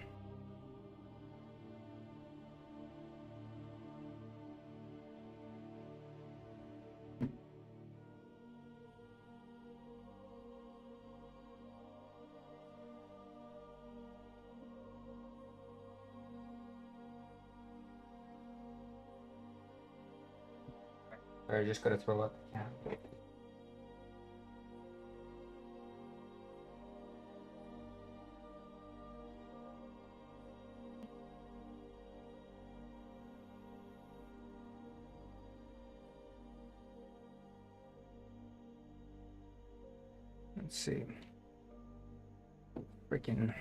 I just gotta throw out the cat. Let's see. Freaking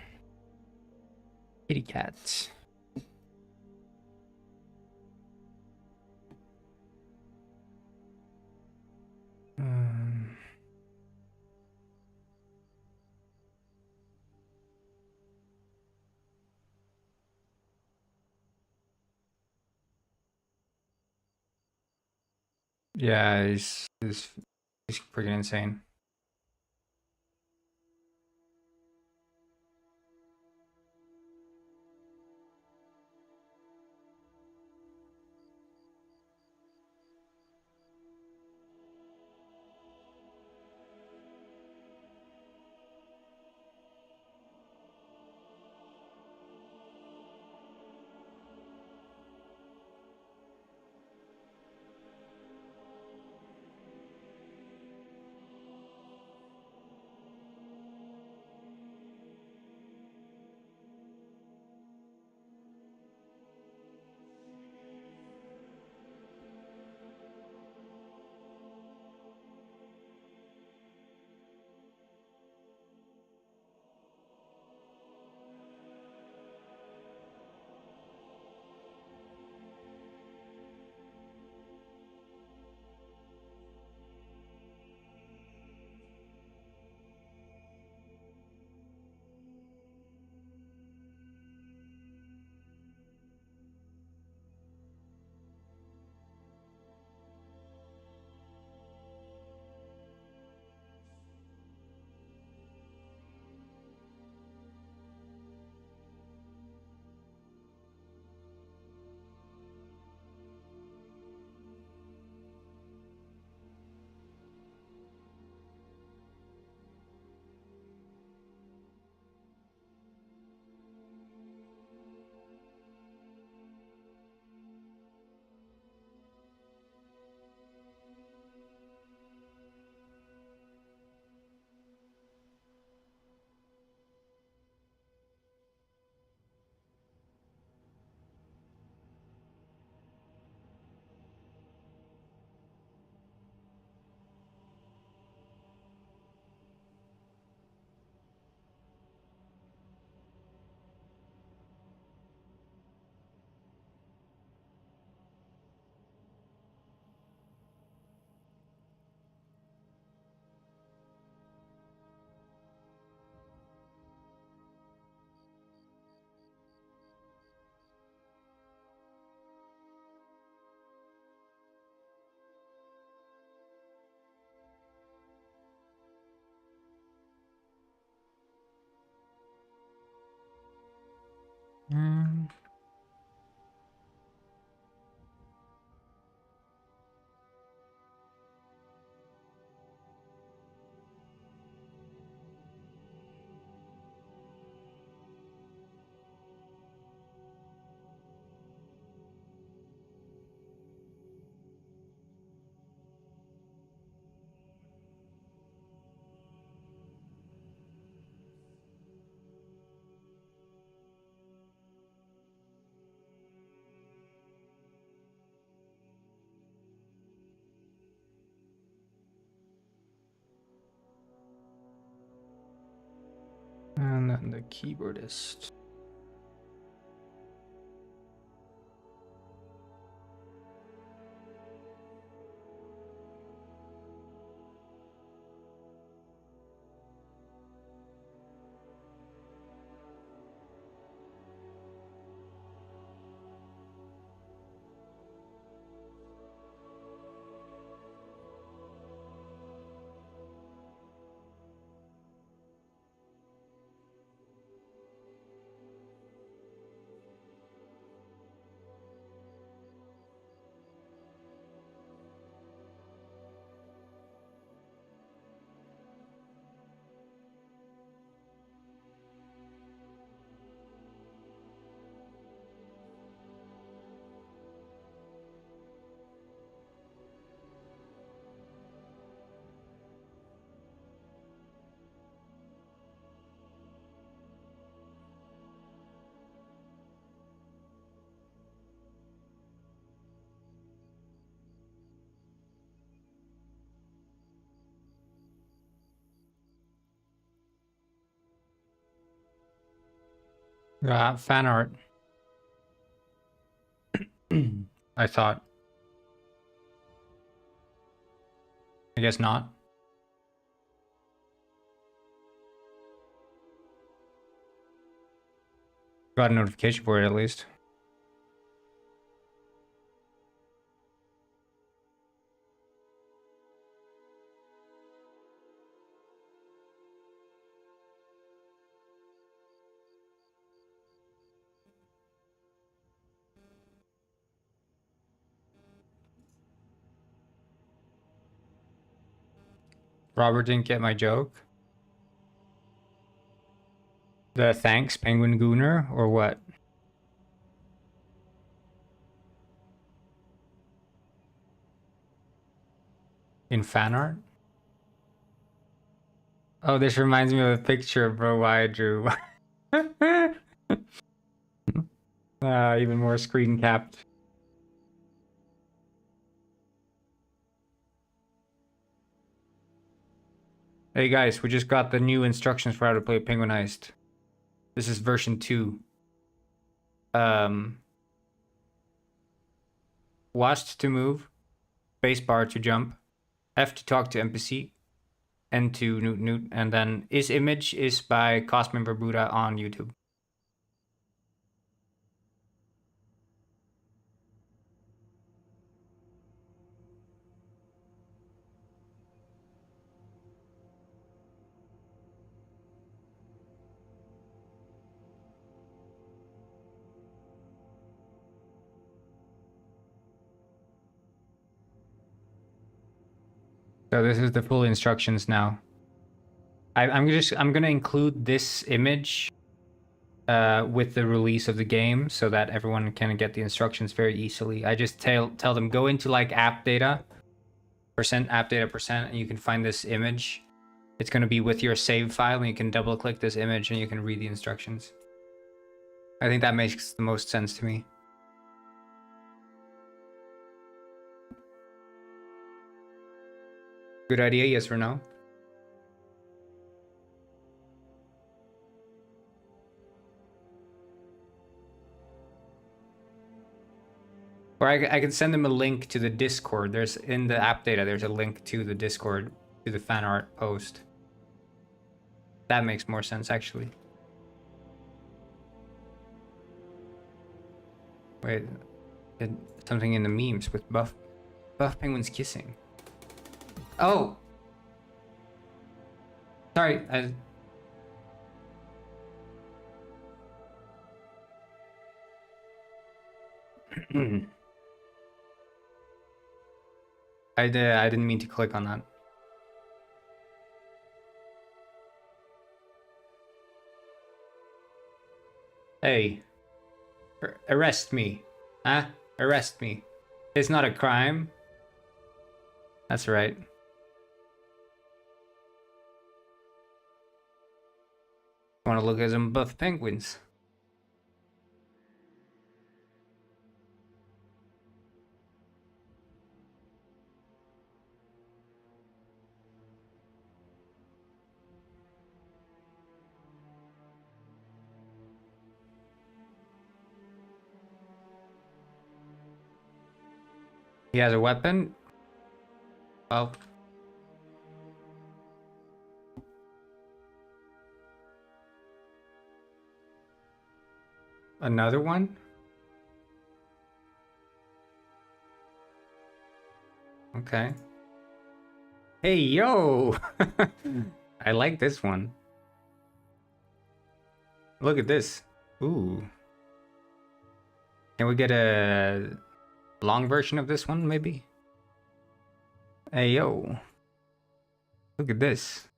kitty cats. Um, yeah, he's freaking insane. Mm. And then the keyboardist. Fan art. I thought. I guess not. Got a notification for it at least. Robert didn't get my joke. The thanks, Penguin Gooner, or what? In fan art? Oh, this reminds me of a picture of bro I drew. Even more screen capped. Hey guys, we just got the new instructions for how to play Penguin Heist. This is version 2. WASD to move, spacebar to jump, F to talk to NPC, N to newt, and then is image is by Cosmin Barbuda on YouTube. So this is the full instructions now. I'm gonna include this image with the release of the game so that everyone can get the instructions very easily. I just tell them go into like app data, app data %, and you can find this image. It's gonna be with your save file, and you can double click this image and you can read the instructions. I think that makes the most sense to me. Good idea, yes or no? Or I can send them a link to the Discord. There's in the app data, there's a link to the Discord, to the fan art post. That makes more sense, actually. Wait, something in the memes with buff penguins kissing. Oh! Sorry, I didn't mean to click on that. Hey, arrest me, huh? Arrest me. It's not a crime. That's right. Want to look at some buff penguins? He has a weapon? Oh. Another one? Okay. Hey, yo! I like this one. Look at this. Ooh. Can we get a long version of this one, maybe? Hey, yo. Look at this.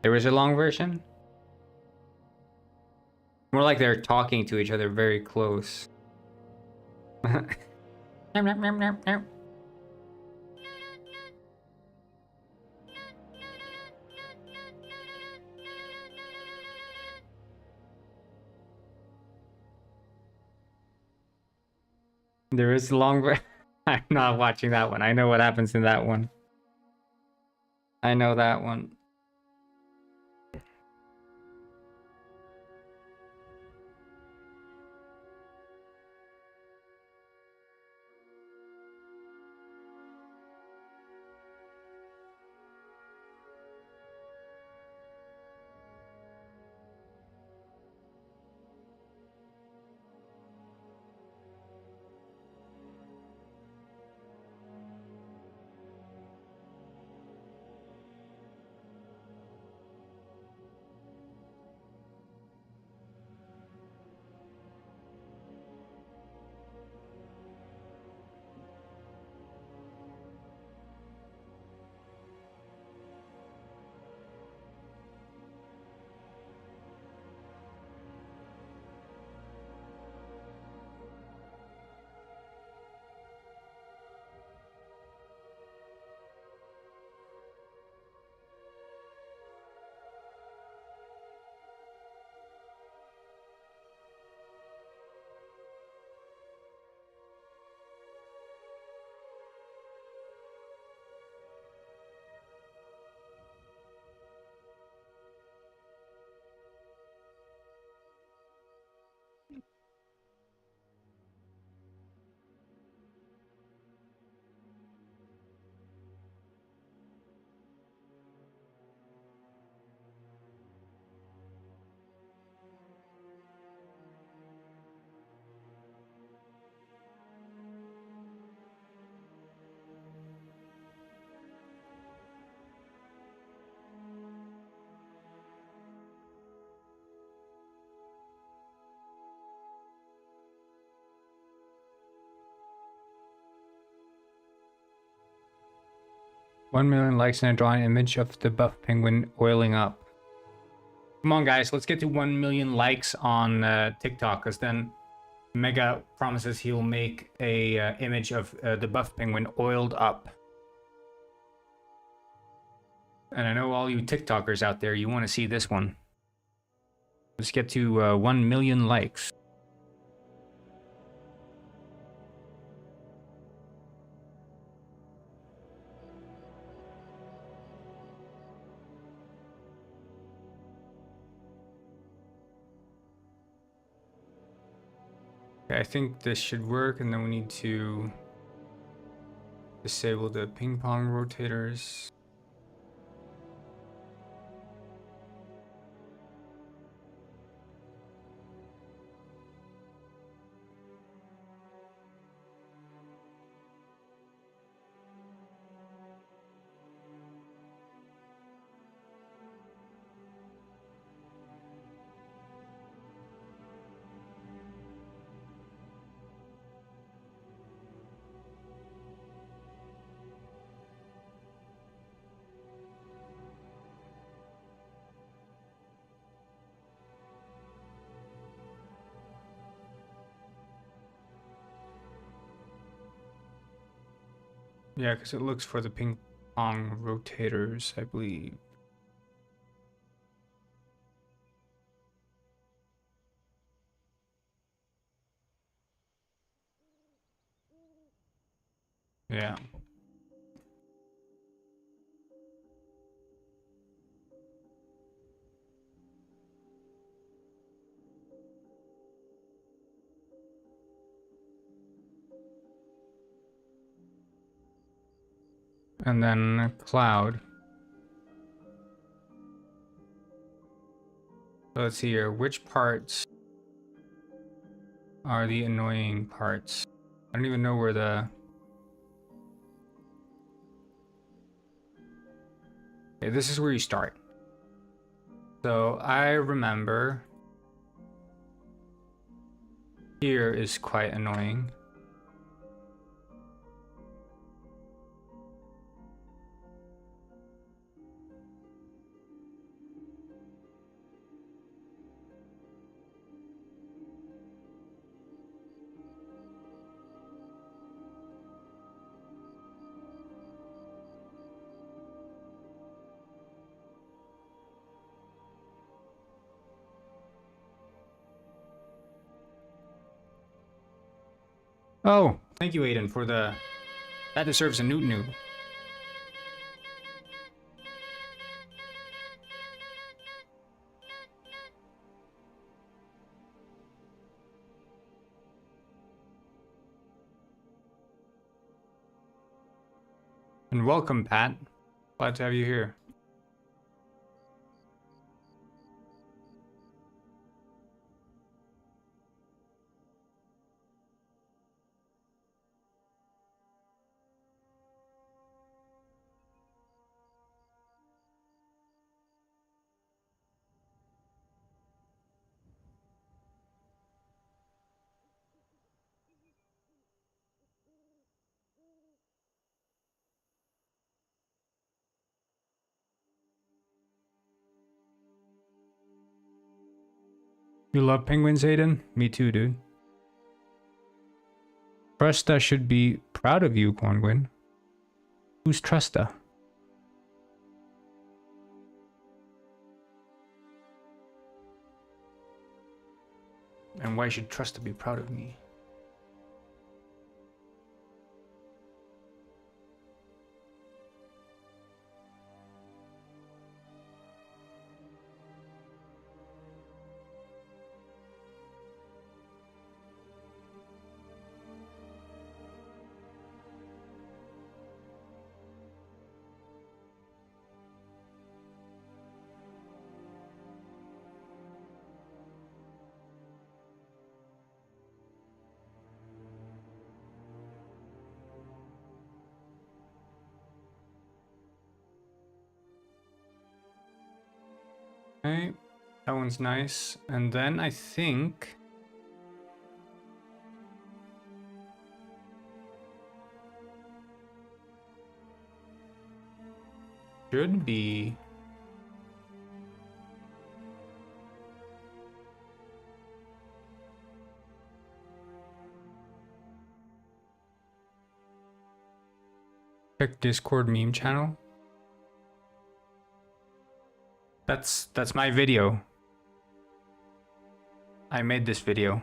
There is a long version? More like they're talking to each other very close. There is a long way. I'm not watching that one. I know what happens in that one. I know that one. One million likes and a drawing image of the buff penguin oiling up. Come on, guys, let's get to 1 million likes on TikTok, because then Mega promises he'll make a image of the buff penguin oiled up. And I know all you TikTokers out there, you want to see this one. Let's get to 1 million likes. Okay, I think this should work, and then we need to disable the ping pong rotators. Yeah, because it looks for the ping pong rotators, I believe. Yeah. And then cloud. So let's see here. Which parts are the annoying parts? I don't even know where the... Okay, this is where you start. So I remember here is quite annoying. Oh, Thank you, Aiden, for the... That deserves a newt newt. And welcome, Pat. Glad to have you here. You love penguins, Aiden? Me too, dude. Trusta should be proud of you, Cornwin. Who's Trusta? And why should Trusta be proud of me? Okay, that one's nice. And then I think... should be... check Discord meme channel. That's my video. I made this video.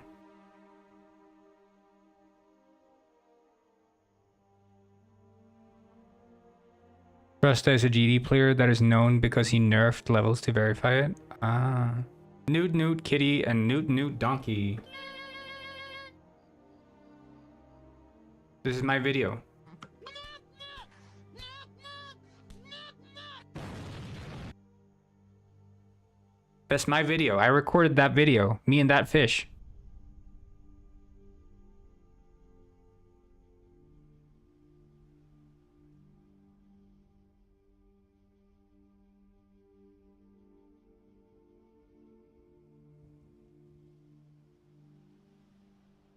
Trusta is a GD player that is known because he nerfed levels to verify it. Ah. Newt Newt Kitty and Newt Newt Donkey. This is my video. That's my video. I recorded that video. Me and that fish.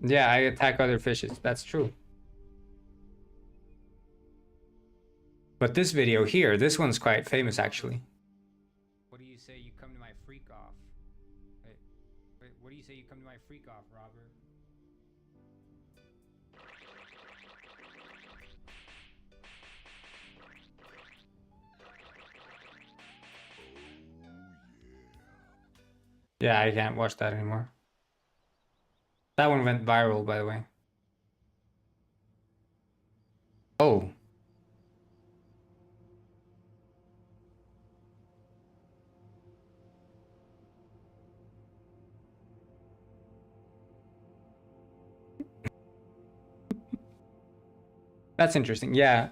Yeah, I attack other fishes. That's true. But this video here, this one's quite famous actually. What do you say you come to my freak off? Wait, what do you say you come to my freak off, Robert? Yeah, I can't watch that anymore. That one went viral, by the way. Oh. That's interesting. Yeah.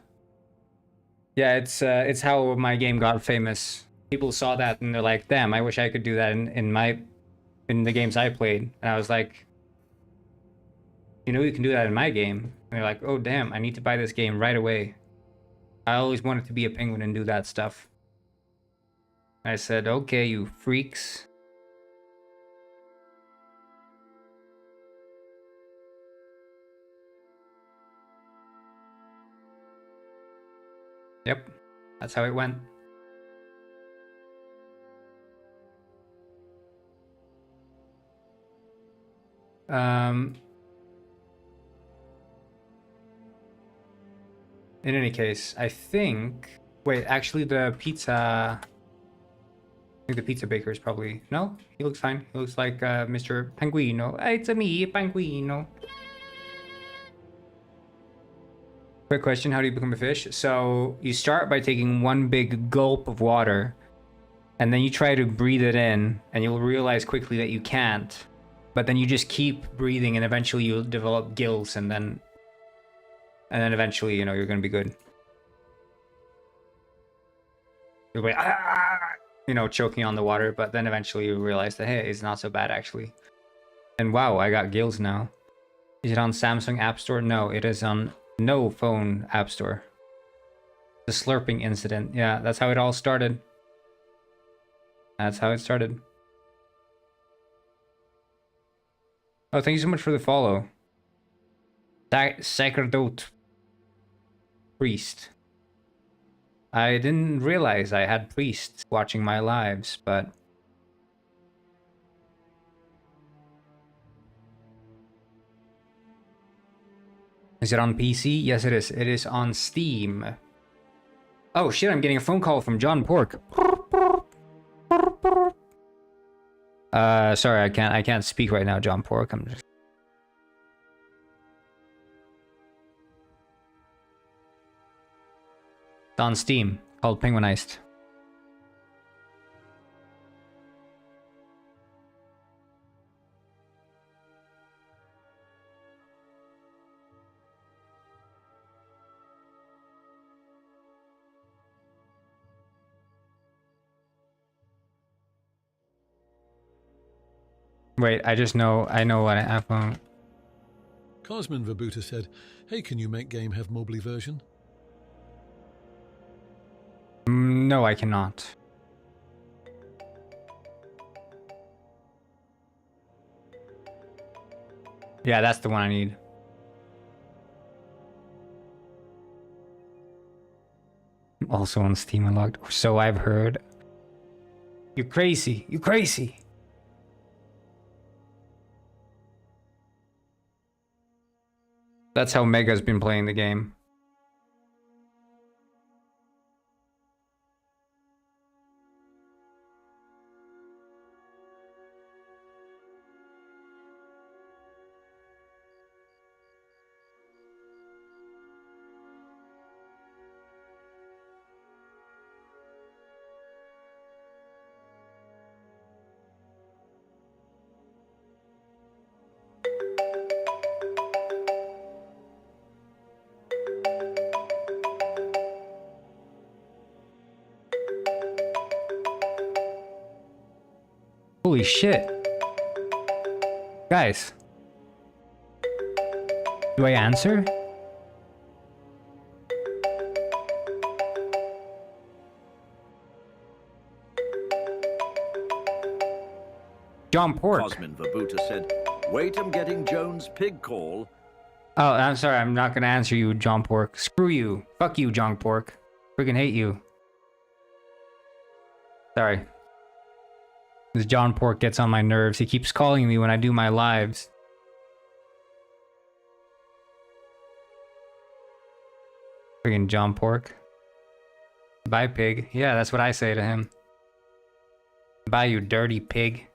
Yeah, it's how my game got famous. People saw that and they're like, "Damn, I wish I could do that in the games I played." And I was like, "You know, you can do that in my game." And they're like, "Oh, damn, I need to buy this game right away. I always wanted to be a penguin and do that stuff." I said, "Okay, you freaks." Yep, that's how it went. In any case, I think... Wait, actually the pizza... I think the pizza baker is probably... No? He looks fine. He looks like Mr. Penguino. Hey, it's me, Penguino. Quick question, how do you become a fish? So you start by taking one big gulp of water, and then you try to breathe it in, and you'll realize quickly that you can't. But then you just keep breathing, and eventually you'll develop gills, and then eventually, you know, you're gonna be good. You're like, ah! You know, choking on the water, but then eventually you realize that, hey, it's not so bad actually. And wow, I got gills now. Is it on Samsung App Store? No, it is on no phone App Store. The slurping incident. Yeah, that's how it all started. That's how it started. Oh, thank you so much for the follow. Sacerdote. Priest. I didn't realize I had priests watching my lives, but... Is it on PC? Yes, it is. It is on Steam. Oh shit, I'm getting a phone call from John Pork. Sorry, I can't speak right now, John Pork. I'm just... It's on Steam, called Penguinized. Wait, I know what I have on. Cosmin Vabuta said, hey, can you make game have mobile version? No, I cannot. Yeah, that's the one I need. Also on Steam Unlocked, or so I've heard. You crazy, you crazy. That's how Mega's been playing the game. Holy shit. Guys. Do I answer? John Pork. Cosmin Vabuta said, wait, I'm getting Jones' pig call. Oh, I'm sorry, I'm not gonna answer you, John Pork. Screw you. Fuck you, John Pork. Freaking hate you. Sorry. This John Pork gets on my nerves. He keeps calling me when I do my lives. Friggin' John Pork. Bye, pig. Yeah, that's what I say to him. Bye, you dirty pig.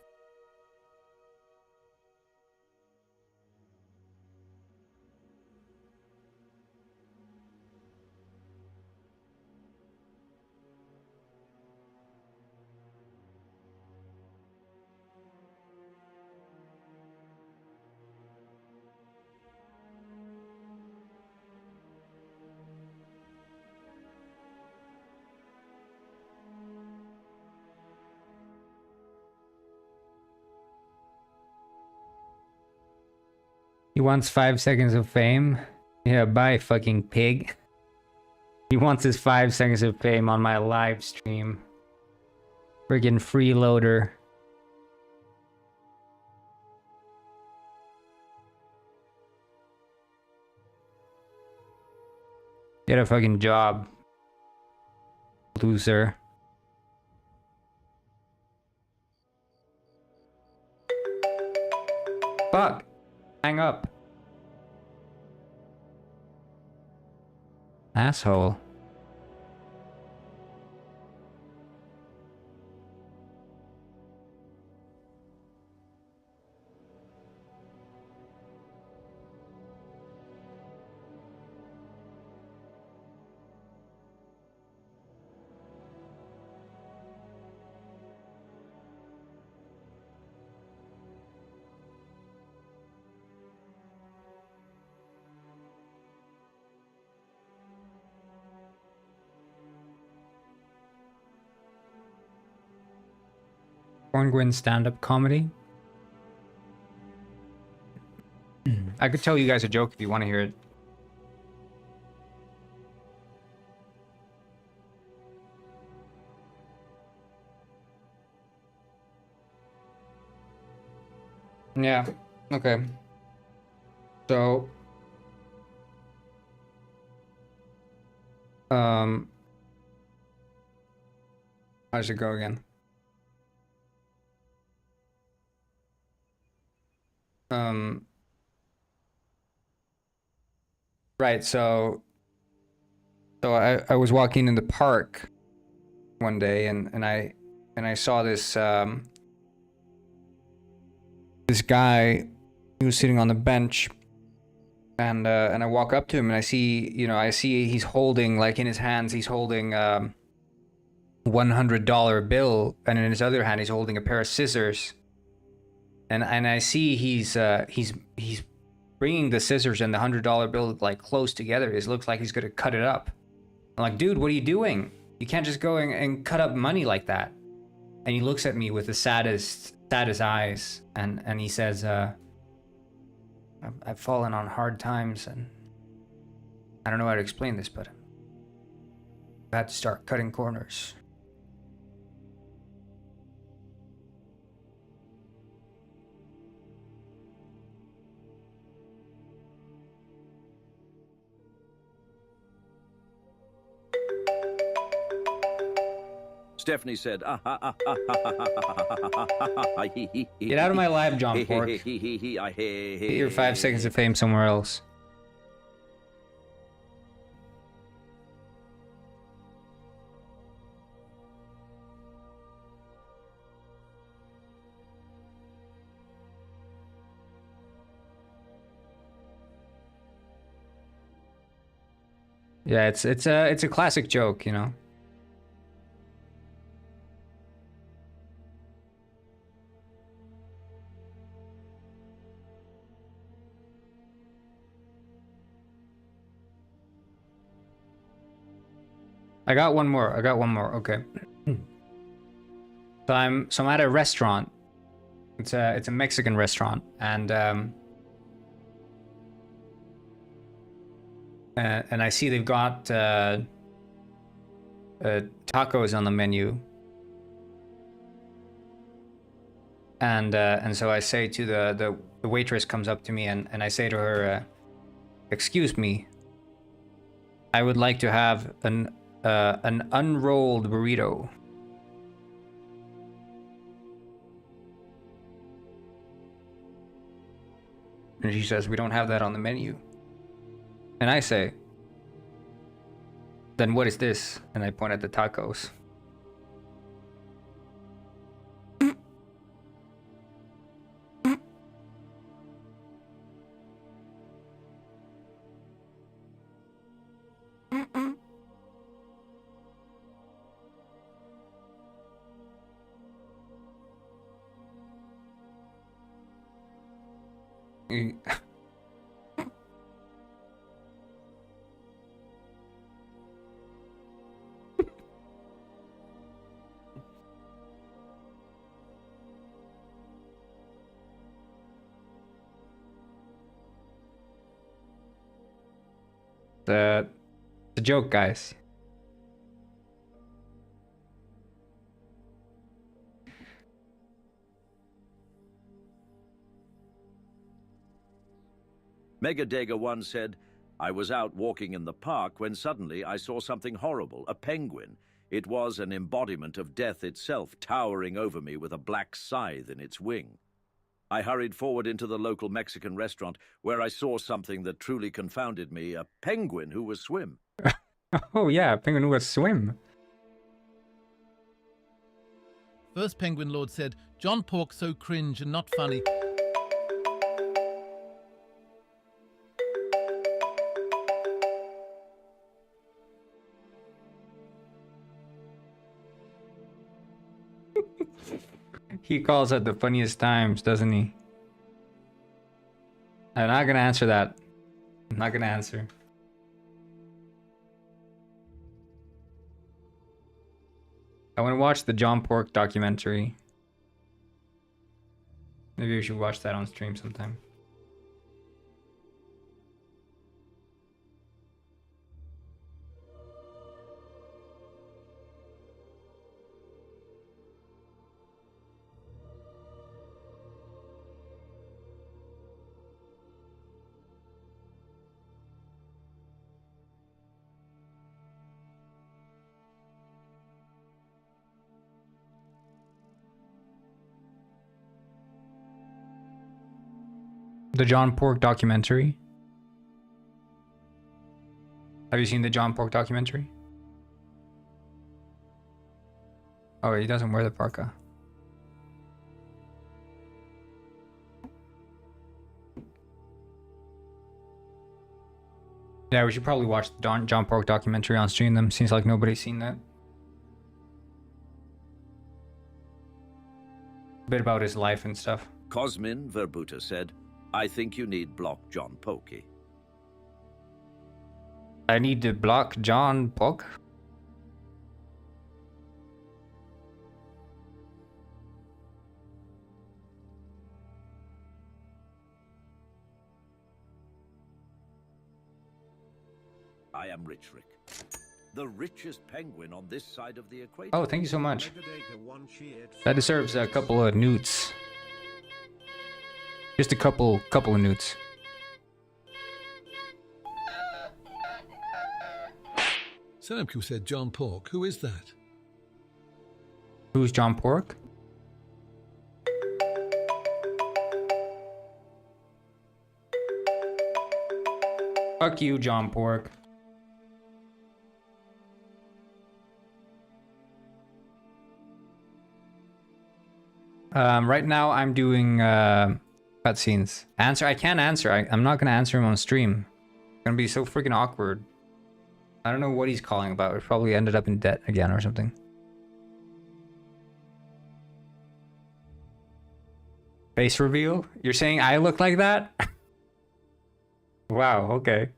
He wants 5 seconds of fame? Yeah, bye, fucking pig. He wants his 5 seconds of fame on my live stream. Friggin' freeloader. Get a fucking job. Loser. Fuck. Hang up. Asshole. Corngwin stand-up comedy. I could tell you guys a joke if you want to hear it. Yeah, okay. So, how does it go again? Right, so I was walking in the park one day and I saw this this guy. He was sitting on the bench, and I walk up to him and I see he's holding, like, in his hands he's holding $100 bill, and in his other hand he's holding a pair of scissors, and I see he's bringing the scissors and the $100 bill like close together. It looks like he's gonna cut it up. I'm like, dude, what are you doing? You can't just go and cut up money like that. And he looks at me with the saddest eyes, and he says, I've fallen on hard times, and I don't know how to explain this, but I've had to start cutting corners. Stephanie said, Get out of my live, John Pork. Get your 5 seconds of fame somewhere else. Yeah, it's a classic joke, you know. I got one more. Okay. So I'm at a restaurant. It's a Mexican restaurant, and I see they've got tacos on the menu, and so I say to the waitress, comes up to me, and I say to her, "Excuse me, I would like to have an unrolled burrito." And she says, "We don't have that on the menu." And I say, "Then what is this?" And I point at the tacos. The joke, guys. Megadega1 said, I was out walking in the park when suddenly I saw something horrible, a penguin. It was an embodiment of death itself, towering over me with a black scythe in its wing. I hurried forward into the local Mexican restaurant, where I saw something that truly confounded me, a penguin who was swim. Oh yeah, a penguin who was swim. First Penguin Lord said, John Pork so cringe and not funny. He calls at the funniest times, doesn't he? I'm not gonna answer that. I'm not gonna answer. I want to watch the John Pork documentary. Maybe we should watch that on stream sometime. The John Pork documentary. Have you seen the John Pork documentary? Oh, he doesn't wear the parka. Yeah, we should probably watch the John Pork documentary on stream them. Seems like nobody's seen that. A bit about his life and stuff. Cosmin Verbuta said, I think you need block John Pokey. I need to block John Pork. I am Rich Rick, the richest penguin on this side of the equator. Oh, thank you so much. Megadata 1 cheered. That deserves a couple of newts. Just a couple of newts. Samku said John Pork. Who is that? Who's John Pork? Fuck you, John Pork. Right now I'm doing cutscenes. I can't answer. I'm not gonna answer him on stream. It's gonna be so freaking awkward. I don't know what he's calling about. It probably ended up in debt again or something. Face reveal? You're saying I look like that? Wow, okay.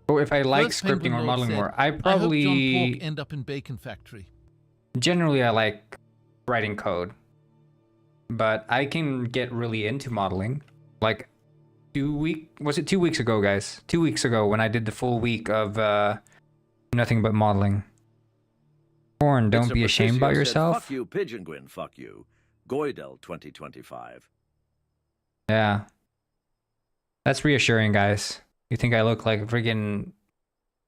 Oh, if I like First scripting Penguin or Lord modeling said, more, I I hope John probably... Pork end up in Bacon Factory. Generally, I like writing code. But I can get really into modeling. Like, was it 2 weeks ago, guys? 2 weeks ago when I did the full week of nothing but modeling. Corn, don't be ashamed about yourself. Fuck you, Pigeon Gwyn, fuck you. Goidel 2025. Yeah. That's reassuring, guys. You think I look like a friggin'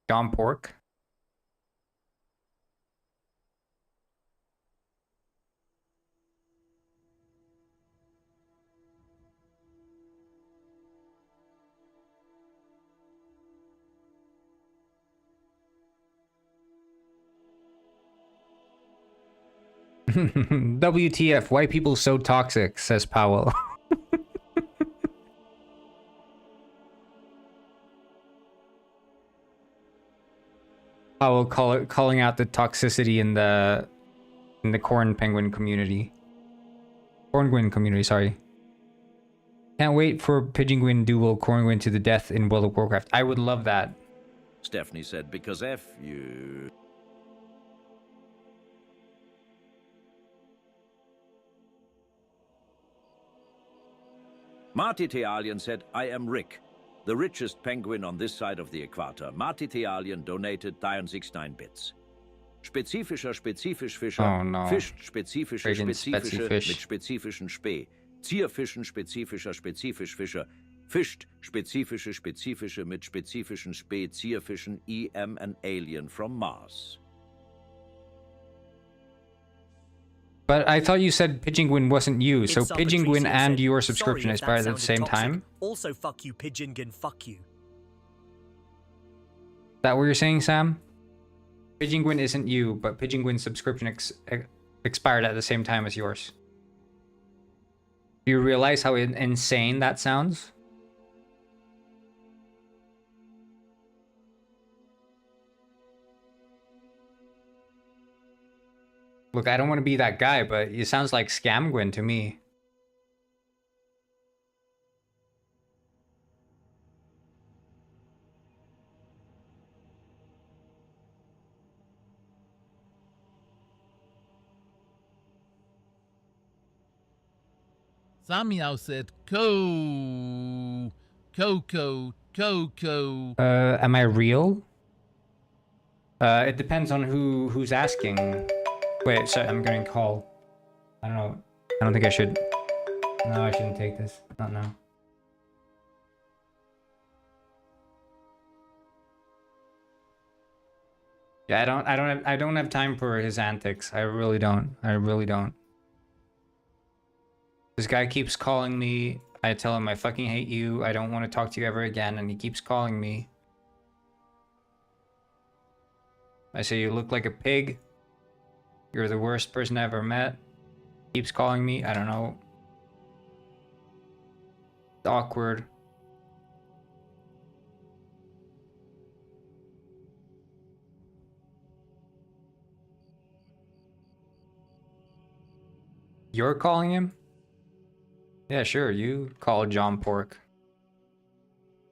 John Pork? WTF, why people so toxic, says Powell. Powell calling out the toxicity in the corn penguin community. Corngwin community, sorry. Can't wait for Pigeon Gwyn duel Corngwin to the death in World of Warcraft. I would love that. Stephanie said, because F you. Marty Thealian said, I am Rick, the richest penguin on this side of the equator. Marty Thealian donated 69 bits. Spezifischer Spezifischfischer, Oh no. fischt spezifische Friggin' Spezifische Spezifisch. mit spezifischen Spee. Zierfischen spezifischer Spezifischfischer, fischt spezifische Spezifische mit spezifischen Spee. Zierfischen EM an alien from Mars. But I thought you said Pigeon Gwyn wasn't you, so It's Pigeon Gwyn Patricia and said, your "Sorry subscription if that expired at the sounded same toxic. time? Also, fuck you, Pigeon Gun, fuck you. That what you're saying, Sam? Pigeon Gwyn isn't you, but Pigeon Gwyn's subscription expired at the same time as yours. Do you realize how insane that sounds? Look, I don't want to be that guy, but it sounds like Scam Gwyn to me. Samiao said, Coco. Am I real? It depends on who's asking. Wait, sorry, I'm getting call. I don't know. I don't think I should. No, I shouldn't take this. Not now. Yeah, I don't have time for his antics. I really don't. I really don't. This guy keeps calling me. I tell him I fucking hate you. I don't want to talk to you ever again, and he keeps calling me. I say you look like a pig. You're the worst person I ever met. Keeps calling me. I don't know. It's awkward. You're calling him? Yeah, sure. You call John Pork.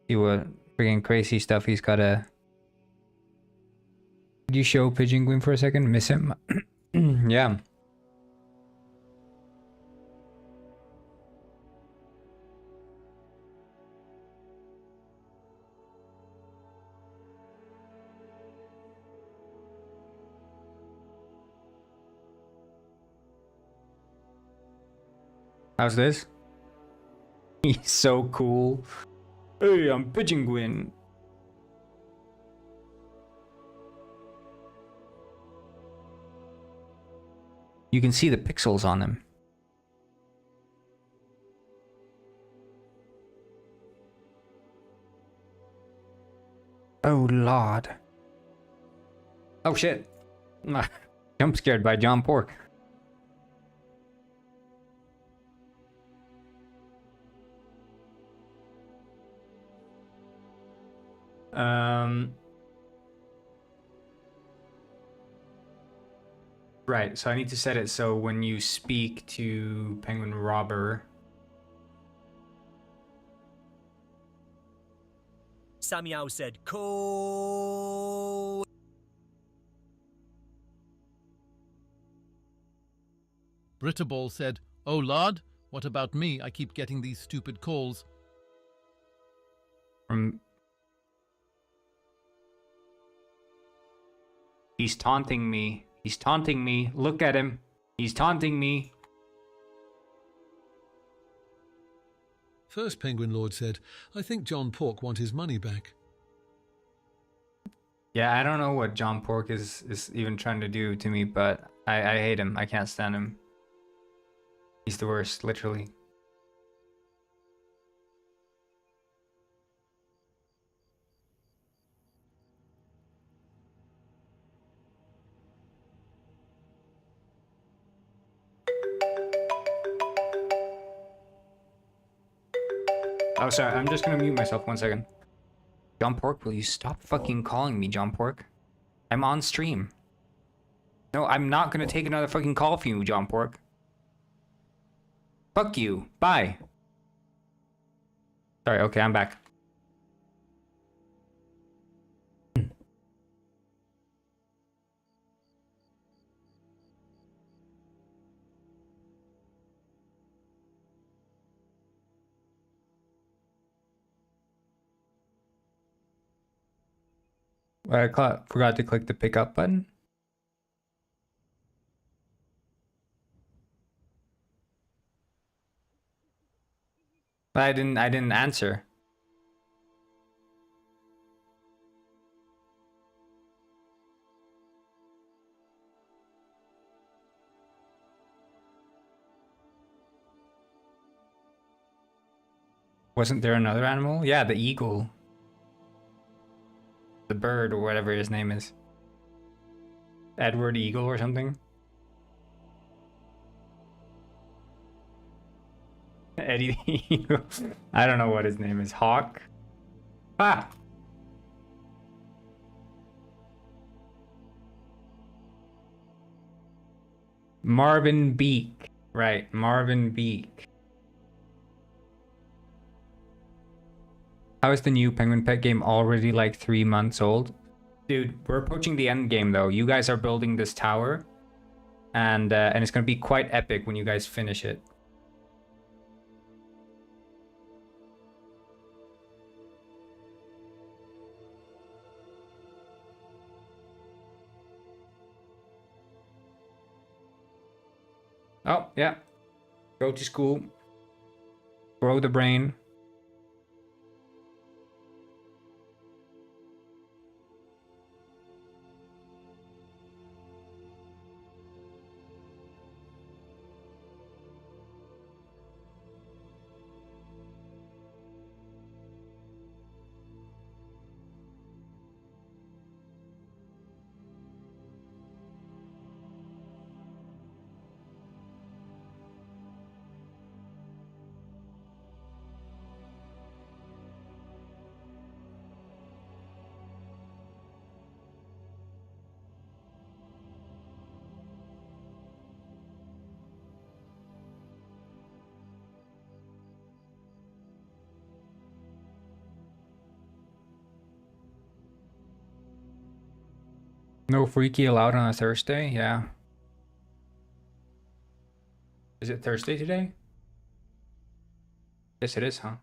See what freaking crazy stuff he's got to. Could you show Pigeon Gwyn for a second? Miss him? Yeah. How's this? He's so cool. Hey, I'm Pigeon Gwyn. You can see the pixels on them. Oh, Lord. Oh, shit. Jump scared by John Pork. Right, so I need to set it so when you speak to Penguin Robber. Samiao said, "Co." Brittaball said, oh lord, what about me? I keep getting these stupid calls. From He's taunting me. He's taunting me. Look at him. He's taunting me. First Penguin Lord said, I think John Pork want his money back. Yeah, I don't know what John Pork is even trying to do to me, but I hate him. I can't stand him. He's the worst, literally. Oh, sorry. I'm just gonna mute myself 1 second. John Pork, will you stop fucking calling me, John Pork? I'm on stream. No, I'm not gonna take another fucking call from you, John Pork. Fuck you. Bye. Sorry, okay, I'm back. I forgot to click the pickup button. But I didn't answer. Wasn't there another animal? Yeah, the eagle. The bird or whatever his name is. Edward Eagle or something. Eddie the Eagle. I don't know what his name is. Hawk? Ah! Marvin Beak. Right, Marvin Beak. How is the new Penguin Pet game already like 3 months old? Dude, we're approaching the end game though. You guys are building this tower, and it's gonna be quite epic when you guys finish it. Oh, yeah. Go to school. Grow the brain. No freaky allowed on a Thursday? Yeah. Is it Thursday today? Yes, it is, huh?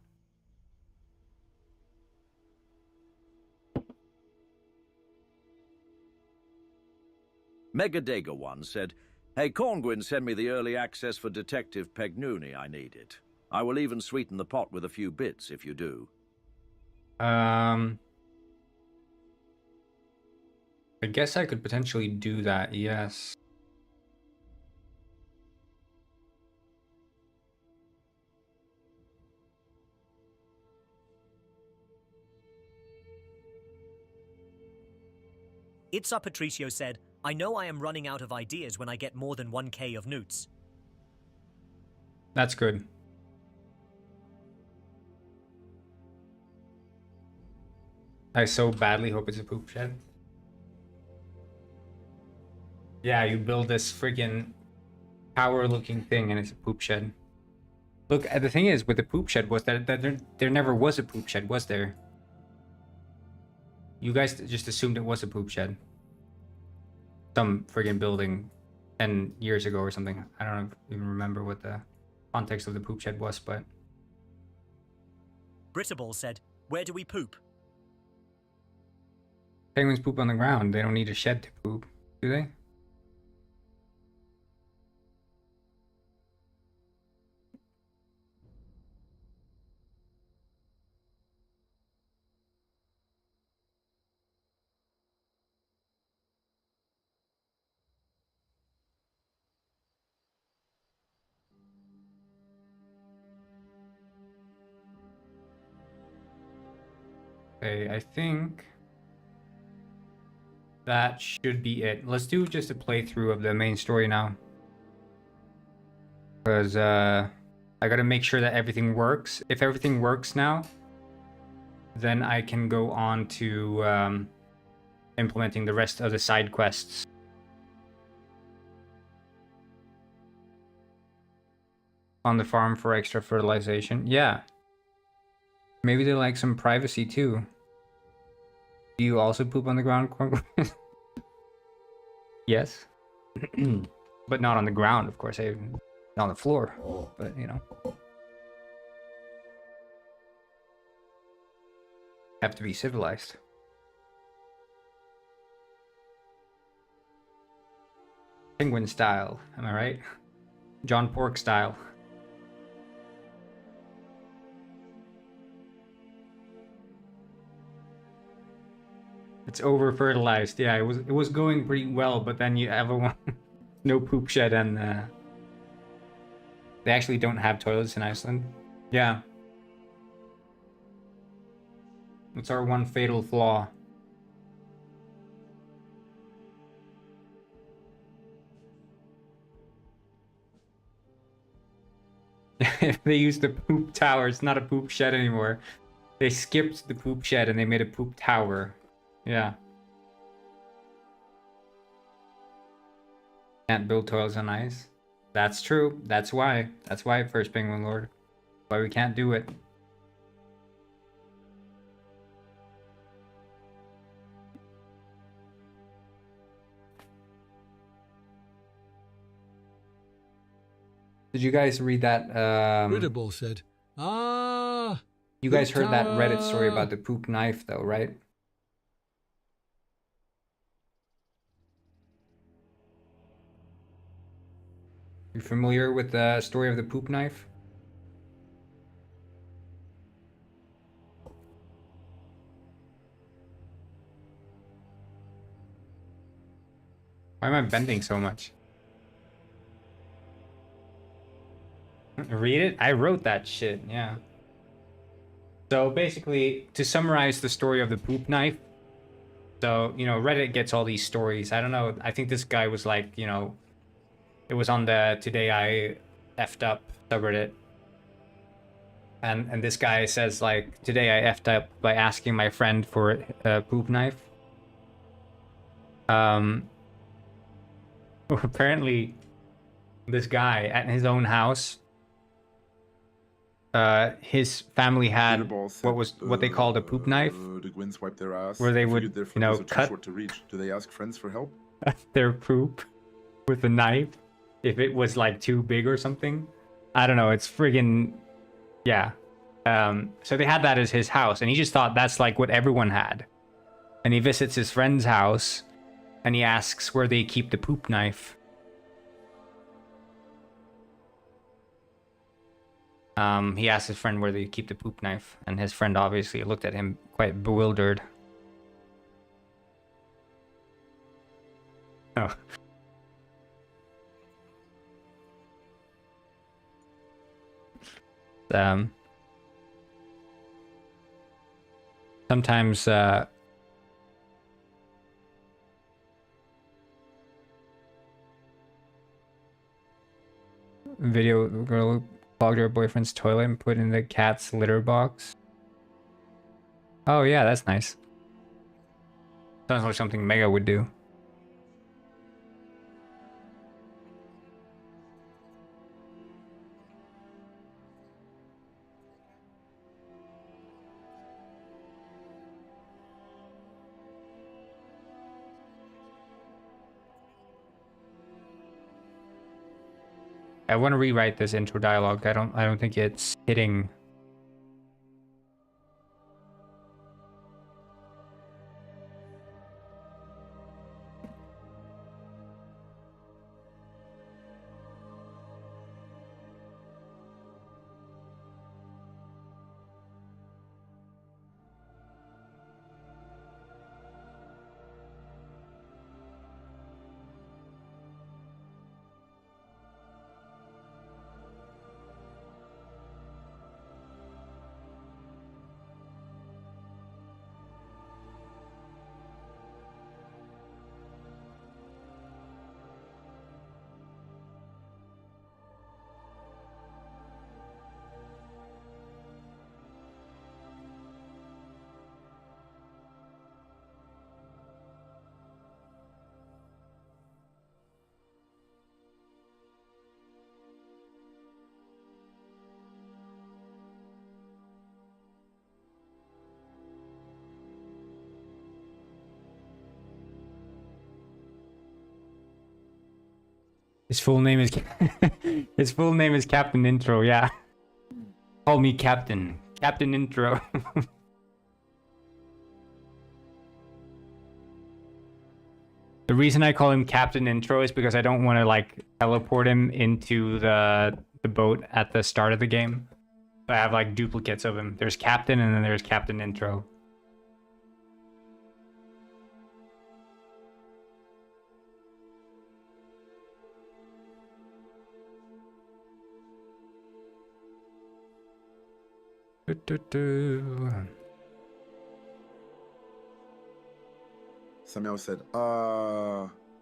Megadega1 said, "Hey, Corngwyn, send me the early access for Detective Pegnuni. I need it. I will even sweeten the pot with a few bits if you do." I guess I could potentially do that, yes. It's Up Patricio said, I know I am running out of ideas when I get more than 1k of newts. That's good. I so badly hope it's a poop shed. Yeah, you build this friggin' tower-looking thing and it's a poop shed. Look, the thing is with the poop shed was that there never was a poop shed, was there? You guys just assumed it was a poop shed. Some friggin' building 10 years ago or something. I don't even remember what the context of the poop shed was, but... Brittaball said, where do we poop? Penguins poop on the ground. They don't need a shed to poop, do they? Okay, I think that should be it. Let's do just a playthrough of the main story now. Because I gotta make sure that everything works. If everything works now, then I can go on to implementing the rest of the side quests. On the farm for extra fertilization. Yeah. Maybe they like some privacy too. Do you also poop on the ground, Cornbread? Yes. But not on the ground, of course. On the floor. But, you know. Have to be civilized. Penguin style, am I right? John Pork style. It's over fertilized. Yeah, it was going pretty well, but then you have a no poop shed, and they actually don't have toilets in Iceland. Yeah. It's our one fatal flaw. They used the poop tower. It's not a poop shed anymore. They skipped the poop shed and they made a poop tower. Yeah. can't build toilets on ice. That's true. That's why. That's why, First Penguin Lord. Why we can't do it. Did you guys read that? Britable said, "Ah, You guys heard that Reddit story tower." about the poop knife, though, right? You familiar with the story of the poop knife? Why am I bending so much? Read it? I wrote that shit, yeah. So basically, to summarize the story of the poop knife, so, you know, Reddit gets all these stories. I don't know, I think this guy was like, you know, it was on the Today I effed up subreddit. And this guy says, like, today I effed up by asking my friend for a poop knife. Apparently, this guy at his own house, his family had what they called a poop knife, The Gwyn's wipe their ass. where they I would, figured their you foot know, was too cut short to reach. Do they ask friends for help? their poop with a knife if it was like too big or something. I don't know. It's friggin' yeah. So they had that as his house, and he just thought that's like what everyone had. And he visits his friend's house, and he asks where they keep the poop knife. He asked his friend where they keep the poop knife, and his friend obviously looked at him quite bewildered. Oh. Sometimes, video girl clogged her boyfriend's toilet and put in the cat's litter box. Oh yeah, that's nice. Sounds like something Mega would do. I want to rewrite this intro dialogue. I don't think it's hitting. His full name is his full name is Captain Intro. Yeah, call me Captain. Captain Intro. The reason I call him Captain Intro is because I don't want to like teleport him into the boat at the start of the game. I have like duplicates of him. There's Captain and then there's Captain Intro. Samuel said,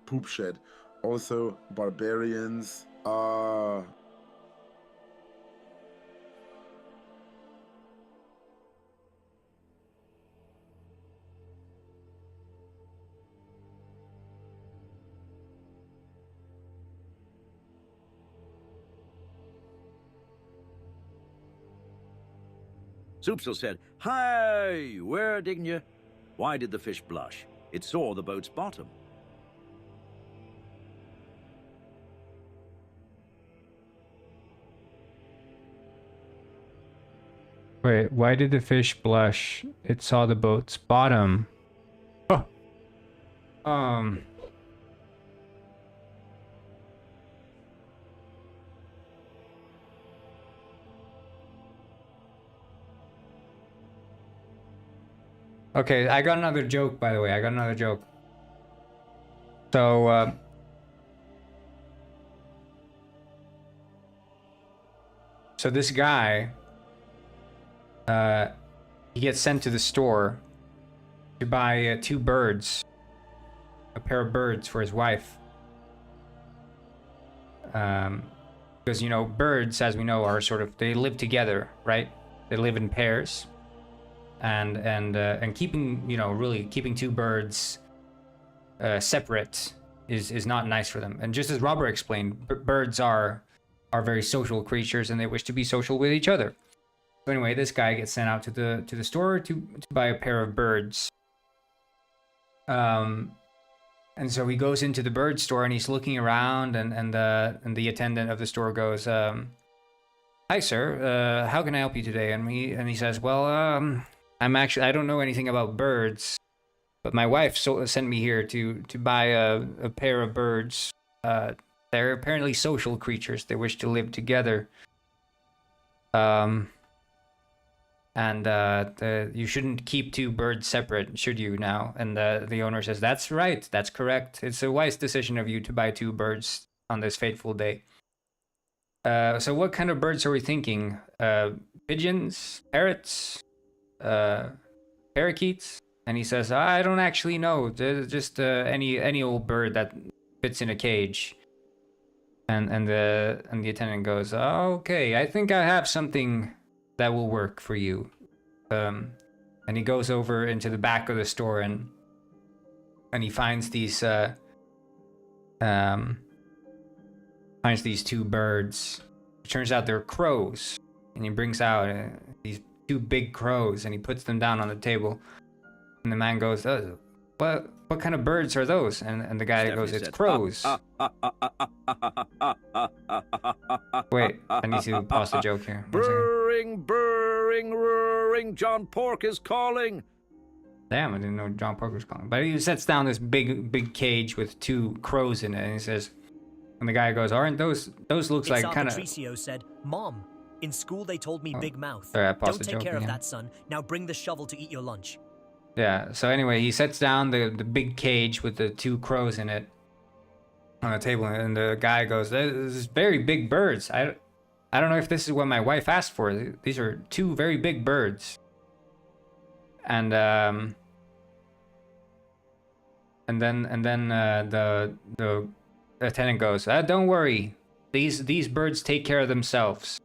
poop shed. Also, barbarians, Soupsel said, "Hi, where diggin' you?" Why did the fish blush? It saw the boat's bottom. Wait, why did the fish blush? It saw the boat's bottom. Oh. Okay, I got another joke, by the way. I got another joke. So, so this guy, he gets sent to the store to buy 2 birds, a pair of birds for his wife. Because, you know, birds, as we know, are sort of, they live together, right? They live in pairs. And keeping, you know, really keeping 2 birds separate is not nice for them. And just as Robert explained, birds are very social creatures, and they wish to be social with each other. So anyway, this guy gets sent out to the store to buy a pair of birds. And so he goes into the bird store and he's looking around, and the attendant of the store goes, "Hi sir, how can I help you today?" And he says, "Well, I don't know anything about birds, but my wife sent me here to buy a pair of birds. They're apparently social creatures. They wish to live together. You shouldn't keep 2 birds separate, should you now?" And the owner says, "That's right. That's correct. It's a wise decision of you to buy 2 birds on this fateful day. So what kind of birds are we thinking? Pigeons? Parrots? Parakeets?" And he says, "I don't actually know. Just any old bird that fits in a cage." And the attendant goes, "Oh, okay, I think I have something that will work for you." And he goes over into the back of the store and he finds these 2 birds. It turns out they're crows, and he brings out these 2 big crows and he puts them down on the table. And the man goes, what kind of birds are those?" And the guy goes, "It's crows." Wait, I need to pause the joke here. Burring, burring, roaring, John Pork is calling. Damn, I didn't know John Parker was calling. But he sets down this big cage with 2 crows in it, and he says, and the guy goes, "Aren't those looks like kind of..." Patricio said, "Mom, in school they told me big mouth. Sorry, I paused Don't the take joke care of again. that, son. Now bring the shovel to eat your lunch." Yeah, so anyway, he sets down the big cage with the 2 crows in it on the table, and the guy goes, "This is very big birds. I don't know if this is what my wife asked for. These are 2 very big birds." And then the attendant goes, "Don't worry. These birds take care of themselves.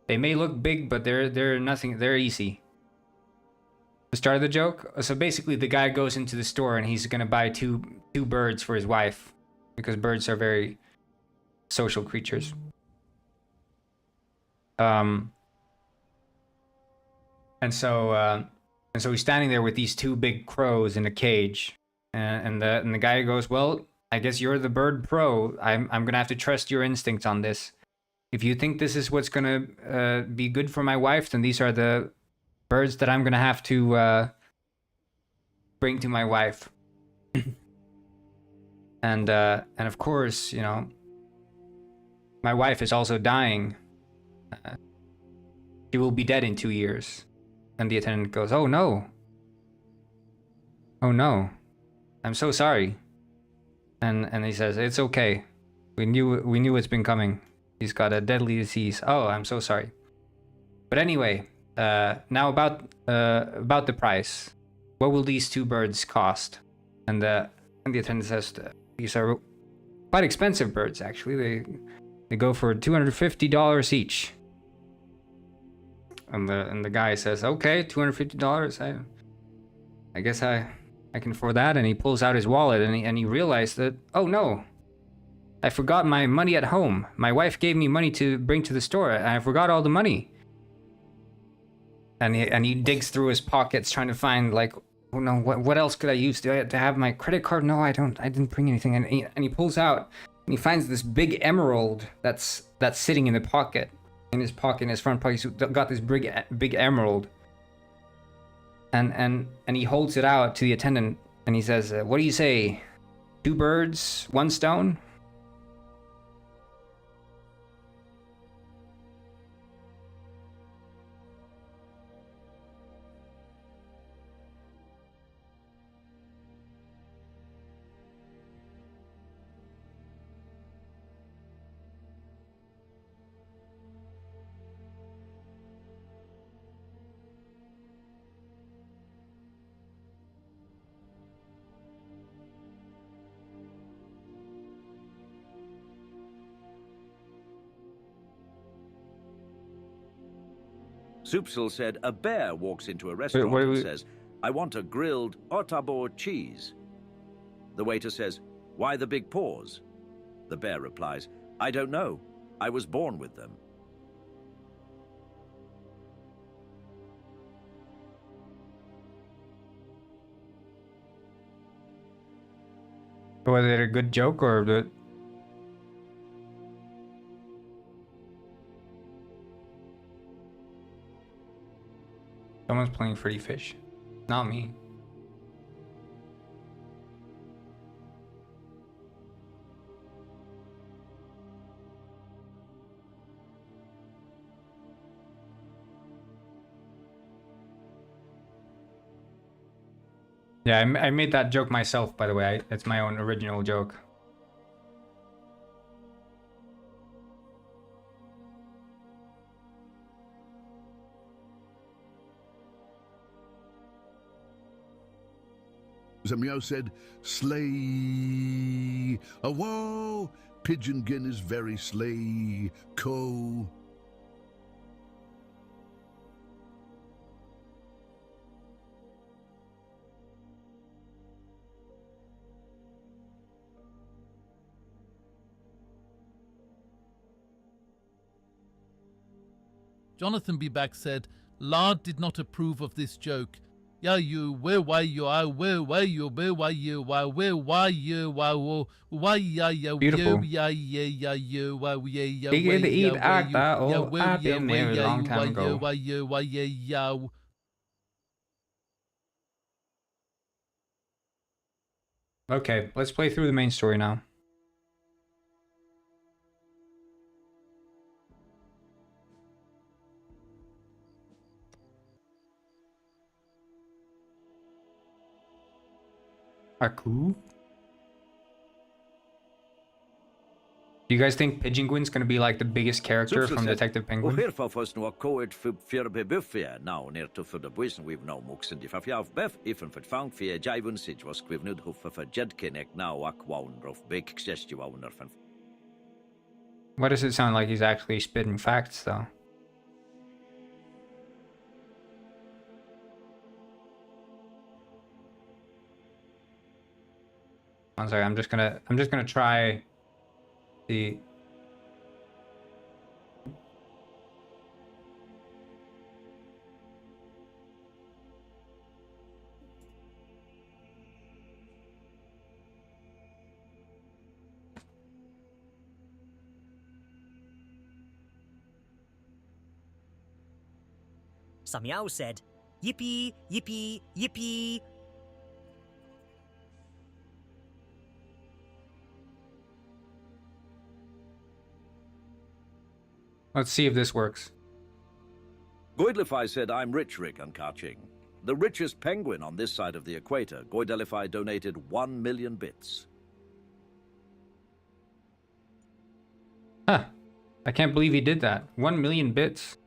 They may look big, but they're nothing. They're easy." The start of the joke. So basically, the guy goes into the store and he's gonna buy two birds for his wife, because birds are very social creatures. And so he's standing there with these 2 big crows in a cage, and the guy goes, "Well, I guess you're the bird pro. I'm gonna have to trust your instincts on this. If you think this is what's gonna be good for my wife, then these are the birds that I'm gonna have to bring to my wife." And of course, you know, my wife is also dying. She will be dead in 2 years. And the attendant goes, "Oh no. Oh no. I'm so sorry." And he says, "It's okay. We knew it's been coming. He's got a deadly disease. Oh, I'm so sorry. But anyway, now about the price. What will these 2 birds cost?" And the attendant says, "These are quite expensive birds, actually. They go for $250 each." And the guy says, "Okay, $250. I guess I can afford that." And he pulls out his wallet and he realized that, "Oh no, I forgot my money at home. My wife gave me money to bring to the store, and I forgot all the money." he digs through his pockets trying to find like, oh no, what else could I use? Do I have to have my credit card? No, I don't. I didn't bring anything. And he pulls out and he finds this big emerald that's sitting in the pocket, in his pocket, in his front pocket. He's got this big emerald. And he holds it out to the attendant and he says, "What do you say? 2 birds, 1 stone?" Soupsel said a bear walks into a restaurant and says, "I want a grilled otabo cheese." The waiter says, "Why the big paws?" The bear replies, "I don't know. I was born with them." Was it a good joke or the? Someone's playing Freddy Fish. Not me. Yeah, I made that joke myself, by the way. It's my own original joke. Zamio said, "Slay, a whoa, Pigeon Gin is very slay, co." Jonathan B. Back said, Lard did not approve of this joke. Yeah, you, why you are, why you, why you, why you, why ya, Beautiful. yeah, you, why He did eat at that. Oh, I've been there a long time ago. Okay, let's play through the main story now. Aku? Do you guys think Pigeon Gwyn's gonna be like the biggest character Soupsel from said, Detective "Och Penguin? här får först några koet för bebuffia now ner to för the buisen we've no muxen di fafiaf bef if and for found for jaivun sig was quivnud huffa for jedkinek now aquaun rof big xestjuauner fan. Why does it sound like he's actually spitting facts, though? One second, I'm just gonna try the. Samyao said, "Yippee, yippee, yippee." Let's see if this works. Goidlify said, "I'm rich, Rick and Kaching. The richest penguin on this side of the equator. Goidlify donated 1 million bits." Huh. I can't believe he did that. 1 million bits.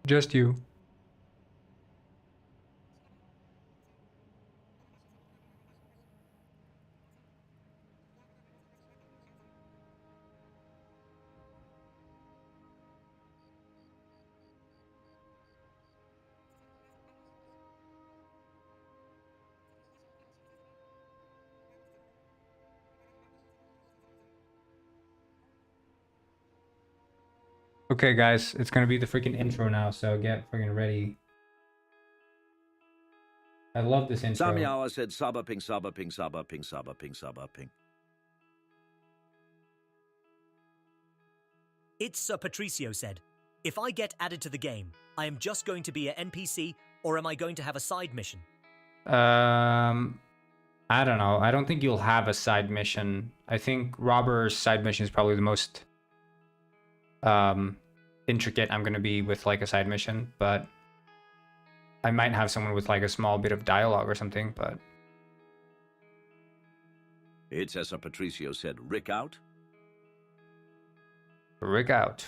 Just you. Okay, guys, it's gonna be the freaking intro now, so get freaking ready. I love this intro. Samyawa said Saba ping Saba ping Saba ping Saba ping Saba ping. It's Sir Patricio said, if I get added to the game, I am just going to be an NPC, or am I going to have a side mission? I don't know. I don't think you'll have a side mission. I think Robber's side mission is probably the most intricate I'm gonna be with like a side mission, but I might have someone with like a small bit of dialogue or something, but It's as Sir Patricio said, Rick out. Rick out.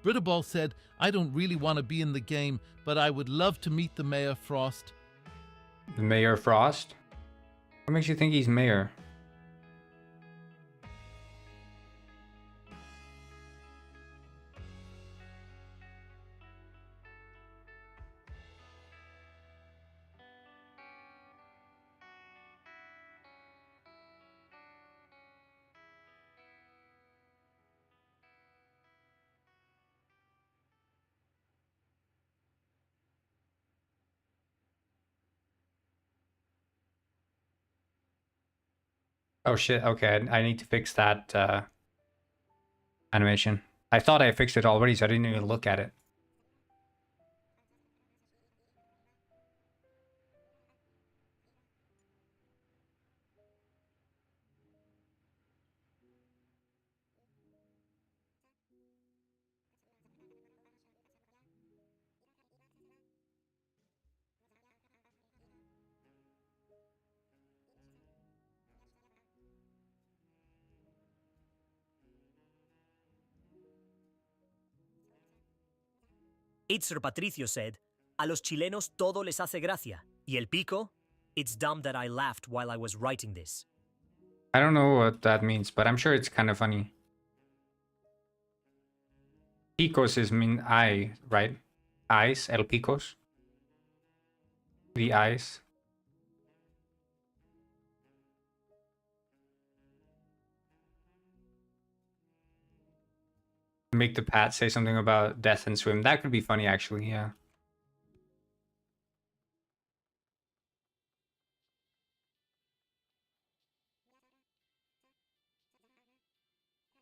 Britterball said, I don't really want to be in the game, but I would love to meet the Mayor Frost. The Mayor Frost? What makes you think he's mayor? Oh shit, okay, I need to fix that animation. I thought I fixed it already, so I didn't even look at it. It's Sir Patricio said, a los chilenos todo les hace gracia. Y el pico? It's dumb that I laughed while I was writing this. I don't know what that means, but I'm sure it's kind of funny. Picos is mean eye, right? Eyes, el picos. The eyes. Make the Pat say something about death and swim. That could be funny, actually, yeah.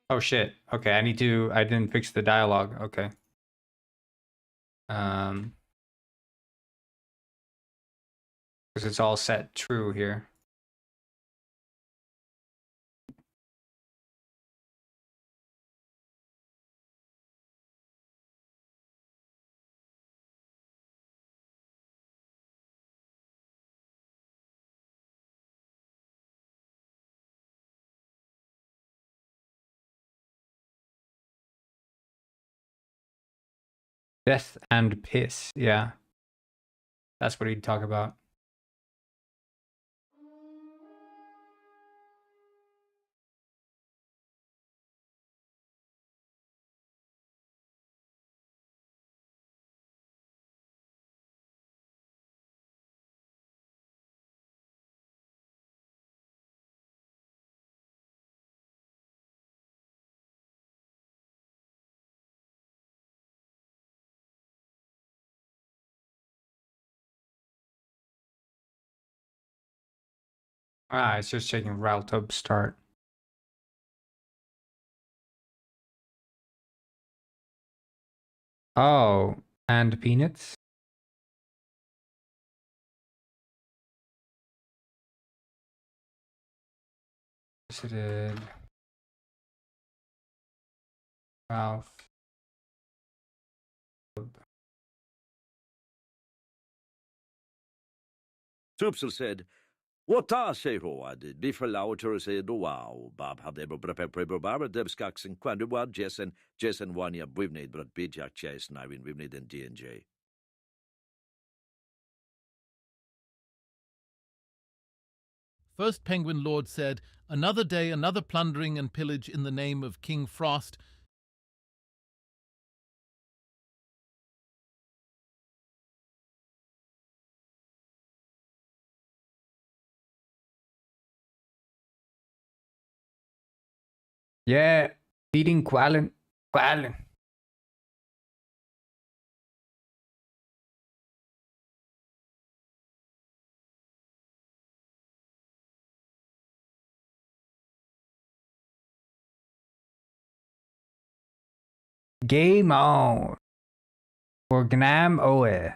Oh shit. Okay, I didn't fix the dialogue. Okay. Because it's all set true here. Death and piss, yeah. That's what he'd talk about. Ah, it's just checking Raltub start. Oh, and peanuts? Visited Ralph. Tupsel said, What say road? Before Lauter said, Wow, Bob had ever prepared Barbara Debskax and Quandua, Jessen Wania, Wivnade, but Bijak Chase, and Irene Wivnade and D&J. First Penguin Lord said, another day, another plundering and pillage in the name of King Frost. Yeah, feeding Quallen. Quallen. Game on. For Gnam Oe.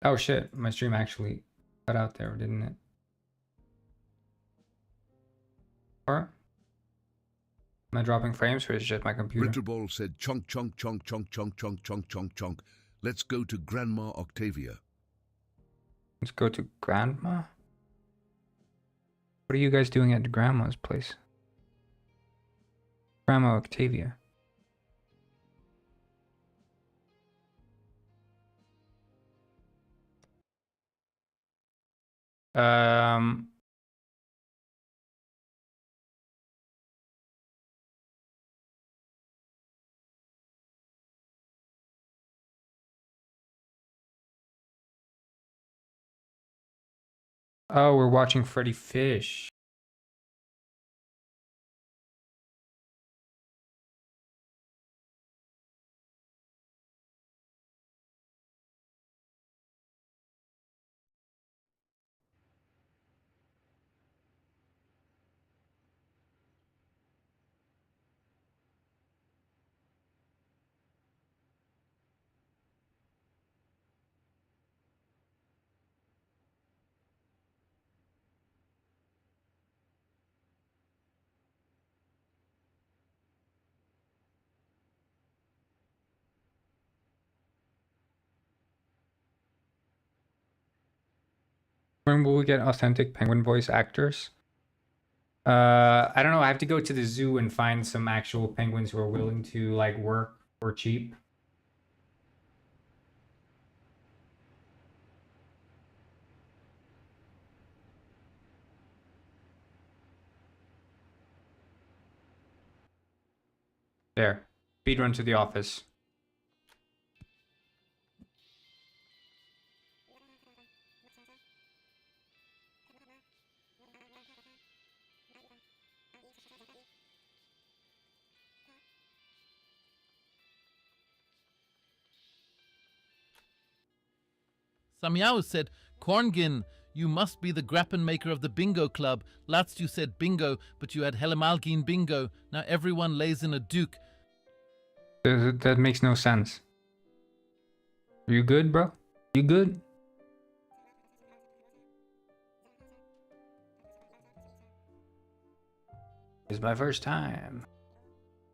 Oh shit, my stream actually cut out there, didn't it? Or am I dropping frames or is it just my computer? Britterball said chonk chonk chonk chonk chonk chonk chonk chonk chonk. Let's go to Grandma Octavia. Let's go to Grandma. What are you guys doing at Grandma's place? Grandma Octavia. Um, oh, we're watching Freddy Fish. When will we get authentic penguin voice actors? I don't know. I have to go to the zoo and find some actual penguins who are willing to like work for cheap. There. Speedrun to the office. Samiao said, Korngin, you must be the grappen maker of the bingo club. Last you said bingo, but you had Helamalgin bingo. Now everyone lays in a duke. That makes no sense. Are you good, bro? You good? It's my first time.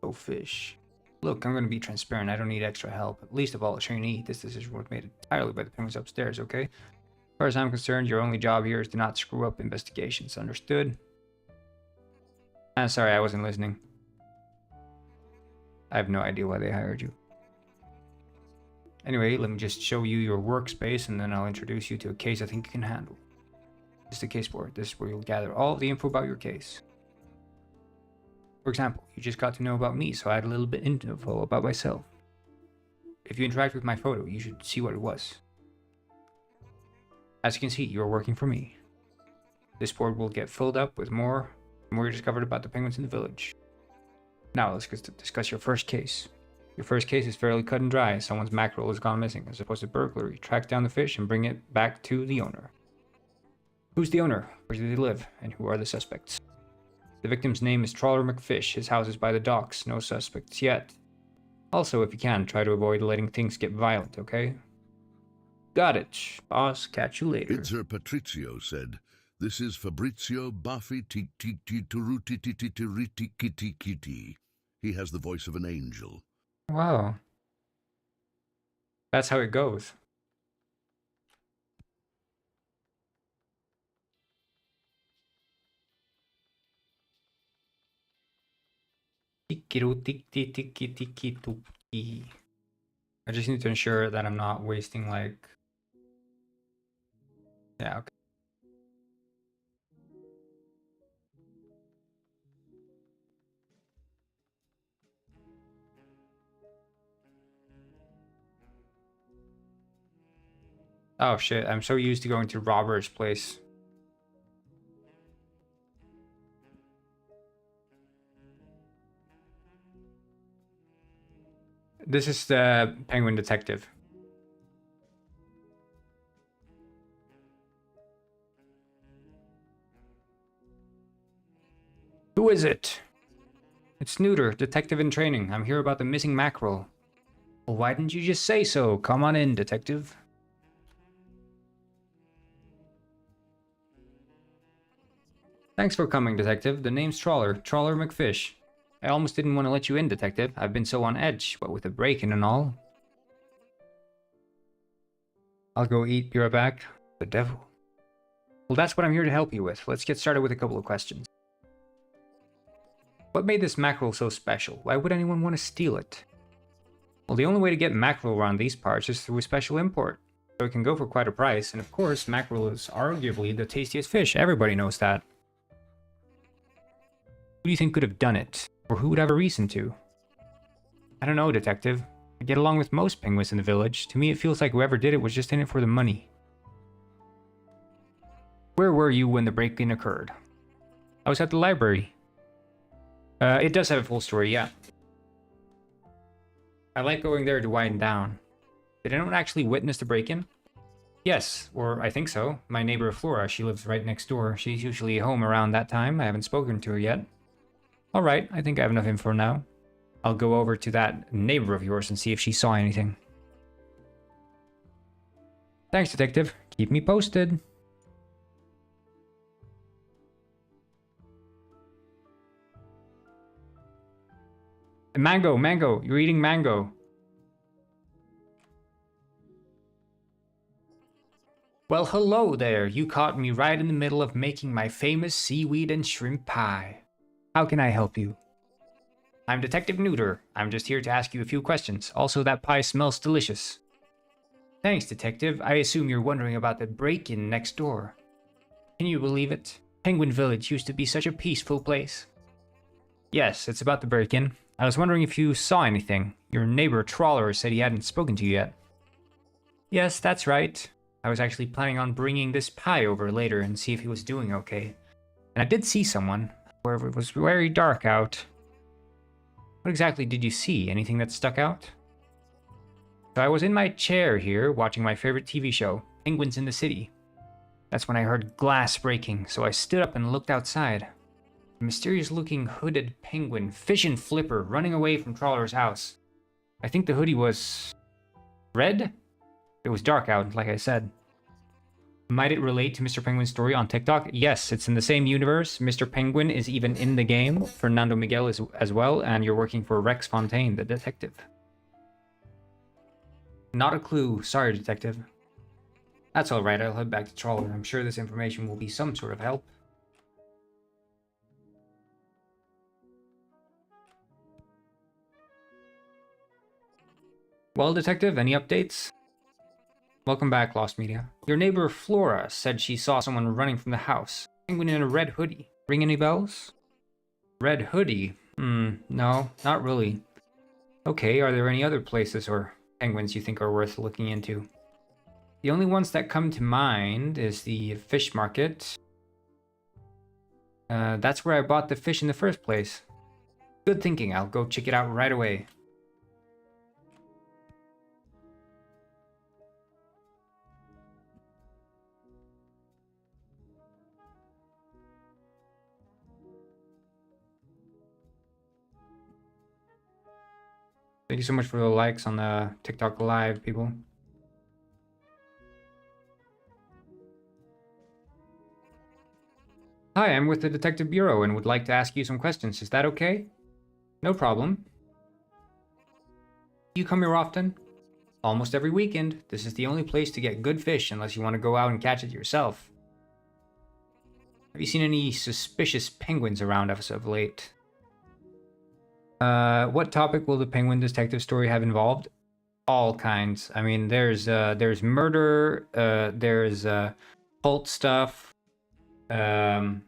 Go fish. Look, I'm gonna be transparent. I don't need extra help. Least of all a trainee. This decision was made entirely by the penguins upstairs, okay? As far as I'm concerned, your only job here is to not screw up investigations. Understood? I'm sorry, I wasn't listening. I have no idea why they hired you. Anyway, let me just show you your workspace and then I'll introduce you to a case I think you can handle. This is the case board. This is where you'll gather all the info about your case. For example, you just got to know about me, so I had a little bit info about myself. If you interact with my photo, you should see what it was. As you can see, you are working for me. This board will get filled up with more you discovered about the penguins in the village. Now let's discuss your first case. Your first case is fairly cut and dry. Someone's mackerel has gone missing. As opposed to burglary, track down the fish and bring it back to the owner. Who's the owner? Where do they live? And who are the suspects? The victim's name is Trawler McFish. His house is by the docks. No suspects yet. Also, if you can, try to avoid letting things get violent, okay? Got it. Boss, catch you later. Itzer Patrizio said, "This is Fabrizio Baffi Titi Turuti Titi Tiriti Kitty Kitty. He has the voice of an angel." Wow. That's how it goes. I just need to ensure that I'm not wasting like... Yeah, okay. Oh shit, I'm so used to going to Robert's place. This is the Penguin Detective. Who is it? It's Neuter, detective in training. I'm here about the missing mackerel. Well, why didn't you just say so? Come on in, detective. Thanks for coming, detective. The name's Trawler McFish. I almost didn't want to let you in, detective. I've been so on edge, what with the break-in and all. I'll go eat, be right back. The devil. Well, that's what I'm here to help you with. Let's get started with a couple of questions. What made this mackerel so special? Why would anyone want to steal it? Well, the only way to get mackerel around these parts is through a special import. So it can go for quite a price, and of course, mackerel is arguably the tastiest fish. Everybody knows that. Who do you think could have done it? Or who would have a reason to? I don't know, detective. I get along with most penguins in the village. To me, it feels like whoever did it was just in it for the money. Where were you when the break-in occurred? I was at the library. It does have a full story, yeah. I like going there to wind down. Did anyone actually witness the break-in? Yes, or I think so. My neighbor Flora, she lives right next door. She's usually home around that time. I haven't spoken to her yet. Alright, I think I have enough info now. I'll go over to that neighbor of yours and see if she saw anything. Thanks, detective. Keep me posted. Mango, you're eating mango. Well, hello there. You caught me right in the middle of making my famous seaweed and shrimp pie. How can I help you? I'm Detective Neuter. I'm just here to ask you a few questions. Also, that pie smells delicious. Thanks, Detective. I assume you're wondering about the break-in next door. Can you believe it? Penguin Village used to be such a peaceful place. Yes, it's about the break-in. I was wondering if you saw anything. Your neighbor Trawler said he hadn't spoken to you yet. Yes, that's right. I was actually planning on bringing this pie over later and see if he was doing okay. And I did see someone. However, it was very dark out. What exactly did you see? Anything that stuck out? So I was in my chair here, watching my favorite TV show, Penguins in the City. That's when I heard glass breaking, so I stood up and looked outside. A mysterious-looking hooded penguin, fish and flipper, running away from Trawler's house. I think the hoodie was... red? It was dark out, like I said. Might it relate to Mr. Penguin's story on TikTok? Yes, it's in the same universe. Mr. Penguin is even in the game. Fernando Miguel is as well, and you're working for Rex Fontaine, the detective. Not a clue. Sorry, detective. That's alright, I'll head back to Trawler. I'm sure this information will be some sort of help. Well, detective, any updates? Welcome back, Lost Media. Your neighbor Flora said she saw someone running from the house. Penguin in a red hoodie. Ring any bells? Red hoodie? No, not really. Okay, are there any other places or penguins you think are worth looking into? The only ones that come to mind is the fish market. That's where I bought the fish in the first place. Good thinking, I'll go check it out right away. Thank you so much for the likes on the TikTok live, people. Hi, I'm with the Detective Bureau and would like to ask you some questions. Is that okay? No problem. You come here often? Almost every weekend. This is the only place to get good fish unless you want to go out and catch it yourself. Have you seen any suspicious penguins around us of late? What topic will the Penguin Detective story have involved? All kinds. I mean, there's murder, there's cult stuff, there's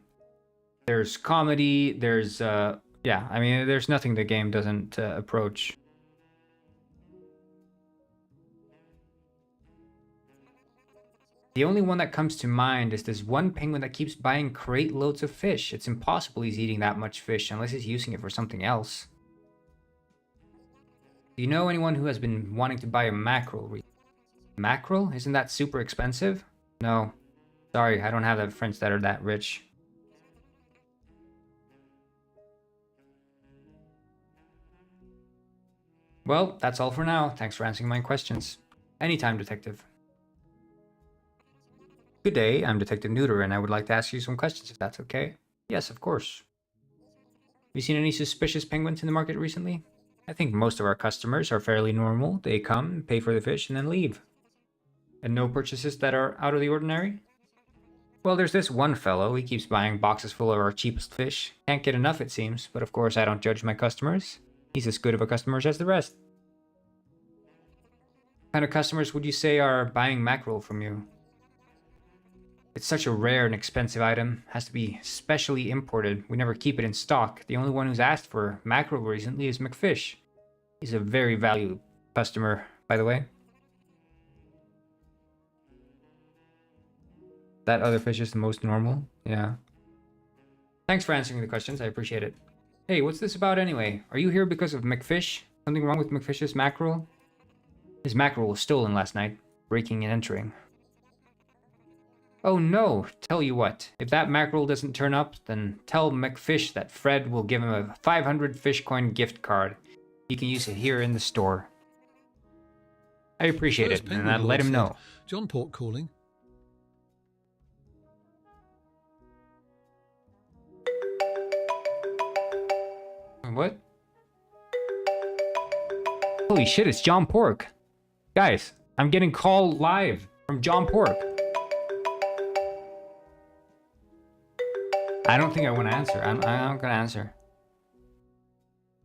comedy, there's yeah, I mean, there's nothing the game doesn't approach. The only one that comes to mind is this one penguin that keeps buying crate loads of fish. It's impossible he's eating that much fish unless he's using it for something else. Do you know anyone who has been wanting to buy a mackerel? Mackerel? Isn't that super expensive? No. Sorry, I don't have that friends that are that rich. Well, that's all for now. Thanks for answering my questions. Anytime, Detective. Good day, I'm Detective Neuter, and I would like to ask you some questions, if that's okay. Yes, of course. Have you seen any suspicious penguins in the market recently? I think most of our customers are fairly normal. They come, pay for the fish, and then leave. And no purchases that are out of the ordinary? Well, there's this one fellow. He keeps buying boxes full of our cheapest fish. Can't get enough, it seems, but of course I don't judge my customers. He's as good of a customer as the rest. What kind of customers would you say are buying mackerel from you? It's such a rare and expensive item. Has to be specially imported. We never keep it in stock. The only one who's asked for mackerel recently is McFish. He's a very valued customer, by the way. That other fish is the most normal? Yeah. Thanks for answering the questions. I appreciate it. Hey, what's this about anyway? Are you here because of McFish? Something wrong with McFish's mackerel? His mackerel was stolen last night. Breaking and entering. Oh no! Tell you what, if that mackerel doesn't turn up, then tell McFish that Fred will give him a 500 fish coin gift card. He can use it here in the store. I appreciate First it, penguin and I'd let lord him said, know. John Port calling. What? Holy shit, it's John Pork. Guys, I'm getting called live from John Pork. I don't think I want to answer. I'm not going to answer.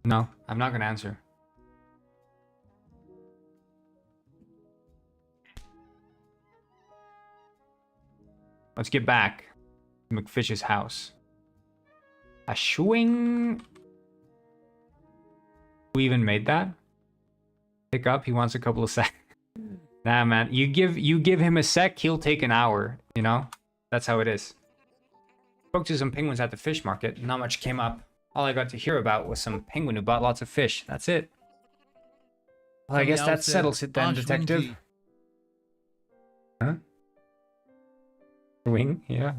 No, I'm not going to answer. Let's get back to McFish's house. A swing. Who even made that? Pick up. He wants a couple of seconds. Nah, man. You give him a sec, he'll take an hour. You know, that's how it is. Spoke to some penguins at the fish market. Not much came up. All I got to hear about was some penguin who bought lots of fish. That's it. Well, I guess that settles it then, Detective. Huh? Wing? Yeah.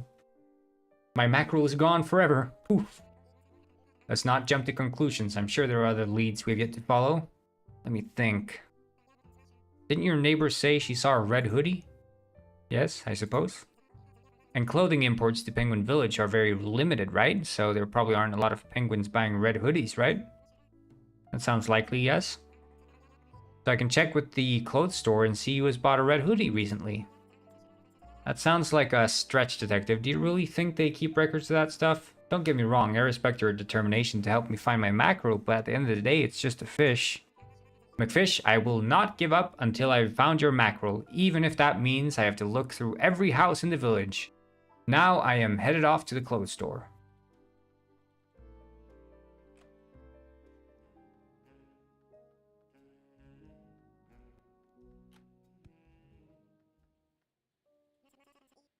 My mackerel is gone forever. Poof. Let's not jump to conclusions. I'm sure there are other leads we have yet to follow. Let me think. Didn't your neighbor say she saw a red hoodie? Yes, I suppose. And clothing imports to Penguin Village are very limited, right? So there probably aren't a lot of penguins buying red hoodies, right? That sounds likely, yes. So I can check with the clothes store and see who has bought a red hoodie recently. That sounds like a stretch, Detective. Do you really think they keep records of that stuff? Don't get me wrong, I respect your determination to help me find my mackerel, but at the end of the day, it's just a fish. McFish, I will not give up until I've found your mackerel, even if that means I have to look through every house in the village. Now I am headed off to the clothes store.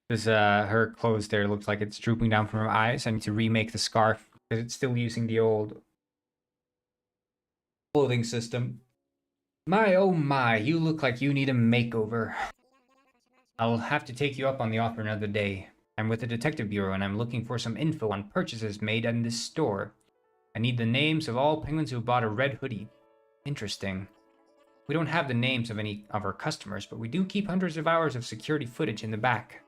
This, her clothes there looks like it's drooping down from her eyes. I need to remake the scarf because it's still using the old clothing system. My, oh my, you look like you need a makeover. I'll have to take you up on the offer another day. I'm with the Detective Bureau and I'm looking for some info on purchases made in this store. I need the names of all penguins who bought a red hoodie. Interesting. We don't have the names of any of our customers, but we do keep hundreds of hours of security footage in the back.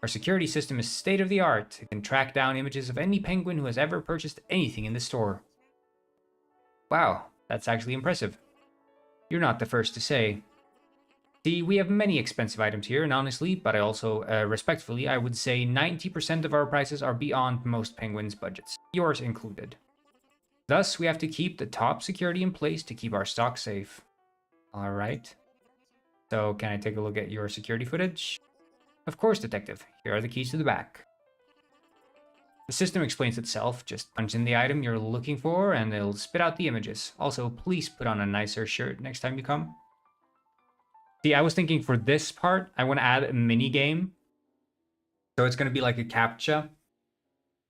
Our security system is state-of-the-art. It can track down images of any penguin who has ever purchased anything in the store. Wow, that's actually impressive. You're not the first to say. See, we have many expensive items here, and honestly, but I also, respectfully, I would say 90% of our prices are beyond most penguins' budgets, yours included. Thus, we have to keep the top security in place to keep our stock safe. Alright. So, can I take a look at your security footage? Of course, Detective. Here are the keys to the back. The system explains itself. Just punch in the item you're looking for, and it'll spit out the images. Also, please put on a nicer shirt next time you come. See, I was thinking for this part, I want to add a mini game. So it's going to be like a captcha.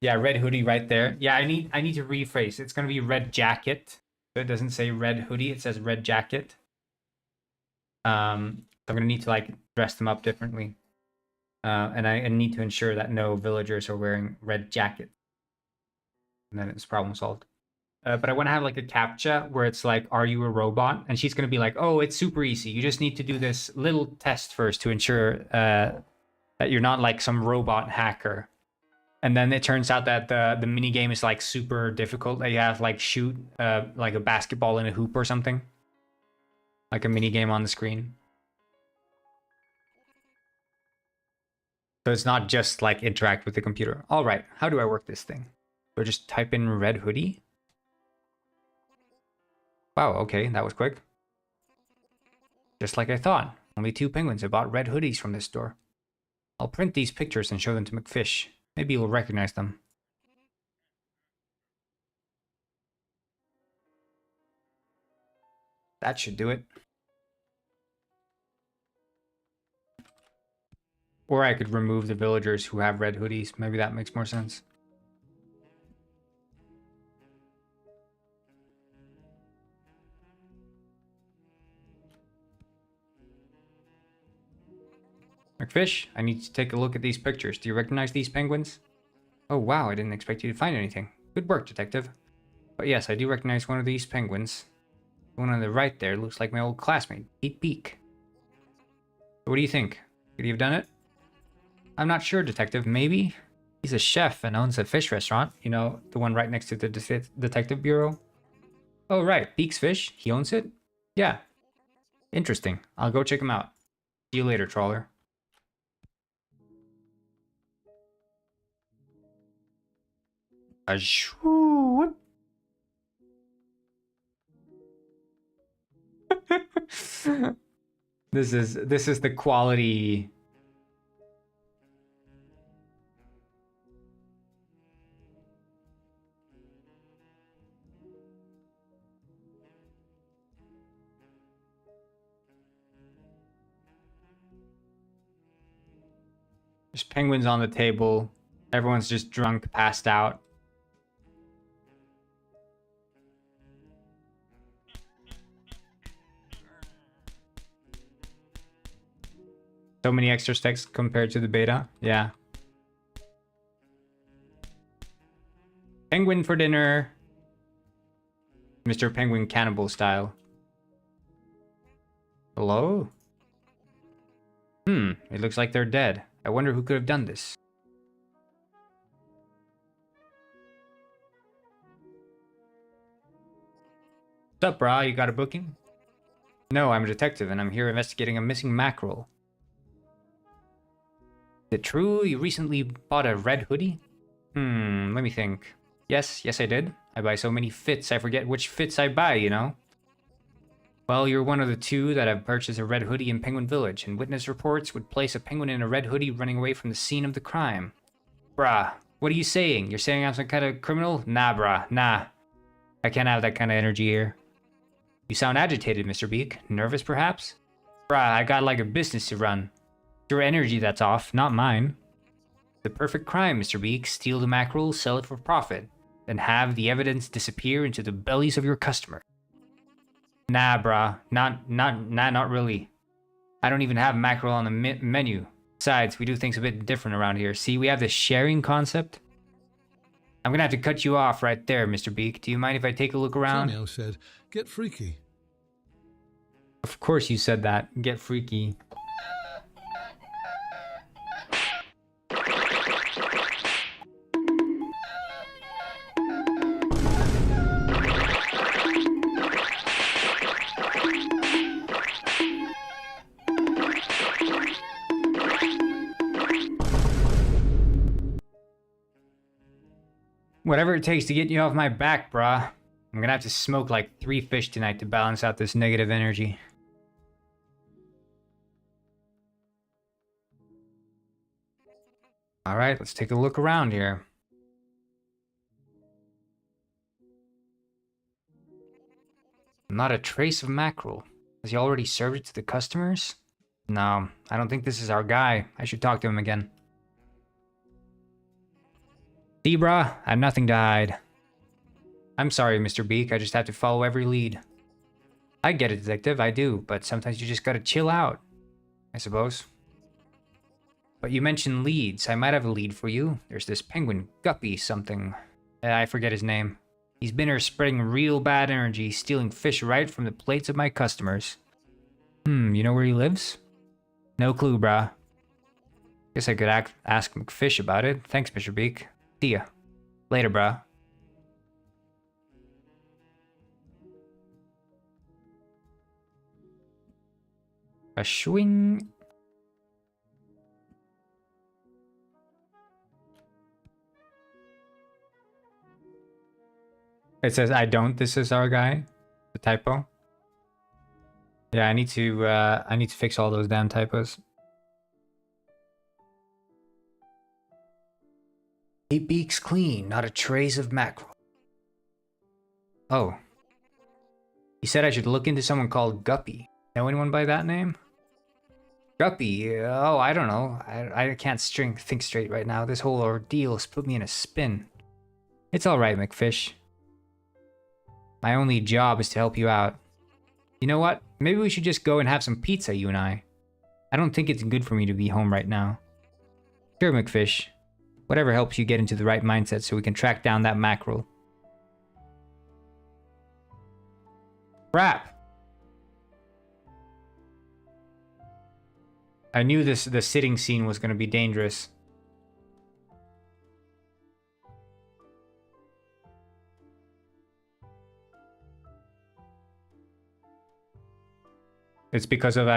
Yeah, red hoodie right there. Yeah, I need to rephrase. It's going to be red jacket. So it doesn't say red hoodie, it says red jacket. So I'm going to need to like dress them up differently. And I need to ensure that no villagers are wearing red jackets. And then it's problem solved. But I want to have like a captcha where it's like, are you a robot? And she's going to be like, oh, it's super easy. You just need to do this little test first to ensure that you're not like some robot hacker. And then it turns out that the mini game is like super difficult. That you have like shoot like a basketball in a hoop or something. Like a mini game on the screen. So it's not just like interact with the computer. All right, how do I work this thing? Do I just type in red hoodie? Wow, okay, that was quick. Just like I thought. Only 2 penguins have bought red hoodies from this store. I'll print these pictures and show them to McFish. Maybe he'll recognize them. That should do it. Or I could remove the villagers who have red hoodies. Maybe that makes more sense. McFish, I need to take a look at these pictures. Do you recognize these penguins? Oh wow, I didn't expect you to find anything. Good work, detective. But yes, I do recognize one of these penguins. The one on the right there looks like my old classmate, Pete Beak. What do you think? Could he have done it? I'm not sure, detective. Maybe? He's a chef and owns a fish restaurant. You know, the one right next to the detective bureau. Oh right, Beak's Fish? He owns it? Yeah. Interesting. I'll go check him out. See you later, trawler. This is the quality. There's penguins on the table. Everyone's just drunk, passed out. So many extra stacks compared to the beta. Yeah. Penguin for dinner. Mr. Penguin Cannibal style. Hello? It looks like they're dead. I wonder who could have done this. What's up, brah? You got a booking? No, I'm a detective and I'm here investigating a missing mackerel. Is it true you recently bought a red hoodie? Let me think. Yes, I did. I buy so many fits, I forget which fits I buy, you know? Well, you're one of the 2 that have purchased a red hoodie in Penguin Village, and witness reports would place a penguin in a red hoodie running away from the scene of the crime. Bruh, what are you saying? You're saying I'm some kind of criminal? Nah, bruh, nah. I can't have that kind of energy here. You sound agitated, Mr. Beak. Nervous, perhaps? Bruh, I got like a business to run. It's your energy that's off, not mine. The perfect crime, Mr. Beak. Steal the mackerel, sell it for profit, then have the evidence disappear into the bellies of your customer. Nah, brah. Not really. I don't even have mackerel on the menu. Besides, we do things a bit different around here. See, we have this sharing concept. I'm gonna have to cut you off right there, Mr. Beak. Do you mind if I take a look around? Meow said, "Get freaky." Of course you said that. Get freaky. Whatever it takes to get you off my back, brah. I'm gonna have to smoke like 3 fish tonight to balance out this negative energy. Alright, let's take a look around here. Not a trace of mackerel. Has he already served it to the customers? No, I don't think this is our guy. I should talk to him again. See, brah, I have nothing to hide. I'm sorry, Mr. Beak. I just have to follow every lead. I get it, detective. I do. But sometimes you just gotta chill out, I suppose. But you mentioned leads. I might have a lead for you. There's this penguin, Guppy something. I forget his name. He's been here spreading real bad energy, stealing fish right from the plates of my customers. You know where he lives? No clue, brah. Guess I could ask McFish about it. Thanks, Mr. Beak. See ya. Later, brah. A swing. It says I don't. This is our guy. The typo. Yeah, I need to fix all those damn typos. A beak's clean, not a trace of mackerel. Oh. He said I should look into someone called Guppy. Know anyone by that name? Guppy? Oh, I don't know. I can't think straight right now. This whole ordeal has put me in a spin. It's alright, McFish. My only job is to help you out. You know what? Maybe we should just go and have some pizza, you and I. I don't think it's good for me to be home right now. Sure, McFish. Whatever helps you get into the right mindset so we can track down that mackerel. Crap! I knew the sitting scene was going to be dangerous. It's because of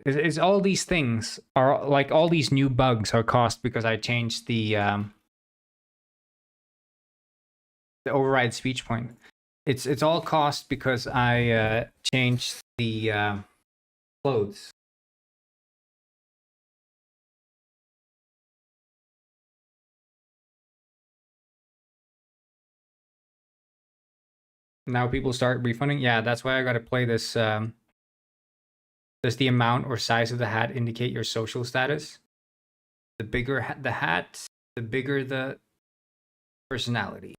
it's all these things are like all these new bugs are caused because I changed the override speech point. It's all caused because I changed the clothes. Now people start refunding. Yeah, that's why I got to play this. Does the amount or size of the hat indicate your social status? The bigger the hat, the bigger the personality.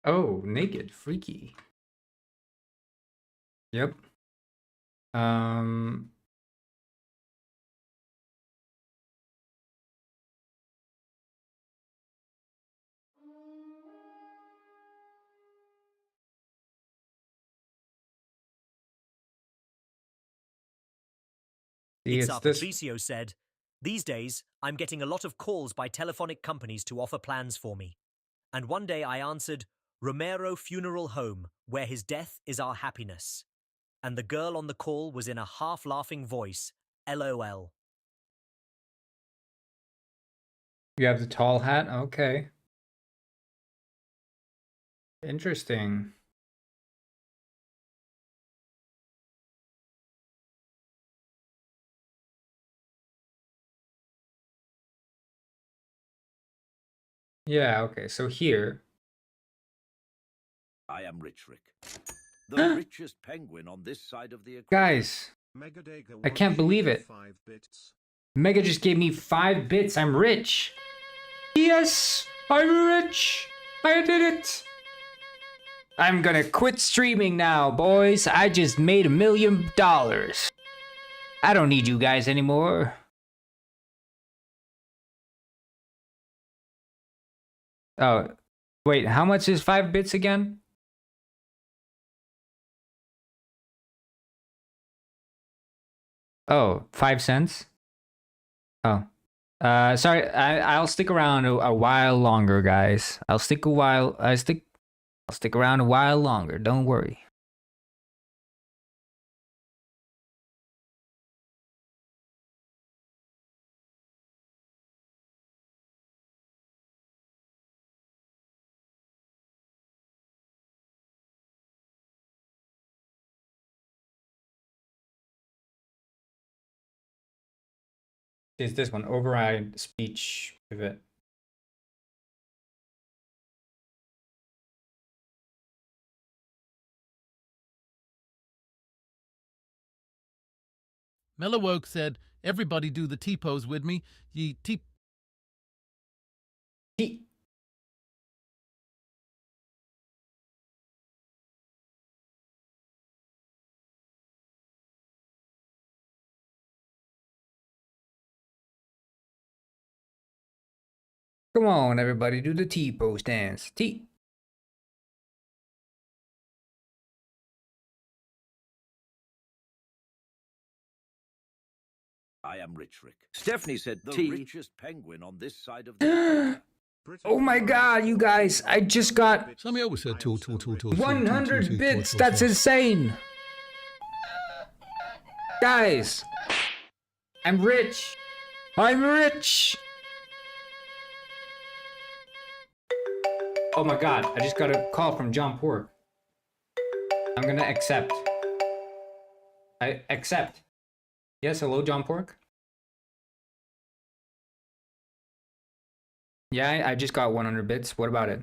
Oh, naked, freaky. Yep. Um. See, it's this. Patricio said, "These days, I'm getting a lot of calls by telephonic companies to offer plans for me. And one day I answered, Romero Funeral Home, where his death is our happiness. And the girl on the call was in a half-laughing voice, LOL. You have the tall hat? Okay. Interesting. Yeah, okay. So here. I am Rich Rick. The richest penguin on this side of the equator. Guys, I can't believe it. 5 bits. Mega just gave me 5 bits. I'm rich. Yes, I'm rich. I did it. I'm gonna quit streaming now, boys. I just made $1 million. I don't need you guys anymore. Oh, wait, how much is 5 bits again? Oh, 5 cents? Oh. Sorry, I'll stick around a while longer, guys. I'll stick around a while longer, don't worry. Is this one override speech pivot? Mellowoke said, everybody do the T-pose with me. Ye T... T. Come on, everybody, do the T-pose dance. T. I am Rich Rick. Stephanie said the richest penguin on this side of the Oh my god, you guys, I just got Sammy always said tool. 100 bits. That's insane. Guys, I'm rich. I'm rich. Oh my god, I just got a call from John Pork. I'm gonna accept. I accept. Yes, hello, John Pork. Yeah, I just got 100 bits. What about it?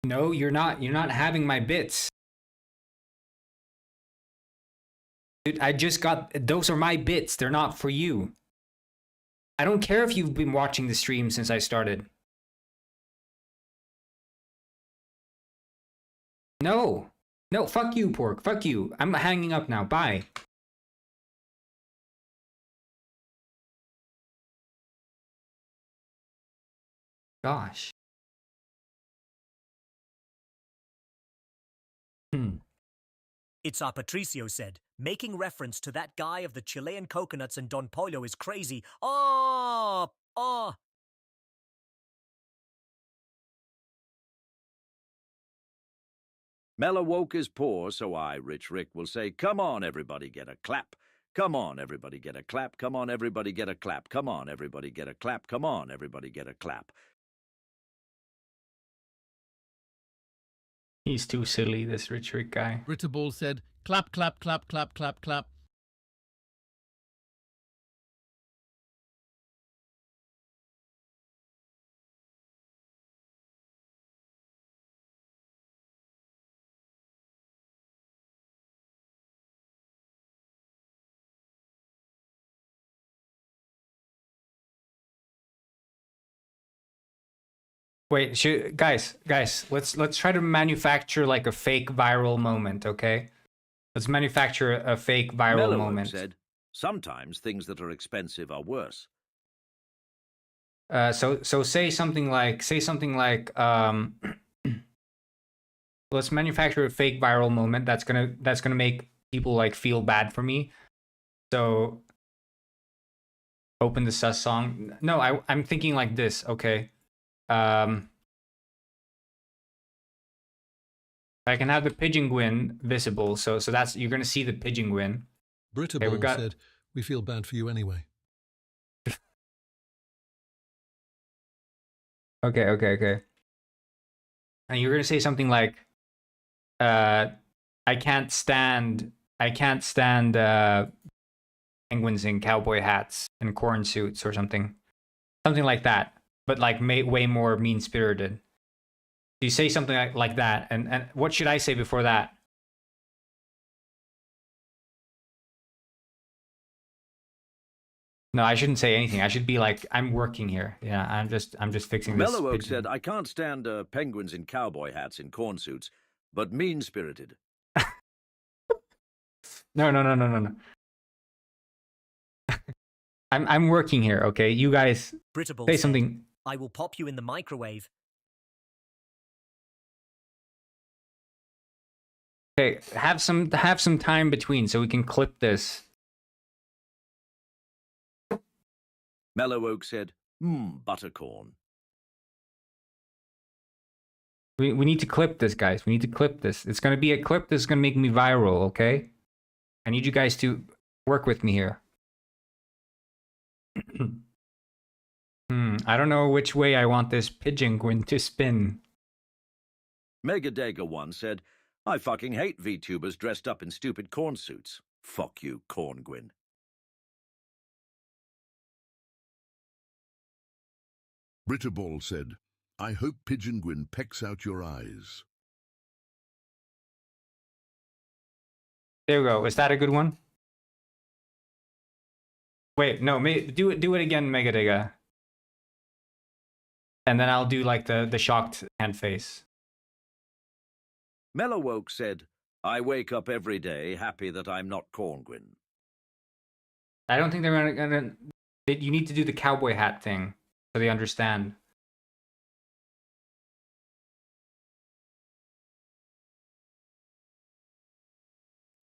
No, you're not. You're not having my bits. Dude, I just got... Those are my bits. They're not for you. I don't care if you've been watching the stream since I started. No. No, fuck you, Pork. Fuck you. I'm hanging up now. Bye. Gosh. It's our Patricio said, making reference to that guy of the Chilean coconuts and Don Pollo is crazy. Oh. Mellowoke is poor, so I, Rich Rick, will say, come on, everybody, get a clap. Come on, everybody, get a clap. Come on, everybody, get a clap. Come on, everybody, get a clap. Come on, everybody, get a clap. He's too silly, this Rich Rick guy. Ritterball said, clap, clap, clap, clap, clap, clap. Wait, guys, let's try to manufacture like a fake viral moment, okay? Let's manufacture a fake viral Mellowoke moment. said, sometimes things that are expensive are worse. So say something like let's manufacture a fake viral moment that's gonna make people like feel bad for me. So open the sus song. No, I'm thinking like this, okay? I can have the pigeon gwyn visible, so that's, you're gonna see the pigeon gwyn. Britterball said, we feel bad for you anyway. Okay. And you're gonna say something like, I can't stand penguins in cowboy hats and corn suits or something like that, but like way more mean-spirited. You say something like that, and what should I say before that? No, I shouldn't say anything. I should be like, I'm working here. Yeah, I'm just fixing this. Mellowoke said, I can't stand penguins in cowboy hats in corn suits, but mean-spirited. No. I'm working here, okay? You guys Britterball say said, something. I will pop you in the microwave. Okay, have some time between so we can clip this. Mellowoke said, buttercorn. We need to clip this, guys. We need to clip this. It's gonna be a clip that's gonna make me viral, okay? I need you guys to work with me here. I don't know which way I want this pigeon gwyn to spin. Megadega1 said, I fucking hate VTubers dressed up in stupid corn suits. Fuck you, corn gwyn. Britterball said, I hope Pigeon Gwyn pecks out your eyes. There we go. Is that a good one? Wait, no, do it again, Megadega. And then I'll do like the shocked hand face. Mellowoke said, I wake up every day happy that I'm not Corngwyn. I don't think they're gonna. You need to do the cowboy hat thing so they understand.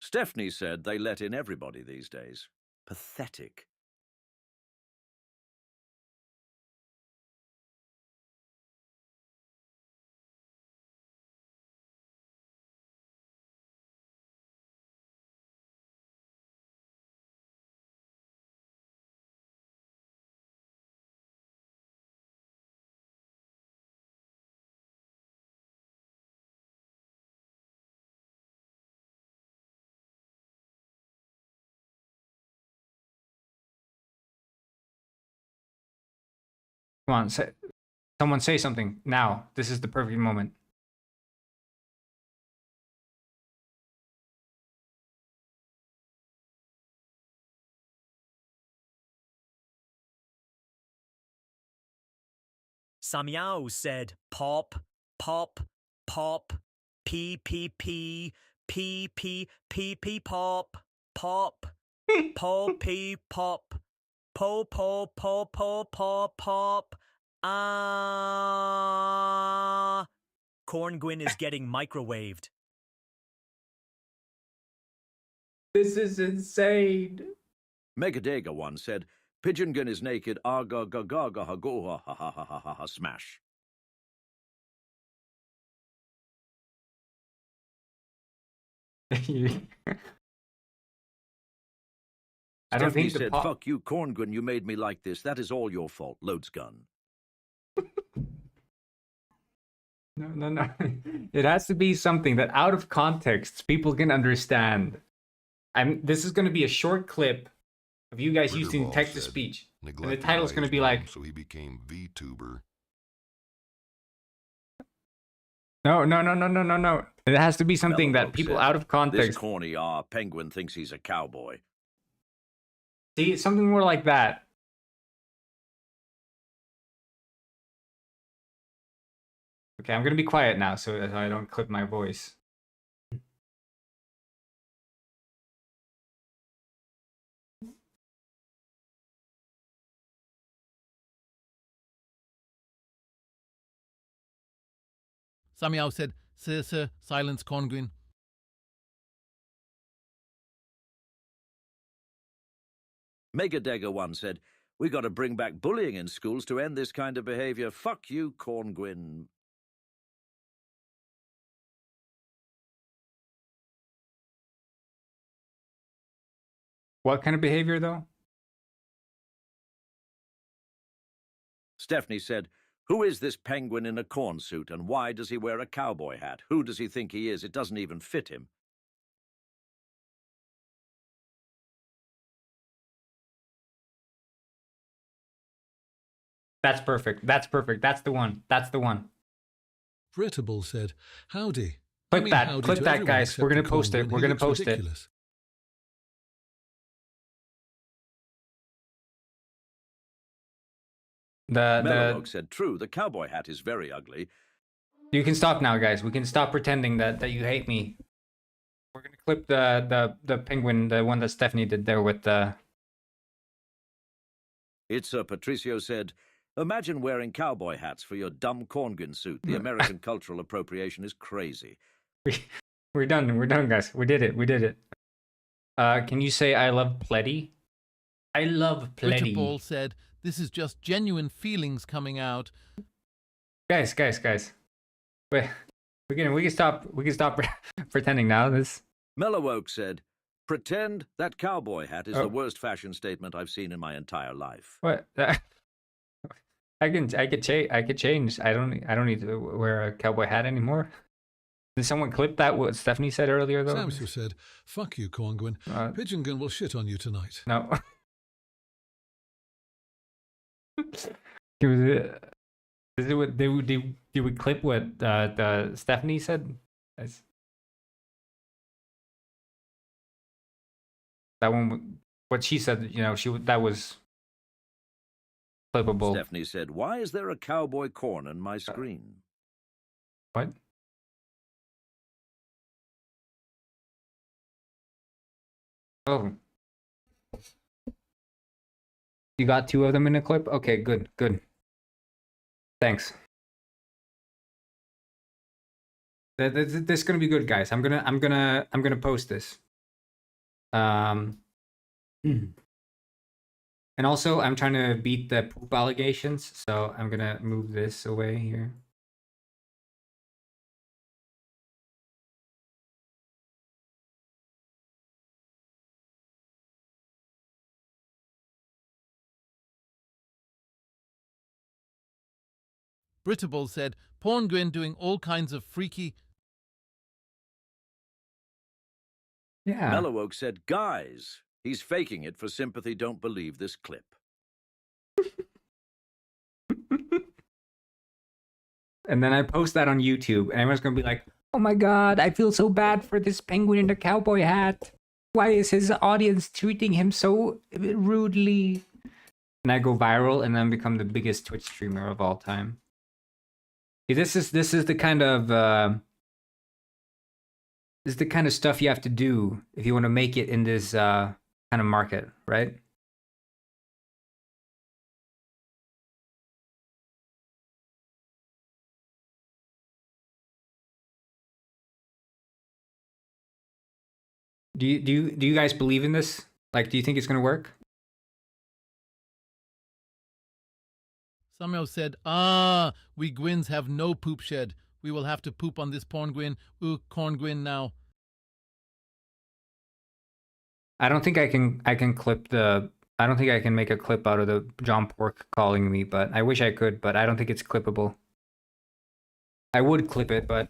Stephanie said they let in everybody these days. Pathetic. Come on, someone say something now. This is the perfect moment. Samyao said pop, pop, pop, p, p, p, p, p, p, p, pop, pop, po, p, pop, po, po, po, po, po, pop, ah. Corngwyn is getting microwaved. This is insane. Megadega once said, Pigeon Gun is naked, aga ga ga ga ha go ha ha ha ha ha ha ha smash. I don't Stephanie think the said, fuck you, Corngwyn, you made me like this. That is all your fault. Loads gun. No. It has to be something that out of context people can understand. This is going to be a short clip of you guys using text-to-speech. And the title's going to be like... So he became VTuber. No. It has to be something that Mellow people said, out of context... This corny penguin thinks he's a cowboy. See, something more like that. Okay, I'm going to be quiet now so that I don't clip my voice. Samyao said, Sir, silence Corngwyn. Megadega once said, we got to bring back bullying in schools to end this kind of behavior. Fuck you, Corngwyn. What kind of behavior, though? Stephanie said, who is this penguin in a corn suit and why does he wear a cowboy hat? Who does he think he is? It doesn't even fit him. That's perfect. That's perfect. That's the one. That's the one. Britterball said, howdy. Clip that. Howdy Clip to that, everyone guys. except We're going for to post it. Corngwyn. We're He going to looks post it. ridiculous. Mellowoke said, true, the cowboy hat is very ugly. You can stop now, guys. We can stop pretending that you hate me. We're going to clip the penguin, the one that Stephanie did there with the... It's Patricio said, imagine wearing cowboy hats for your dumb Corngwyn suit. The American cultural appropriation is crazy. We're done, guys. We did it. Can you say I love Pletty? I love Pletty. Britterball said, this is just genuine feelings coming out. Guys. Wait, we can stop pretending now. Mellowoke said, pretend that cowboy hat is the worst fashion statement I've seen in my entire life. What? I could change. I don't need to wear a cowboy hat anymore. Did someone clip that? What Stephanie said earlier, though. Samsu said, fuck you, Corngwyn. Pigeon Gun will shit on you tonight. No. Is it what did we clip what the Stephanie said? That's- That one, what she said, you know, that was clippable. Stephanie said, "Why is there a cowboy corn on my screen?" What? Oh, you got two of them in a clip? Okay, good, good. Thanks. This is gonna be good, guys. I'm gonna post this. And also, I'm trying to beat the poop allegations, so I'm gonna move this away here. Brittable said, Porn Gwyn doing all kinds of freaky. Yeah. Mellow Oak said, "Guys, he's faking it for sympathy. Don't believe this clip." And then I post that on YouTube, and everyone's gonna be like, "Oh my god, I feel so bad for this penguin in a cowboy hat. Why is his audience treating him so rudely?" And I go viral, and then become the biggest Twitch streamer of all time. See, this is the kind of this is the kind of stuff you have to do if you want to make it in this kind of market, right? Do you guys believe in this? Like, do you think it's gonna work? Samuel said, we Gwyns have no poop shed. We will have to poop on this Porn Gwyn. Ooh, Corn Gwyn now. I don't think I can clip the. I don't think I can make a clip out of the John Pork calling me, but I wish I could, but I don't think it's clippable. I would clip it, but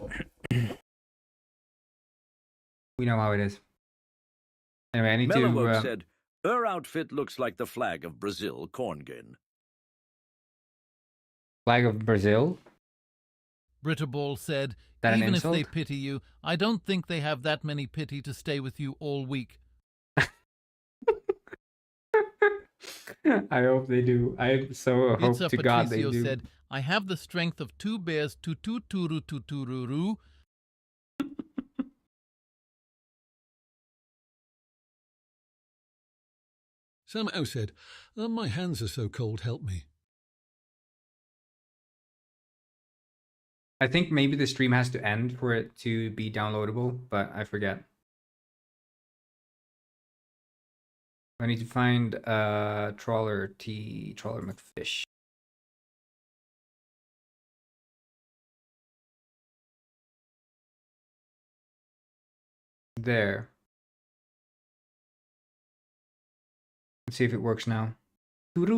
we know how it is. Anyway, I need Mellow Oak to. said, "Her outfit looks like the flag of Brazil, Corngin." Flag of Brazil. Brittable said, That an even if they insult? pity you, I don't think they have that many pity to stay with you all week. I hope they do. I so hope Itza to God they Patricio do. said, I have the strength of two bears to tutururu. Sam O said, my hands are so cold, help me. I think maybe the stream has to end for it to be downloadable, but I forget. I need to find Trawler McFish. There. Let's see if it works now. That's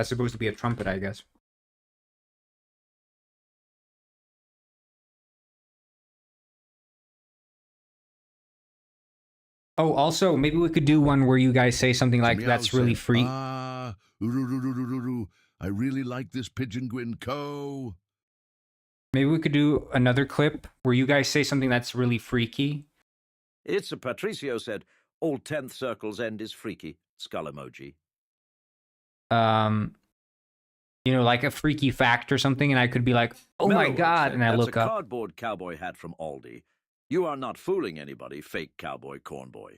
supposed to be a trumpet, I guess. Oh, also, maybe we could do one where you guys say something like, Meow "That's really said, free." I really like this Pigeon Gwyn Co. Maybe we could do another clip where you guys say something that's really freaky. Itza Patricio said, "All 10th circle's end is freaky." Skull emoji. You know, like a freaky fact or something, and I could be like, "Oh my Mellow Oak god," said, and I "That's look a up. cardboard cowboy hat from Aldi. You are not fooling anybody, fake cowboy cornboy."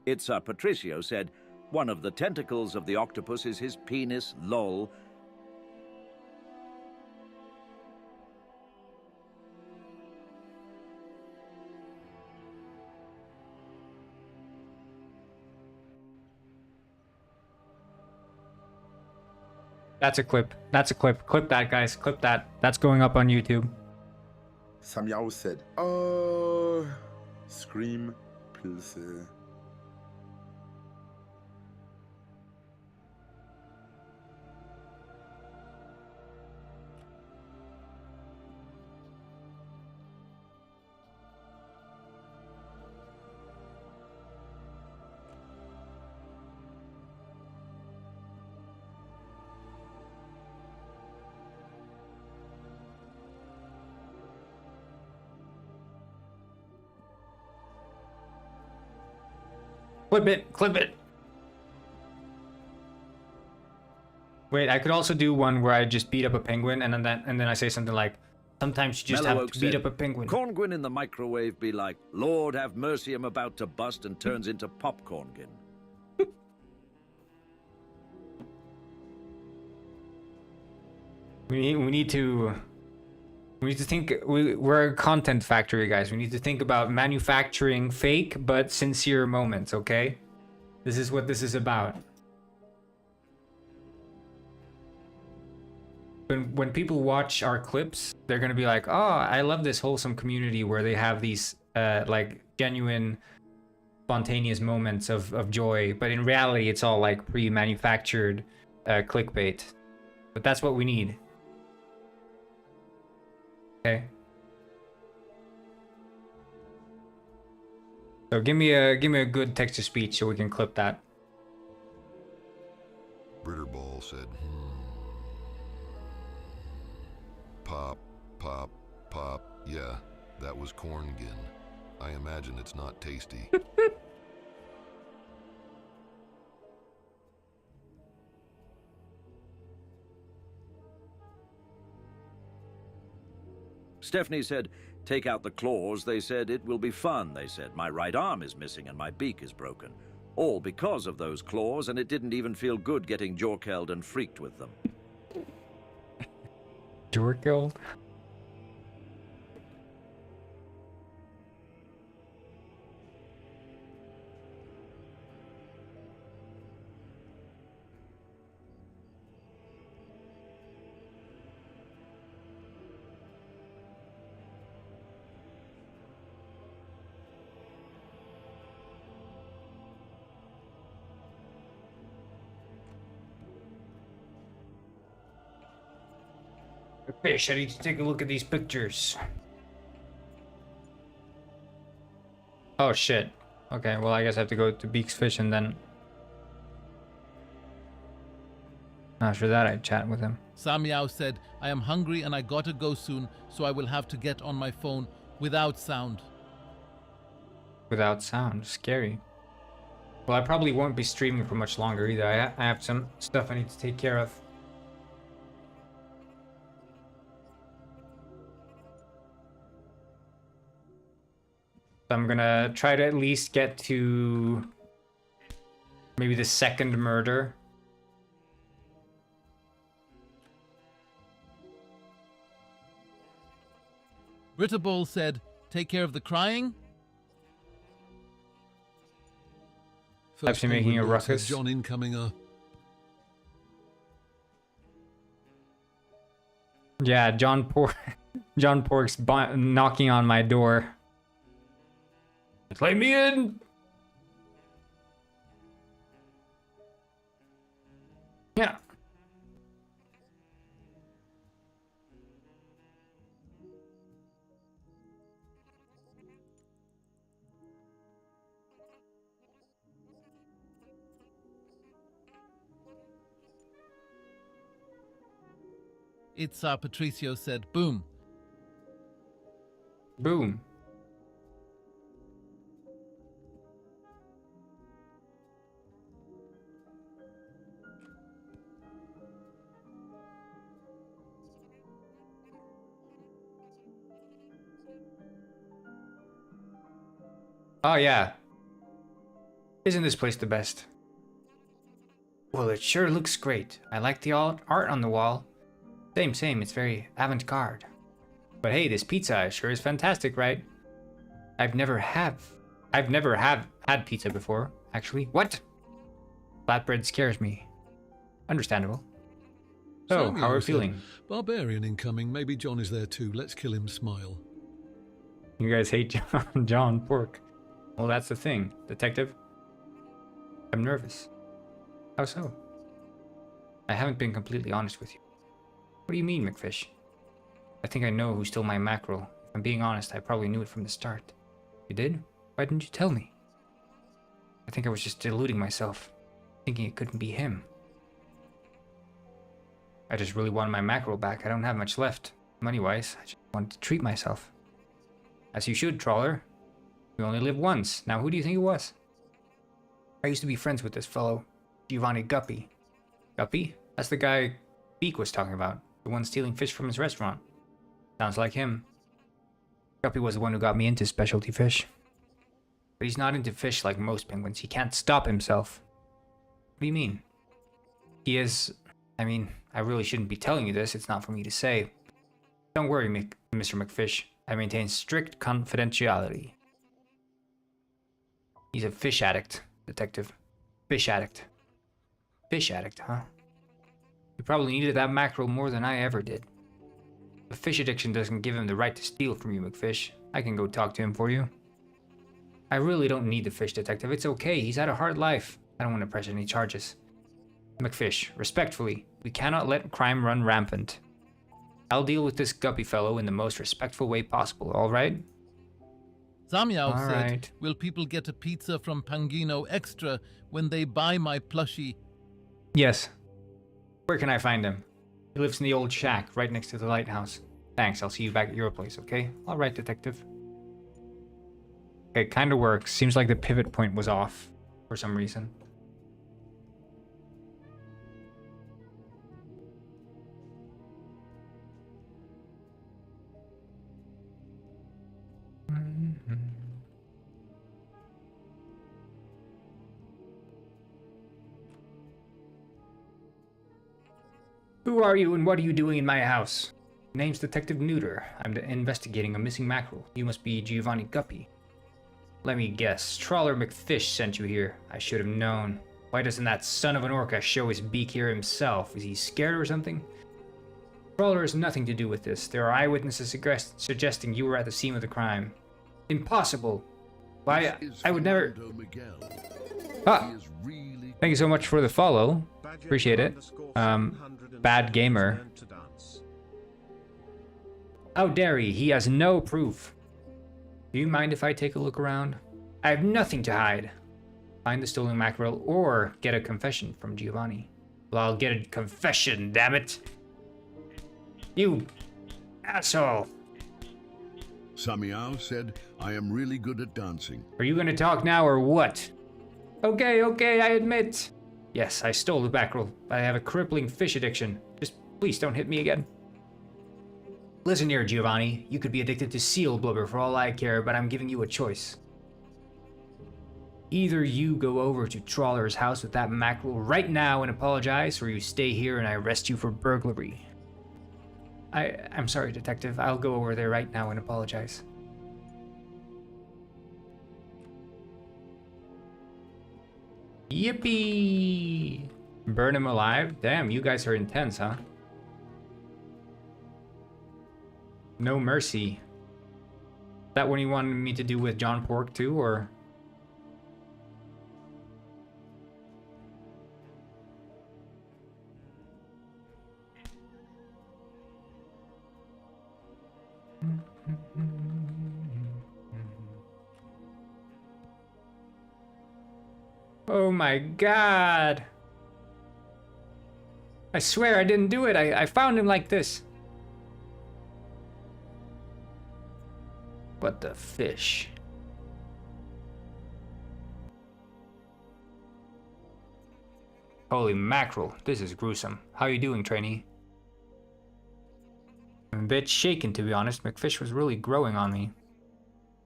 Itza Patricio said, "One of the tentacles of the octopus is his penis, lol." That's a clip. That's a clip. Clip that, guys. Clip that. That's going up on YouTube. Samyao said, Scream Pilze. Clip it. Clip it. Wait, I could also do one where I just beat up a penguin and then I say something like, sometimes you just Mellow have Oak to beat said, up a penguin. Corngwyn in the microwave be like, Lord have mercy, I'm about to bust, and turns into popcorngin. We need to think. We're a content factory, guys. We need to think about manufacturing fake but sincere moments. Okay, this is what this is about. When people watch our clips, they're gonna be like, "Oh, I love this wholesome community where they have these like genuine, spontaneous moments of joy." But in reality, it's all like pre-manufactured clickbait. But that's what we need. Okay. So give me a good text to speech so we can clip that. Britterball said, Pop, pop, pop. Yeah, that was corngin. I imagine it's not tasty. Stephanie said, take out the claws. They said, it will be fun. They said, my right arm is missing and my beak is broken. All because of those claws, and it didn't even feel good getting jorkelled and freaked with them. Jorkilled? Fish, I need to take a look at these pictures. Oh shit. Okay, well I guess I have to go to Beak's Fish and then... After that I chat with him. Samyao said, I am hungry and I gotta go soon, so I will have to get on my phone without sound. Without sound, scary. Well, I probably won't be streaming for much longer either. I have some stuff I need to take care of. I'm gonna try to at least get to maybe the second murder. Britterball said, take care of the crying. Perhaps you're making a Penguin Ball said, ruckus. John incoming. Yeah, John Pork's knocking on my door. Let me in! Yeah. It's Patricio said, boom. Boom. Oh yeah. Isn't this place the best? Well, it sure looks great. I like the art on the wall. Same, it's very avant-garde. But hey, this pizza sure is fantastic, right? I've never had pizza before, actually. What? Flatbread scares me. Understandable. So, how are you said, feeling? Barbarian incoming. Maybe John is there too. Let's kill him. Smile. You guys hate John Pork. Well, that's the thing, Detective. I'm nervous. How so? I haven't been completely honest with you. What do you mean, McFish? I think I know who stole my mackerel. If I'm being honest, I probably knew it from the start. You did? Why didn't you tell me? I think I was just deluding myself, thinking it couldn't be him. I just really wanted my mackerel back. I don't have much left, money-wise. I just wanted to treat myself. As you should, Trawler. We only live once. Now, who do you think it was? I used to be friends with this fellow, Giovanni Guppy. Guppy? That's the guy Beak was talking about. The one stealing fish from his restaurant. Sounds like him. Guppy was the one who got me into specialty fish. But he's not into fish like most penguins. He can't stop himself. What do you mean? He is... I mean, I really shouldn't be telling you this. It's not for me to say. Don't worry, Mr. McFish. I maintain strict confidentiality. He's a fish addict, Detective. Fish addict. Fish addict, huh? He probably needed that mackerel more than I ever did. The fish addiction doesn't give him the right to steal from you, McFish. I can go talk to him for you. I really don't need the fish, Detective. It's okay. He's had a hard life. I don't want to press any charges. McFish, respectfully, we cannot let crime run rampant. I'll deal with this Guppy fellow in the most respectful way possible, all right? Zamyao All said, right. will people get a pizza from Pangino Extra when they buy my plushie? Yes. Where can I find him? He lives in the old shack right next to the lighthouse. Thanks, I'll see you back at your place, okay? All right, Detective. Okay, it kind of works. Seems like the pivot point was off for some reason. Who are you and what are you doing in my house? Name's Detective Neuter. I'm investigating a missing mackerel. You must be Giovanni Guppy. Let me guess. Trawler McFish sent you here. I should have known. Why doesn't that son of an orca show his beak here himself? Is he scared or something? Trawler has nothing to do with this. There are eyewitnesses suggesting you were at the scene of the crime. Impossible. Why, I would never... Ah! Thank you so much for the follow. Appreciate it. Bad gamer. How dare he has no proof. Do you mind if I take a look around? I have nothing to hide. Find the stolen mackerel or get a confession from Giovanni. Well, I'll get a confession, damn it. You asshole. Samiao said, I am really good at dancing. Are you gonna talk now or what? Okay, I admit. Yes, I stole the mackerel, but I have a crippling fish addiction. Just please don't hit me again. Listen here, Giovanni. You could be addicted to seal blubber for all I care, but I'm giving you a choice. Either you go over to Trawler's house with that mackerel right now and apologize, or you stay here and I arrest you for burglary. I'm sorry, Detective. I'll go over there right now and apologize. Yippee! Burn him alive? Damn, you guys are intense, huh? No mercy. Is that what you wanted me to do with John Pork too, or? Oh my god! I swear I didn't do it. I found him like this. What the fish? Holy mackerel, this is gruesome. How you doing, trainee? I'm a bit shaken, to be honest. McFish was really growing on me.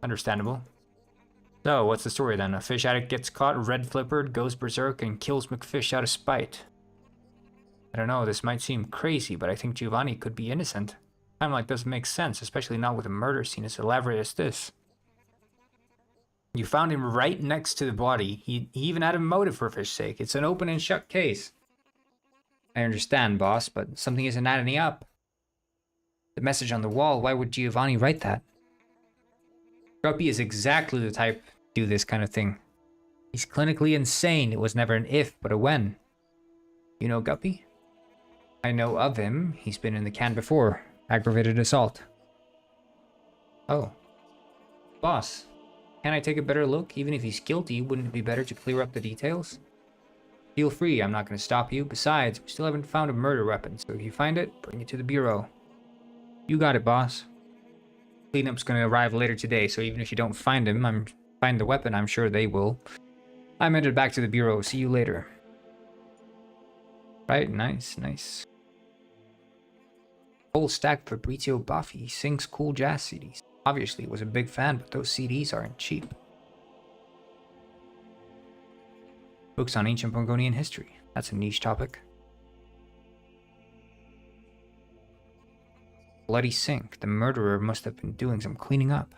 Understandable. So, what's the story then? A fish addict gets caught, red-flippered, goes berserk, and kills McFish out of spite. I don't know, this might seem crazy, but I think Giovanni could be innocent. A timeline doesn't make sense, especially not with a murder scene as elaborate as this. You found him right next to the body. He even had a motive for fish's sake. It's an open and shut case. I understand, boss, but something isn't adding up. The message on the wall, why would Giovanni write that? Guppy is exactly the type to do this kind of thing. He's clinically insane. It was never an if, but a when. You know Guppy? I know of him. He's been in the can before. Aggravated assault. Oh. Boss, can I take a better look? Even if he's guilty, wouldn't it be better to clear up the details? Feel free, I'm not going to stop you. Besides, we still haven't found a murder weapon, so if you find it, bring it to the bureau. You got it, boss. Cleanup's going to arrive later today, so even if you don't find the weapon, I'm sure they will. I'm headed back to the bureau. See you later. Right, nice, nice. Whole stack of Fabrizio Baffi. He sings cool jazz CDs. Obviously, was a big fan, but those CDs aren't cheap. Books on ancient Mongolian history. That's a niche topic. Bloody sink. The murderer must have been doing some cleaning up.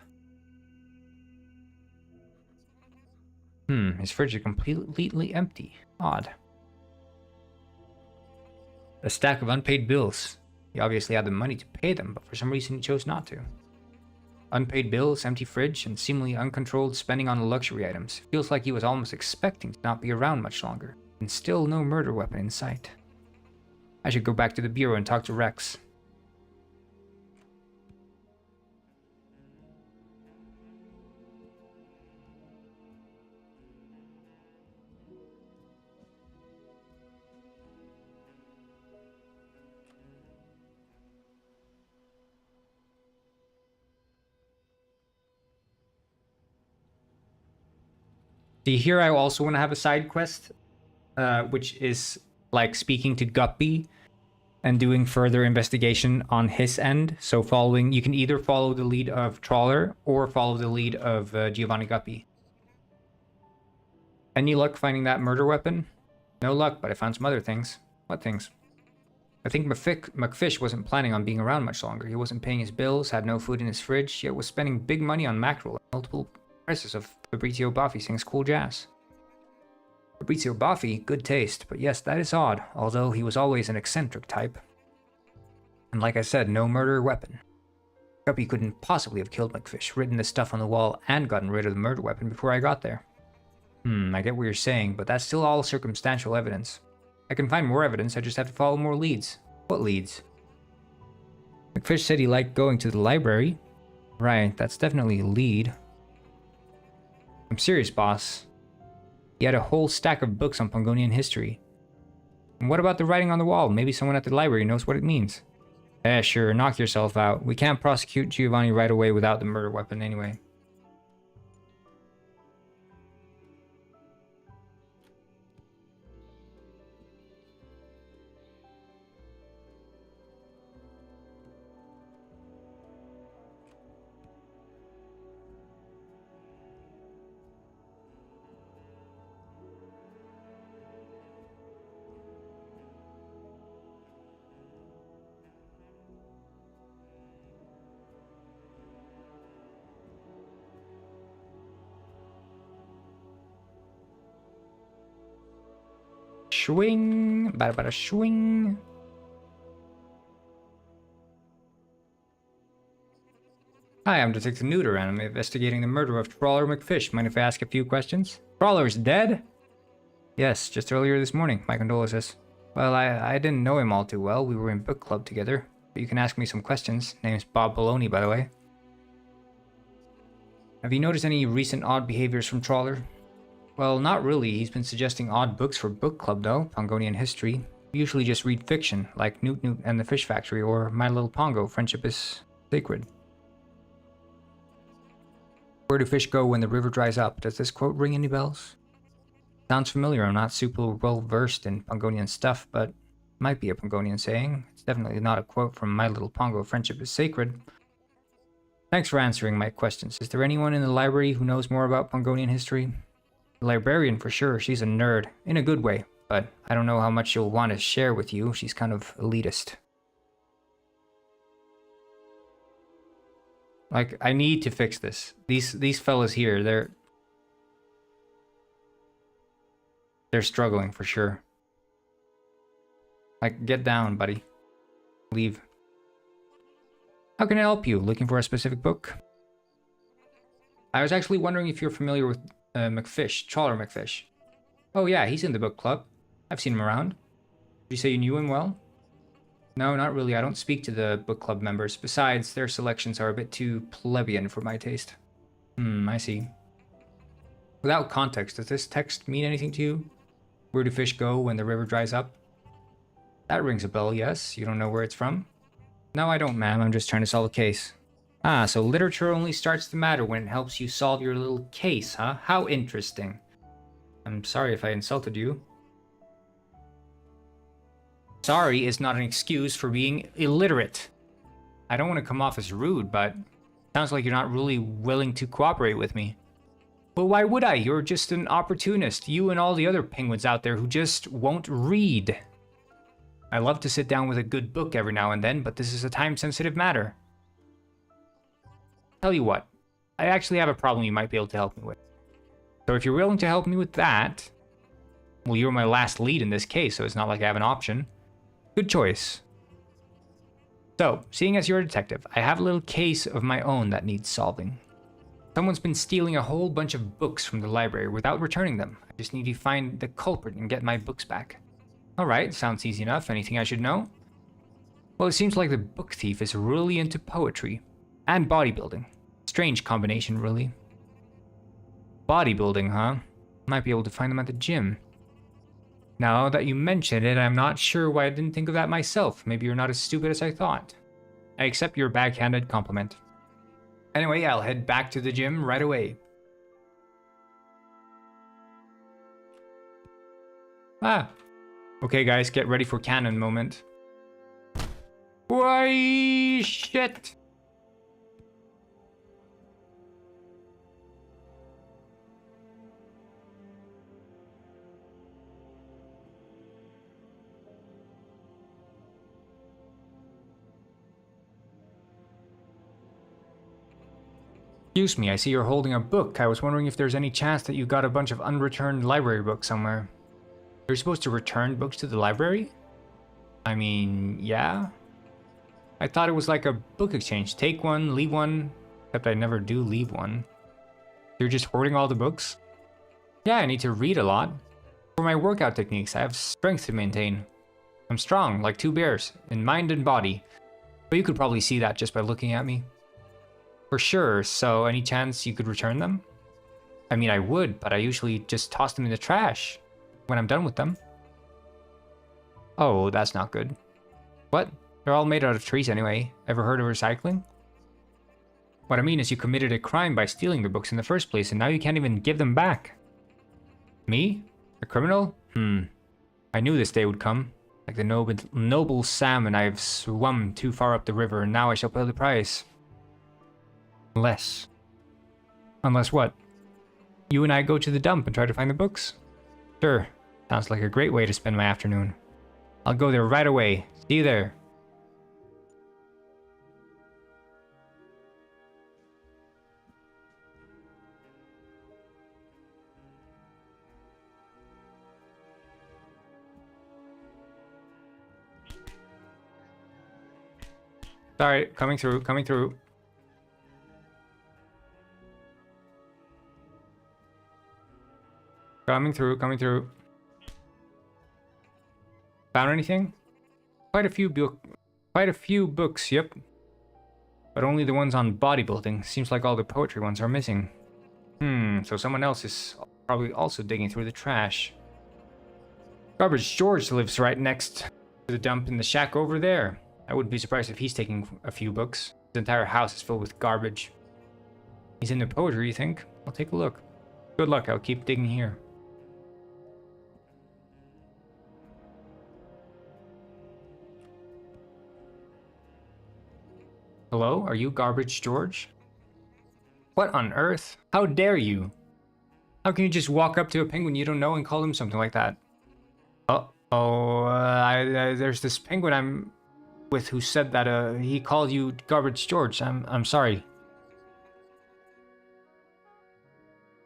His fridge is completely empty. Odd. A stack of unpaid bills. He obviously had the money to pay them, but for some reason he chose not to. Unpaid bills, empty fridge, and seemingly uncontrolled spending on luxury items. Feels like he was almost expecting to not be around much longer. And still no murder weapon in sight. I should go back to the bureau and talk to Rex. See, here I also want to have a side quest, which is like speaking to Guppy and doing further investigation on his end. So you can either follow the lead of Trawler or follow the lead of Giovanni Guppy. Any luck finding that murder weapon? No luck, but I found some other things. What things? I think McFish wasn't planning on being around much longer. He wasn't paying his bills, had no food in his fridge, yet was spending big money on mackerel and multiple prices of Fabrizio Baffi sings cool jazz. Fabrizio Baffi, good taste, but yes, that is odd, although he was always an eccentric type. And like I said, no murder weapon. Guppy couldn't possibly have killed McFish, written the stuff on the wall, and gotten rid of the murder weapon before I got there. I get what you're saying, but that's still all circumstantial evidence. I can find more evidence, I just have to follow more leads. What leads? McFish said he liked going to the library. Right, that's definitely a lead. I'm serious, boss. He had a whole stack of books on Pongonian history. And what about the writing on the wall? Maybe someone at the library knows what it means. Sure, knock yourself out. We can't prosecute Giovanni right away without the murder weapon anyway. Swing, bada swing. Hi, I'm Detective Neuter, and I'm investigating the murder of Trawler McFish. Mind if I ask a few questions? Trawler's dead? Yes, just earlier this morning. My condolences. Well, I didn't know him all too well. We were in book club together. But you can ask me some questions. Name's Bob Baloney, by the way. Have you noticed any recent odd behaviors from Trawler? Well, not really. He's been suggesting odd books for book club, though. Pongonian history. We usually just read fiction, like Newt and the Fish Factory, or My Little Pongo, Friendship is Sacred. Where do fish go when the river dries up? Does this quote ring any bells? Sounds familiar. I'm not super well versed in Pongonian stuff, but might be a Pongonian saying. It's definitely not a quote from My Little Pongo, Friendship is Sacred. Thanks for answering my questions. Is there anyone in the library who knows more about Pongonian history? The librarian for sure. She's a nerd. In a good way. But I don't know how much she'll want to share with you. She's kind of elitist. Like, I need to fix this. These fellas here, they're struggling for sure. Like, get down, buddy. Leave. How can I help you? Looking for a specific book? I was actually wondering if you're familiar with McFish, Trawler McFish. Oh yeah, he's in the book club. I've seen him around. Did you say you knew him well? No, not really. I don't speak to the book club members. Besides, their selections are a bit too plebeian for my taste. I see. Without context, does this text mean anything to you? Where do fish go when the river dries up? That rings a bell, yes. You don't know where it's from? No, I don't, ma'am. I'm just trying to solve a case. Ah, so literature only starts to matter when it helps you solve your little case, huh? How interesting. I'm sorry if I insulted you. Sorry is not an excuse for being illiterate. I don't want to come off as rude, but sounds like you're not really willing to cooperate with me. Well, why would I? You're just an opportunist. You and all the other penguins out there who just won't read. I love to sit down with a good book every now and then, but this is a time-sensitive matter. Tell you what, I actually have a problem you might be able to help me with. So if you're willing to help me with that, well, you're my last lead in this case, so it's not like I have an option. Good choice. So, seeing as you're a detective, I have a little case of my own that needs solving. Someone's been stealing a whole bunch of books from the library without returning them. I just need to find the culprit and get my books back. Alright, sounds easy enough. Anything I should know? Well, it seems like the book thief is really into poetry and bodybuilding. Strange combination, really. Bodybuilding, huh? Might be able to find them at the gym. Now that you mention it, I'm not sure why I didn't think of that myself. Maybe you're not as stupid as I thought. I accept your backhanded compliment. Anyway, I'll head back to the gym right away. Ah. Okay, guys, get ready for cannon moment. Why, shit! Excuse me, I see you're holding a book. I was wondering if there's any chance that you got a bunch of unreturned library books somewhere. You're supposed to return books to the library? I mean, yeah. I thought it was like a book exchange. Take one, leave one. Except I never do leave one. You're just hoarding all the books? Yeah, I need to read a lot. For my workout techniques, I have strength to maintain. I'm strong, like 2 bears, in mind and body. But you could probably see that just by looking at me. For sure, so any chance you could return them? I mean, I would, but I usually just toss them in the trash when I'm done with them. Oh, that's not good. What? They're all made out of trees anyway. Ever heard of recycling? What I mean is you committed a crime by stealing the books in the first place, and now you can't even give them back. Me? A criminal? I knew this day would come. Like the noble salmon, I have swum too far up the river, and now I shall pay the price. Unless what? You and I go to the dump and try to find the books? Sure. Sounds like a great way to spend my afternoon. I'll go there right away. See you there. Sorry, coming through, coming through. Coming through, coming through. Found anything? Quite a few books, yep. But only the ones on bodybuilding. Seems like all the poetry ones are missing. So someone else is probably also digging through the trash. Garbage George lives right next to the dump in the shack over there. I wouldn't be surprised if he's taking a few books. His entire house is filled with garbage. He's into poetry, you think? I'll take a look. Good luck, I'll keep digging here. Hello? Are you Garbage George? What on earth? How dare you? How can you just walk up to a penguin you don't know and call him something like that? There's this penguin I'm with who said that he called you Garbage George. I'm sorry.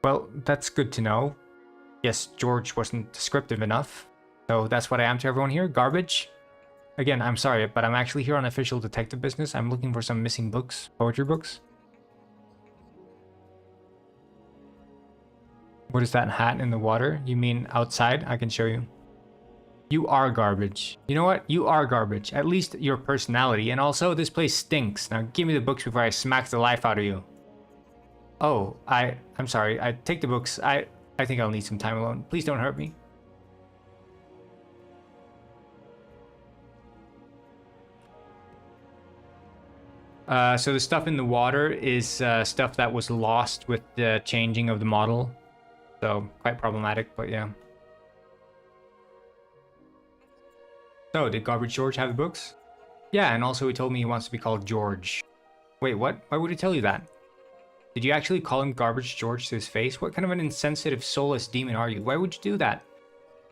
Well, that's good to know. Yes, George wasn't descriptive enough. So that's what I am to everyone here, garbage. Again, I'm sorry, but I'm actually here on official detective business. I'm looking for some missing books, poetry books. What is that hat in the water? You mean outside? I can show you. You are garbage. You know what? You are garbage. At least your personality. And also, this place stinks. Now give me the books before I smack the life out of you. Oh, I'm sorry. I take the books. I think I'll need some time alone. Please don't hurt me. So the stuff in the water is stuff that was lost with the changing of the model. So quite problematic, but yeah. So did Garbage George have the books? Yeah, and also he told me he wants to be called George. Wait, what? Why would he tell you that? Did you actually call him Garbage George to his face? What kind of an insensitive, soulless demon are you? Why would you do that?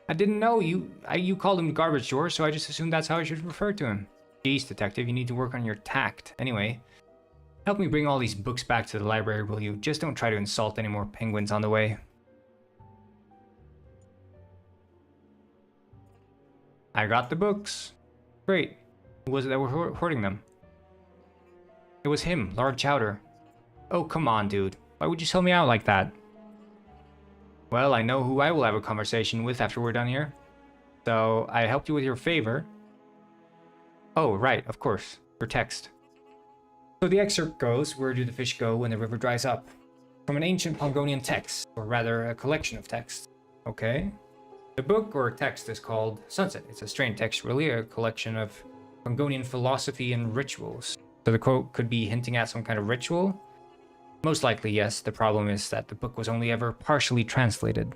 I didn't know you called him Garbage George, so I just assumed that's how I should refer to him. Jeez, detective, you need to work on your tact. Anyway, help me bring all these books back to the library, will you? Just don't try to insult any more penguins on the way. I got the books. Great. Who was it that were hoarding them? It was him, Lord Chowder. Oh, come on, dude. Why would you sell me out like that? Well, I know who I will have a conversation with after we're done here. So, I helped you with your favor. Oh, right, of course. Your text. So the excerpt goes, where do the fish go when the river dries up? From an ancient Pongonian text, or rather a collection of texts. Okay. The book or text is called Sunset. It's a strange text, really, a collection of Pongonian philosophy and rituals. So the quote could be hinting at some kind of ritual? Most likely, yes. The problem is that the book was only ever partially translated.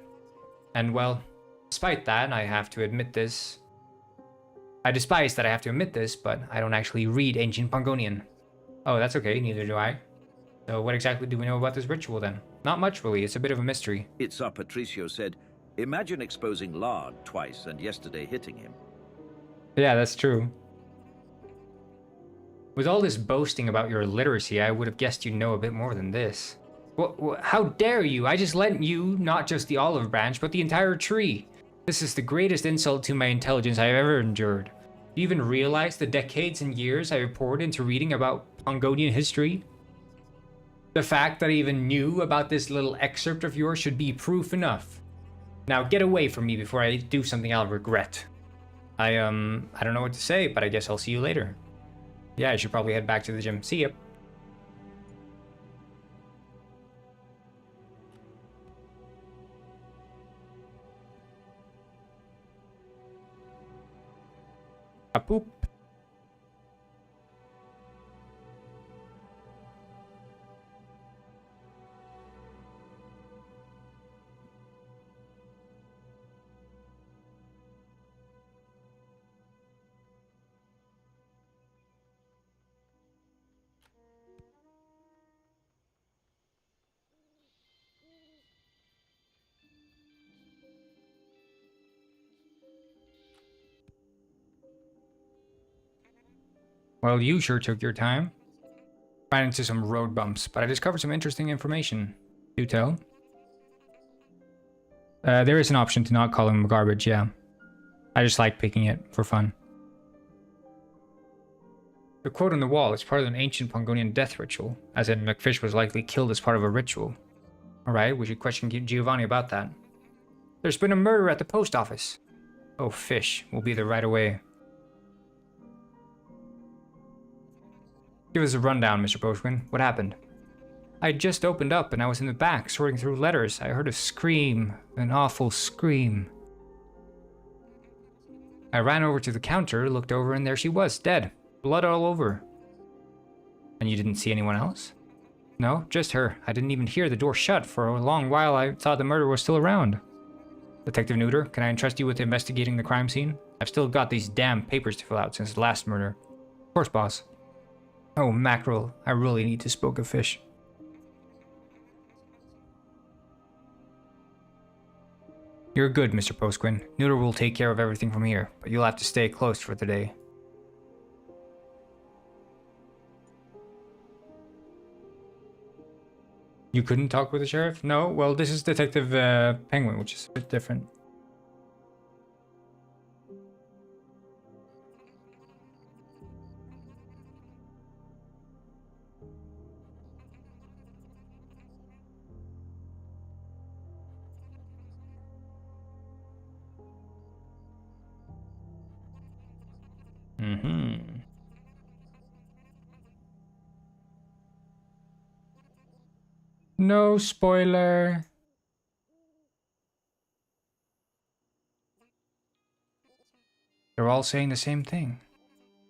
And well, despite that, I have to admit this. I despise that I have to admit this, but I don't actually read ancient Pongonian. Oh, that's okay, neither do I. So what exactly do we know about this ritual then? Not much really, it's a bit of a mystery. It's up, Patricio said. Imagine exposing Lard twice and yesterday hitting him. Yeah, that's true. With all this boasting about your literacy, I would have guessed you'd know a bit more than this. How dare you? I just lent you not just the olive branch, but the entire tree. This is the greatest insult to my intelligence I have ever endured. Do you even realize the decades and years I have poured into reading about Pongonian history? The fact that I even knew about this little excerpt of yours should be proof enough. Now get away from me before I do something I'll regret. I don't know what to say, but I guess I'll see you later. Yeah, I should probably head back to the gym. See ya. A poop. Well, you sure took your time. Ran into some road bumps, but I discovered some interesting information. Do tell. There is an option to not call him garbage, yeah. I just like picking it for fun. The quote on the wall is part of an ancient Pongonian death ritual, as in McFish was likely killed as part of a ritual. Alright, we should question Giovanni about that. There's been a murder at the post office. Oh, Fish. We'll be there right away. Give us a rundown, Mr. Postman. What happened? I had just opened up and I was in the back sorting through letters. I heard a scream, an awful scream. I ran over to the counter, looked over, and there she was, dead. Blood all over. And you didn't see anyone else? No, just her. I didn't even hear the door shut. For a long while I thought the murderer was still around. Detective Neuter, can I entrust you with investigating the crime scene? I've still got these damn papers to fill out since the last murder. Of course, boss. Oh, mackerel. I really need to smoke a fish. You're good, Mr. Postquin. Neuter will take care of everything from here, but you'll have to stay close for the day. You couldn't talk with the sheriff? No? Well, this is Detective Penguin, which is a bit different. No spoiler. They're all saying the same thing.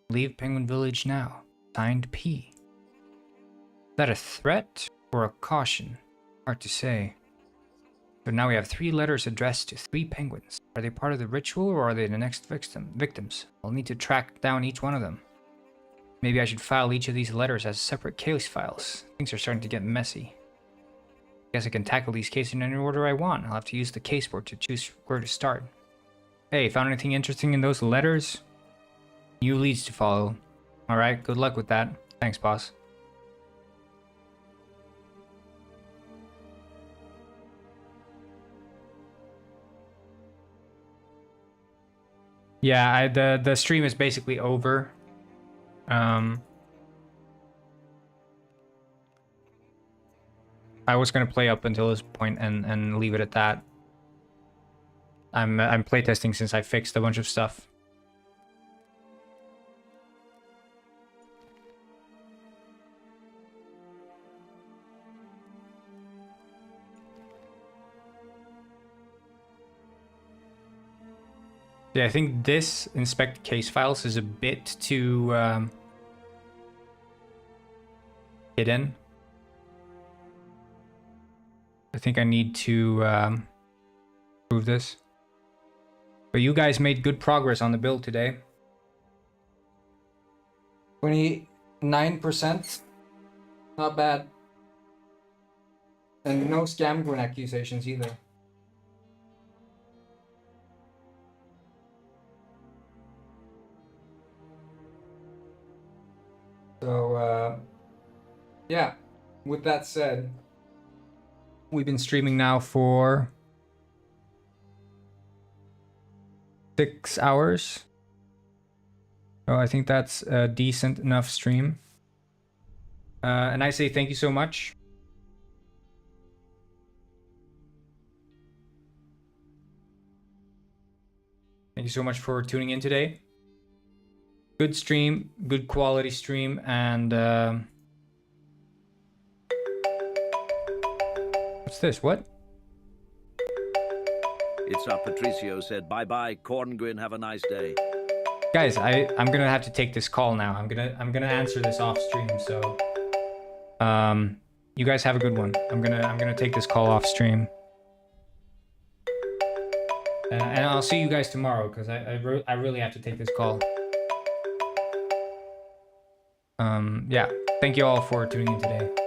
Leave Penguin Village now. Signed P. Is that a threat or a caution? Hard to say. So now we have 3 letters addressed to 3 penguins. Are they part of the ritual or are they the next victims? I'll need to track down each one of them. Maybe I should file each of these letters as separate case files. Things are starting to get messy. Guess I can tackle these cases in any order I want. I'll have to use the caseboard to choose where to start. Hey, found anything interesting in those letters? New leads to follow. Alright, good luck with that. Thanks, boss. Yeah, the stream is basically over. I was gonna play up until this point and leave it at that. I'm playtesting since I fixed a bunch of stuff. Yeah, I think this inspect case files is a bit too hidden. I think I need to prove this. But you guys made good progress on the build today. 29%. Not bad. And no scam grin accusations either. So, yeah, with that said, we've been streaming now for 6 hours. So I think that's a decent enough stream. And I say thank you so much. Thank you so much for tuning in today. Good stream, good quality stream, and what's this? What? It's up. Patricio said, bye-bye, Corngrin, have a nice day. Guys, I'm gonna have to take this call now. I'm gonna answer this off stream, so you guys have a good one. I'm gonna take this call off stream. And I'll see you guys tomorrow because I really have to take this call. Yeah, thank you all for tuning in today.